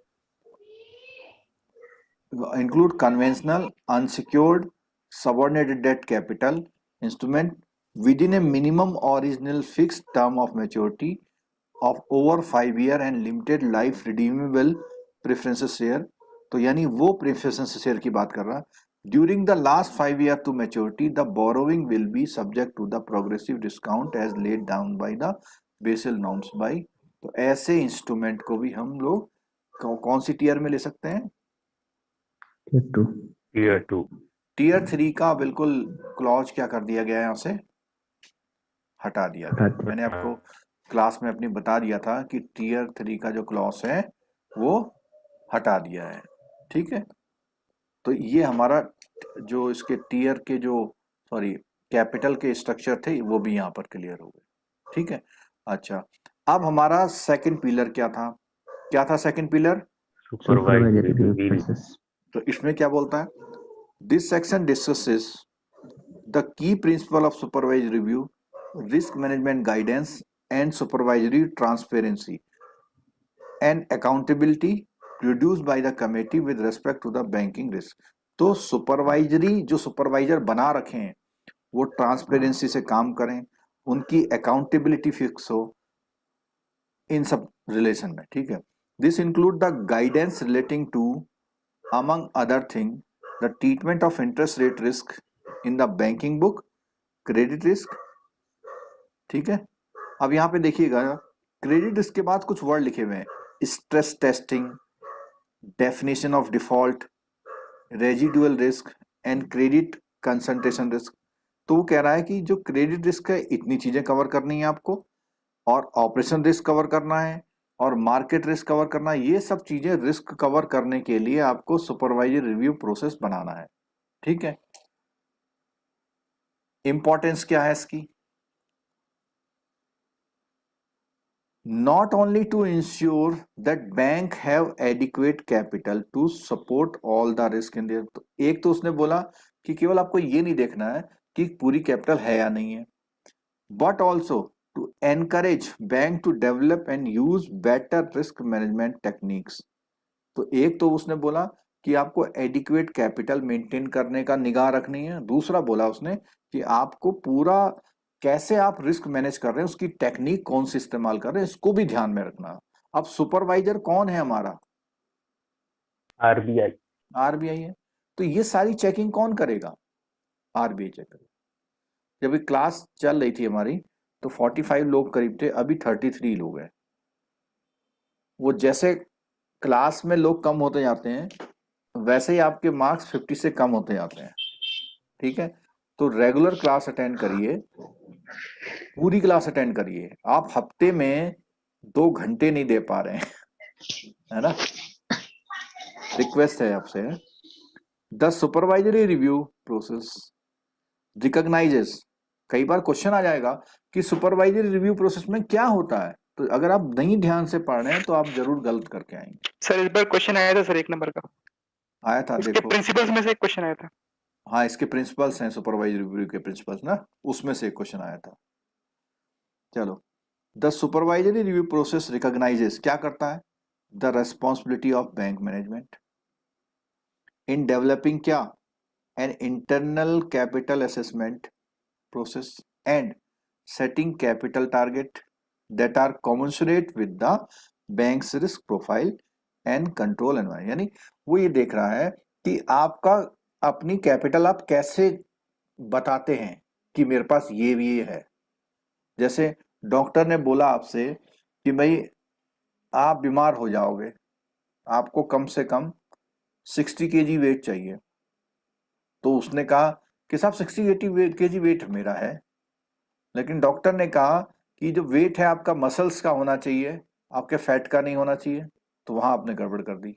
include conventional unsecured subordinated debt capital instrument within a minimum original fixed term of maturity of over 5 year and limited life redeemable preferences share। तो यानी वो preferences share की बात कर रहा है। During the last 5 year to maturity the borrowing will be subject to the progressive discount as laid down by the Basel norms by। तो ऐसे इंस्ट्रूमेंट को भी हम लोग कौन सी टीयर में ले सकते हैं, टीयर 2। टीयर 3 का बिल्कुल क्लॉज क्या कर दिया गया है, यहाँ से हटा दिया गया। मैंने आपको क्लास में अपनी बता दिया था कि टीयर 3 का जो क्लॉज है वो हटा दिया है। ठीक है, तो ये हमारा जो इसके टीयर के जो कैपिटल के स्ट्रक्चर थे वो भी यहाँ पर क्लियर हो गए। ठीक है, अच्छा अब हमारा सेकंड पिलर क्या था, क्या था second pillar? Supervisory review process. तो इसमें क्या बोलता है? This section discusses the key principle of supervisory review, risk management guidance and supervisory transparency and accountability produced by the committee with respect to the banking risk. तो सुपरवाइजरी जो सुपरवाइजर बना रखे हैं वो ट्रांसपेरेंसी से काम करें, उनकी अकाउंटेबिलिटी फिक्स हो, इन सब रिलेशन में, ठीक है। This include the guidance relating to among other thing the treatment of interest rate risk in the banking book, credit risk, ठीक है। अब यहाँ पे देखिएगा क्रेडिट रिस्क के बाद कुछ वर्ड लिखे हुए हैं, stress testing, definition of default, residual risk and credit concentration risk. तो वो कह रहा है कि जो क्रेडिट रिस्क है इतनी चीजें कवर करनी है आपको, और ऑपरेशन रिस्क कवर करना है, और मार्केट रिस्क कवर करना है। ये सब चीजें रिस्क कवर करने के लिए आपको सुपरवाइजरी रिव्यू प्रोसेस बनाना है, ठीक है। इंपॉर्टेंस क्या है इसकी? Not only to ensure that bank have adequate capital to support all the risk in their, तो एक तो उसने बोला कि केवल आपको ये नहीं देखना है कि पूरी कैपिटल है या नहीं है, but also to encourage bank to develop and use better risk management techniques। तो एक तो उसने बोला कि आपको एडिक्वेट कैपिटल मेंटेन करने का निगाह रखनी है, दूसरा बोला उसने कि आपको पूरा कैसे आप रिस्क मैनेज कर रहे हैं उसकी टेक्निक कौन सी इस्तेमाल कर रहे हैं इसको भी ध्यान में रखना। अब सुपरवाइजर कौन है हमारा? आरबीआई। आरबीआई है। तो ये सारी चेकिंग कौन करेगा? आरबीआई चेक करेगा। जब ये क्लास चल रही थी हमारी तो 45 लोग करीब थे, अभी 33 लोग हैं। वो जैसे क्लास में लोग कम होते जाते हैं वैसे ही आपके मार्क्स 50 से कम होते जाते हैं, ठीक है। तो रेगुलर क्लास अटेंड करिए, पूरी क्लास अटेंड करिए। आप हफ्ते में 2 घंटे नहीं दे पा रहे हैं, है ना। रिक्वेस्ट है आपसे। The supervisory review process recognises, कई बार क्वेश्चन आ जाएगा कि सुपरवाइजरी रिव्यू प्रोसेस में क्या होता है, तो अगर आप नहीं ध्यान से पढ़ रहे हैं तो आप जरूर गलत करके आएंगे। सर इस बार क्वेश्चन आया था सर, 1 नंबर का आया था, इसके देखो। प्रिंसिपल्स में से एक क्वेश्चन आया था। हाँ, इसके प्रिंसिपल्स हैं, सुपरवाइजरी रिव्यू के प्रिंसिपल्स ना, उसमें से एक क्वेश्चन आया था। चलो, the supervisory review process recognises, क्या करता है? The responsibility of bank management in developing क्या? An internal capital assessment process and setting capital target that are commensurate with the banks risk profile and control environment. यानी वो ये देख रहा है कि आपका अपनी कैपिटल आप कैसे बताते हैं कि मेरे पास ये भी है। जैसे डॉक्टर ने बोला आपसे कि भाई आप बीमार हो जाओगे, आपको कम से कम 60 kg वेट चाहिए, तो उसने कहा कि साहब 60 kg वेट मेरा है, लेकिन डॉक्टर ने कहा कि जो वेट है आपका मसल्स का होना चाहिए, आपके फैट का नहीं होना चाहिए, तो वहां आपने गड़बड़ कर दी,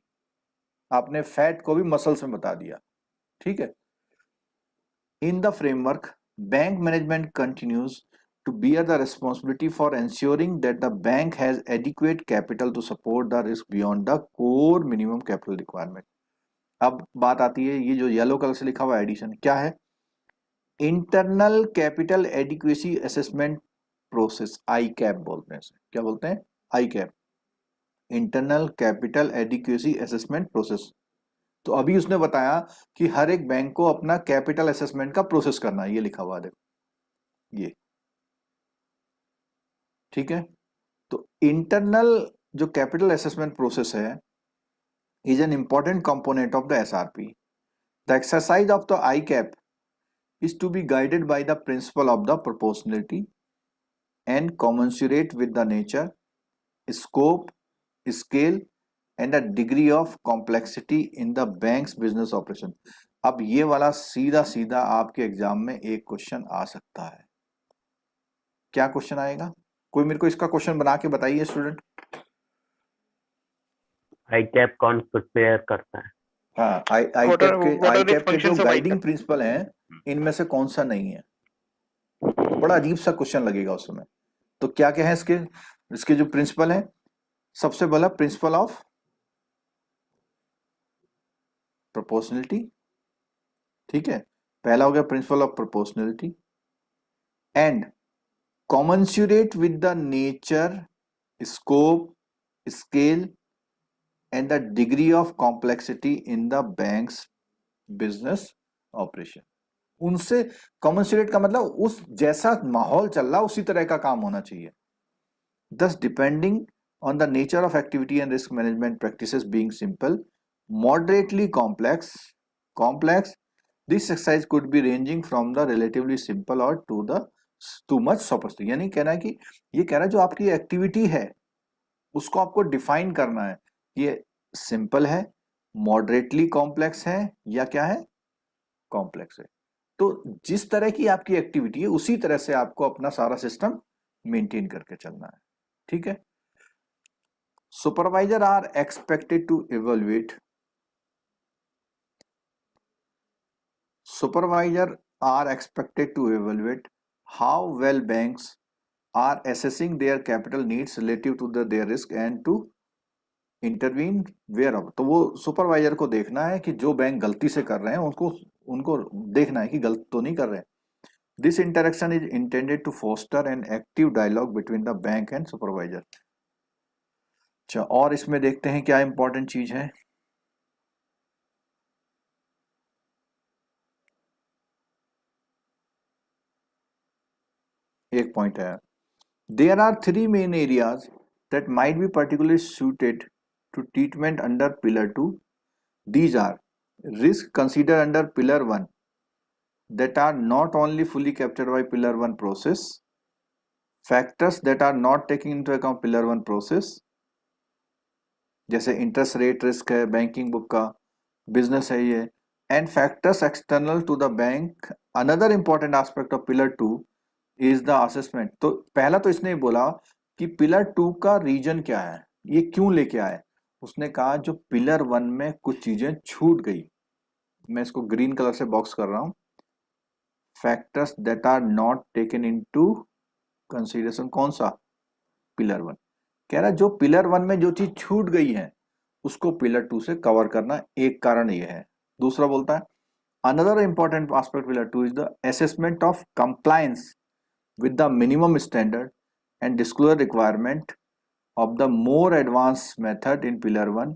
आपने फैट को भी मसल्स में बता दिया, ठीक है। In the framework bank management continues to bear the responsibility for ensuring that the bank has adequate capital to support the risk beyond the core minimum capital requirement। अब बात आती है, ये जो येलो कलर से लिखा हुआ एडिशन क्या है? Internal capital adequacy assessment process, ICAAP बोलते हैं इसे। क्या बोलते हैं? ICAAP, internal capital adequacy assessment process. तो अभी उसने बताया कि हर एक बैंक को अपना कैपिटल असेसमेंट का प्रोसेस करना है, ये लिखा हुआ है, ये, ठीक है। तो इंटरनल जो कैपिटल असेसमेंट प्रोसेस है is an important component of the SRP. The exercise of the ICAAP is to be guided by the principle of the proportionality and commensurate with the nature, scope, scale and the degree of complexity in the banks business operation. अब ये वाला सीधा सीधा आपके एग्जाम में एक क्वेश्चन आ सकता है। क्या क्वेश्चन आएगा? कोई मेरे को इसका क्वेश्चन बना के बताइए स्टूडेंट। आई कैप कौन प्रिपेयर करता है? हाँ, आई कैप के जो गाइडिंग प्रिंसिपल हैं इनमें से कौन सा नहीं है? बड़ा अजीब सा क्वेश्चन लगेगा उस समय। तो क्या क्या है इसके जो प्रिंसिपल हैं? सबसे पहला प्रिंसिपल ऑफ प्रोपोर्शनलिटी, ठीक है, पहला हो गया principle of proportionality, and commensurate with the nature, scope, scale and the degree of complexity in the banks business operation. उनसे कॉमन्सुरेट का मतलब उस जैसा माहौल चल रहा उसी तरह का काम होना चाहिए। Thus, depending on the nature of activity and risk management practices being simple, moderately complex, this exercise could be ranging from the relatively simple or to the too much sophisticated। यानी कहना है कि ये कह रहा है जो आपकी एक्टिविटी है उसको आपको डिफाइन करना है, ये सिंपल है, मॉडरेटली कॉम्प्लेक्स है या क्या है, कॉम्प्लेक्स है। तो जिस तरह की आपकी एक्टिविटी है उसी तरह से आपको अपना सारा सिस्टम मेंटेन करके चलना है, ठीक है। Supervisor are expected to evaluate, supervisor are expected to evaluate how well banks are assessing their capital needs relative to their risk and to intervene wherever। तो वो सुपरवाइजर को देखना है कि जो बैंक गलती से कर रहे हैं उनको देखना है कि गलत तो नहीं कर रहे हैं। This interaction is intended to foster an active dialogue between the bank and supervisor. अच्छा, और इसमें देखते हैं क्या इंपॉर्टेंट चीज है। एक पॉइंट है, there are 3 main areas that might be particularly suited to treatment under pillar 2। These are risk considered under pillar 1 that are not only fully captured by pillar 1 process, factors that are not taken into account pillar 1 process, जैसे इंटरेस्ट रेट रिस्क है, बैंकिंग बुक का बिजनेस है ये, and factors external to the bank. Another important aspect of pillar 2 is the assessment. तो पहला तो इसने बोला कि पिलर 2 का रीजन क्या है, ये क्यों लेके आए। उसने कहा जो पिलर 1 में कुछ चीजें छूट गई, मैं इसको ग्रीन कलर से बॉक्स कर रहा हूं, factors that are not taken into consideration. कौन सा, पिलर 1। कह रहा जो पिलर 1 में जो चीज छूट गई है उसको पिलर 2 से कवर करना, एक कारण ये है। दूसरा बोलता है another important aspect pillar 2 is the assessment of compliance with the minimum standard and disclosure requirement of the more advanced method in pillar 1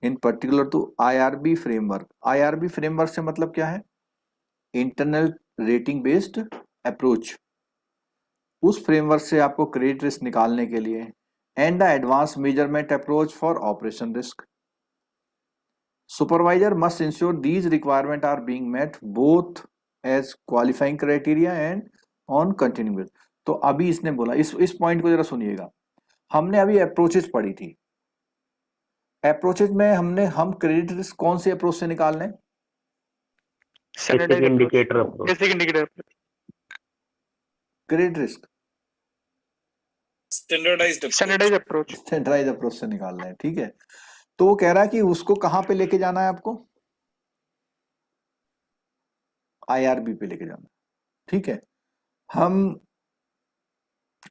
in particular to IRB framework। IRB framework से मतलब क्या है, इंटरनल रेटिंग बेस्ड अप्रोच। उस फ्रेमवर्क से आपको क्रेडिट रिस्क निकालने के लिए and the advance measurement approach for operation risk. Supervisor must ensure these requirement are being met both as qualifying criteria and on continuous. तो अभी इसने बोला, इस पॉइंट को जरा सुनिएगा। हमने अभी अप्रोचेस पढ़ी थी, अप्रोचेस में हम क्रेडिट रिस्क कौन से अप्रोच से निकाल लें, basic indicator credit risk standardised approach से निकाल लें, ठीक है। तो वो कह रहा है कि उसको कहां पे लेके जाना है, आपको IRB पे लेके जाना, ठीक है। हम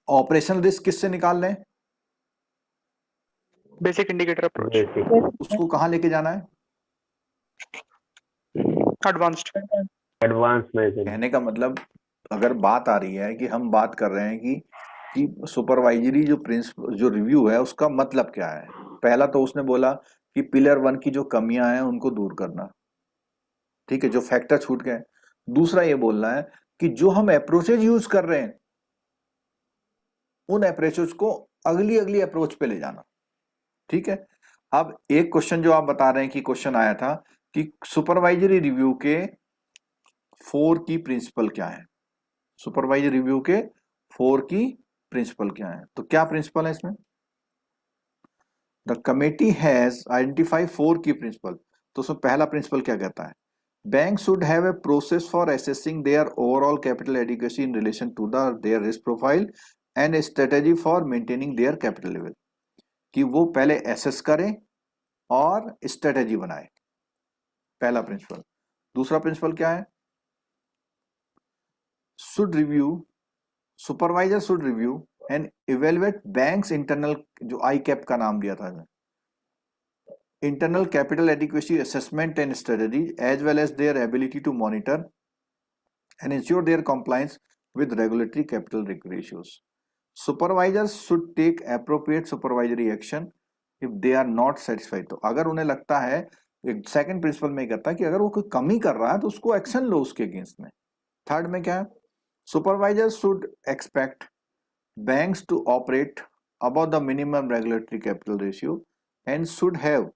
ऑपरेशनल रिस्क किससे निकाल लें, बेसिक इंडिकेटर अप्रोच। उसको कहां लेके जाना है, एडवांस्ड मेजर। कहने का मतलब अगर बात आ रही है कि हम बात कर रहे हैं कि सुपरवाइजरी जो प्रिंसिपल जो रिव्यू है उसका मतलब क्या है। पहला तो उसने बोला कि पिलर 1 की जो कमियां हैं उनको दूर करना, ठीक है, जो फैक्टर छूट गए। दूसरा ये बोलना है कि जो हम अप्रोचेज यूज कर रहे हैं उन अप्रोचेज को अगली अप्रोच पे ले जाना, ठीक है। अब एक क्वेश्चन जो आप बता रहे हैं कि क्वेश्चन आया था कि सुपरवाइजरी रिव्यू के 4 की प्रिंसिपल क्या है, सुपरवाइजरी रिव्यू के 4 की प्रिंसिपल क्या है। तो क्या प्रिंसिपल है इसमें, द कमेटी हैज आइडेंटिफाई 4 की प्रिंसिपल। तो उसमें पहला प्रिंसिपल क्या कहता है, bank should have a process for assessing their overall capital adequacy in relation to their risk profile and strategy for maintaining their capital level. कि वो पहले एसेस करें और स्ट्रेटेजी बनाए, पहला प्रिंसिपल। दूसरा प्रिंसिपल क्या है, should review, supervisor should review and evaluate banks internal, जो आई कैप का नाम दिया था, internal capital adequacy assessment and strategy, as well as their ability to monitor and ensure their compliance with regulatory capital ratios. Supervisors should take appropriate supervisory action if they are not satisfied. तो अगर उन्हें लगता है, एक सेकंड प्रिंसिपल में कहता है कि अगर वो कोई कमी कर रहा है तो उसको एक्शन लो उसके अगेंस्ट में. थर्ड में क्या है, supervisors should expect banks to operate above the minimum regulatory capital ratio and should have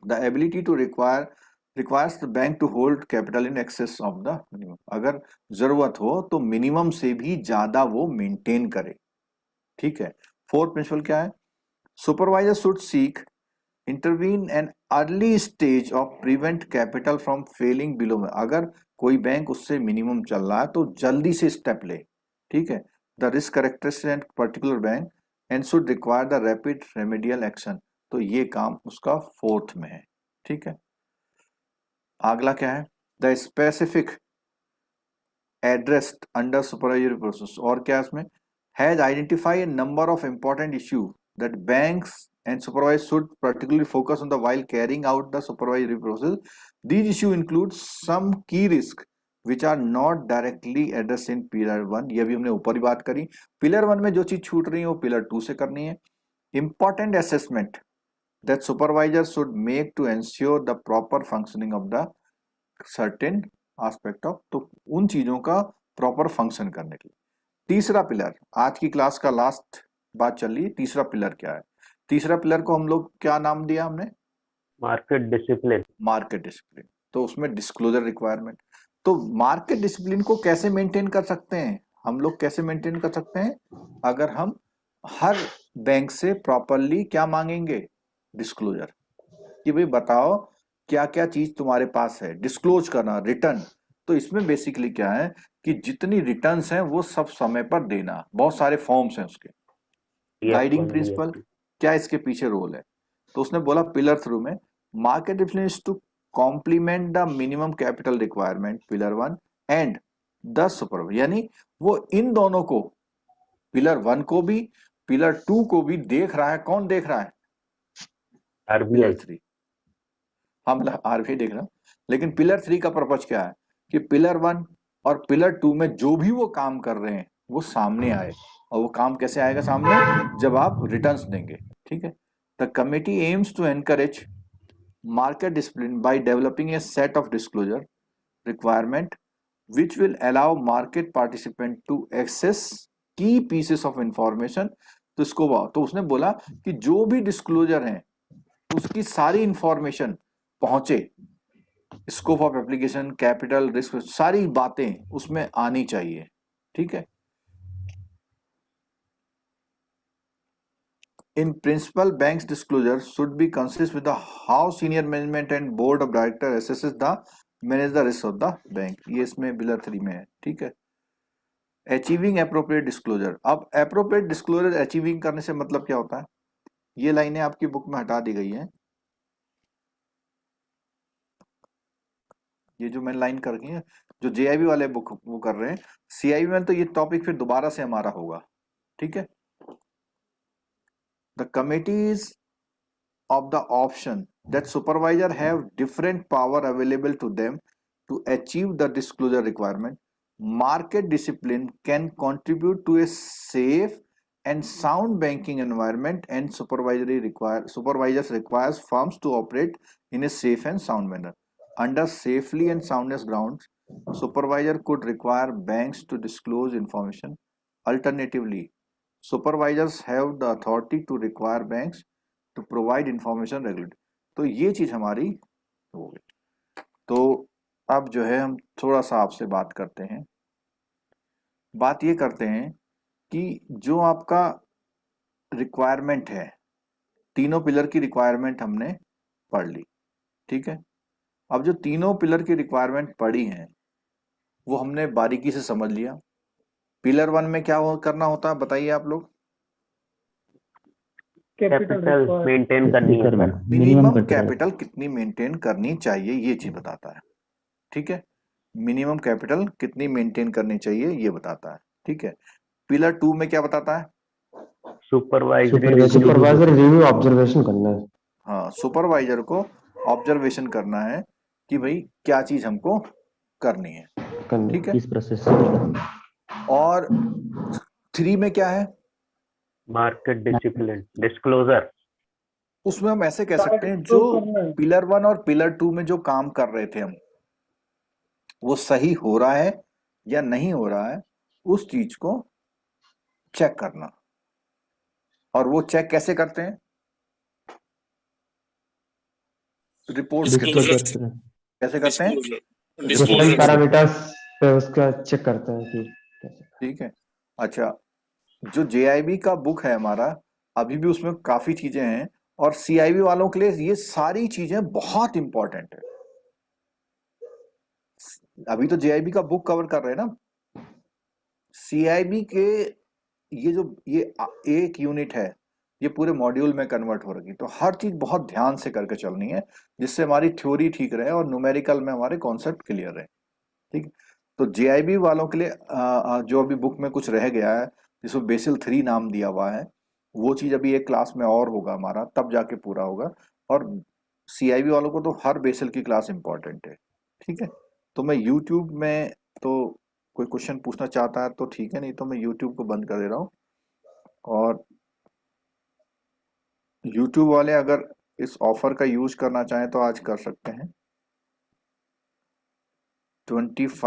the ability to requires the bank to hold capital in excess of the minimum. अगर जरूरत हो तो मिनिमम से भी ज्यादा वो मेंटेन करे. ठीक है. फोर्थ प्रिंसिपल क्या है, supervisor should seek intervene an early stage of prevent capital from falling below में. अगर कोई बैंक उससे मिनिमम चल रहा है तो जल्दी से स्टेप ले. ठीक है. The risk characteristics particular bank and should require the rapid remedial action. तो ये काम उसका फोर्थ में है. ठीक है. अगला क्या है, the specific addressed under supervisory process. और क्या है इसमें, has identify a number of important issue that banks and supervisor should particularly focus on the while carrying out the supervisory process. These issue include some key risk which are not directly address in pillar 1. ये भी हमने ऊपर ही बात करी. पिलर 1 में जो चीज छूट रही है वो पिलर 2 से करनी है. Important assessment that supervisors should make to ensure the proper functioning of the certain aspect of. तो उन चीजों का प्रॉपर फंक्शन करने के लिए. तीसरा पिलर, आज की क्लास का लास्ट बात चल रही है. तीसरा पिलर क्या है, तीसरा पिलर को हम लोग क्या नाम दिया हमने, मार्केट डिसिप्लिन. Market discipline. तो उसमें डिस्क्लोजर रिक्वायरमेंट. तो मार्केट डिसिप्लिन को कैसे मेंटेन कर सकते हैं हम लोग, कैसे मेंटेन कर सकते हैं, अगर हम हर बैंक से प्रॉपरली क्या मांगेंगे, डिस्क्लोजर, कि भाई बताओ क्या क्या चीज तुम्हारे पास है, डिस्क्लोज करना, रिटर्न. तो इसमें बेसिकली क्या है कि जितनी रिटर्न्स हैं वो सब समय पर देना. बहुत सारे फॉर्म्स हैं उसके. गाइडिंग प्रिंसिपल क्या इसके पीछे रोल है, तो उसने बोला पिलर थ्रू में market discipline is to complement the minimum capital requirement pillar 1 and the super. यानी वो इन दोनों को, पिलर 1 को भी पिलर 2 को भी देख रहा है. कौन देख रहा है, आरबीआई. पिलर 3. हम आरबीआई देख रहे हैं, लेकिन पिलर 3 का पर्पज क्या है कि पिलर 1 और पिलर 2 में जो भी वो काम कर रहे हैं वो सामने आए. और वो काम कैसे आएगा सामने, जब आप रिटर्न्स देंगे. ठीक है. The committee aims to encourage market discipline by developing a set of disclosure requirement which will allow market participant to access key pieces of information. तो इसको, तो उसने बोला कि जो भी डिस्क्लोजर है उसकी सारी इंफॉर्मेशन पहुंचे, scope of application, capital, risk, सारी बातें उसमें आनी चाहिए. ठीक है. In principle banks disclosure should be consist with how senior management and board of director assesses the manage the risk of the bank. ये इसमें पिलर 3 में है. ठीक है. Achieving appropriate disclosure. अब एप्रोप्रिएट डिस्क्लोजर अचीविंग करने से मतलब क्या होता है, ये लाइनें आपकी बुक में हटा दी गई हैं. ये जो मैंने लाइन कर रखी है, जो जेआईबी वाले बुक वो कर रहे हैं, सीआईबी में तो ये टॉपिक फिर दोबारा से हमारा होगा. ठीक है. The committees of the option that supervisor have different power available to them to achieve the disclosure requirement. Market discipline can contribute to a safe and sound banking environment, and supervisors requires firms to operate in a safe and sound manner. Under safely and soundness grounds, supervisor could require banks to disclose information. Alternatively, supervisors have the authority to require banks to provide information regularly. तो ये चीज हमारी हो गई. तो अब जो है हम थोड़ा सा आपसे बात करते हैं. बात ये करते हैं कि जो आपका रिक्वायरमेंट है, तीनों पिलर की रिक्वायरमेंट हमने पढ़ ली. ठीक है. अब जो तीनों पिलर की रिक्वायरमेंट पढ़ी हैं वो हमने बारीकी से समझ लिया. पिलर 1 में क्या करना होता है बताइए आप लोग. कैपिटल मेंटेन करनी है. मिनिमम कैपिटल कितनी मेंटेन करनी चाहिए ये चीज बताता है. ठीक है. मिनिमम कैपिटल कितनी मेंटेन करनी चाहिए ये बताता है. ठीक है. पिलर 2 में क्या बताता है? सुपरवाइजर रिव्यू ऑब्जर्वेशन करना है। हाँ, सुपरवाइजर को ऑब्जर्वेशन करना है कि भाई क्या चीज हमको करनी है, ठीक है। किस प्रोसेस से करना है। और 3 में क्या है? Market discipline disclosure. उसमें हम ऐसे कह सकते हैं जो पिलर 1 और पिलर 2 में जो काम कर रहे थे हम, वो सही हो रहा है या नहीं हो रहा है, उस चीज को चेक करना। और वो चेक कैसे करते हैं? Report Disclosure. कैसे करते हैं? Disclosure. पैरामीटर्स पे उसका चेक करते हैं कि कैसे। ठीक है। अच्छा, जो JIB का बुक है हमारा, अभी भी उसमें काफी चीजें हैं, और CIB वालों के लिए ये सारी चीजें बहुत इंपॉर्टेंट है। अभी तो JIB का बुक कवर कर रहे हैं ना, CIB के ये एक यूनिट है, ये पूरे मॉड्यूल में कन्वर्ट हो रही, तो हर चीज बहुत ध्यान से करके चलनी है, जिससे हमारी थ्योरी ठीक रहे और न्यूमेरिकल में हमारे कॉन्सेप्ट क्लियर रहे, ठीक। तो JIB वालों के लिए जो अभी बुक में कुछ रह गया है, जिसको बेसिल 3 नाम दिया हुआ है, वो चीज अभी एक क्लास में और होगा हमारा, तब जाके पूरा होगा। और CIB वालों को तो हर बेसिल की क्लास इंपॉर्टेंट है, ठीक है। तो मैं YouTube में, तो कोई क्वेश्चन पूछना चाहता है तो ठीक है, नहीं तो मैं YouTube को बंद कर दे रहा हूँ। और YouTube वाले अगर इस ऑफर का यूज करना चाहें तो आज कर सकते हैं। 25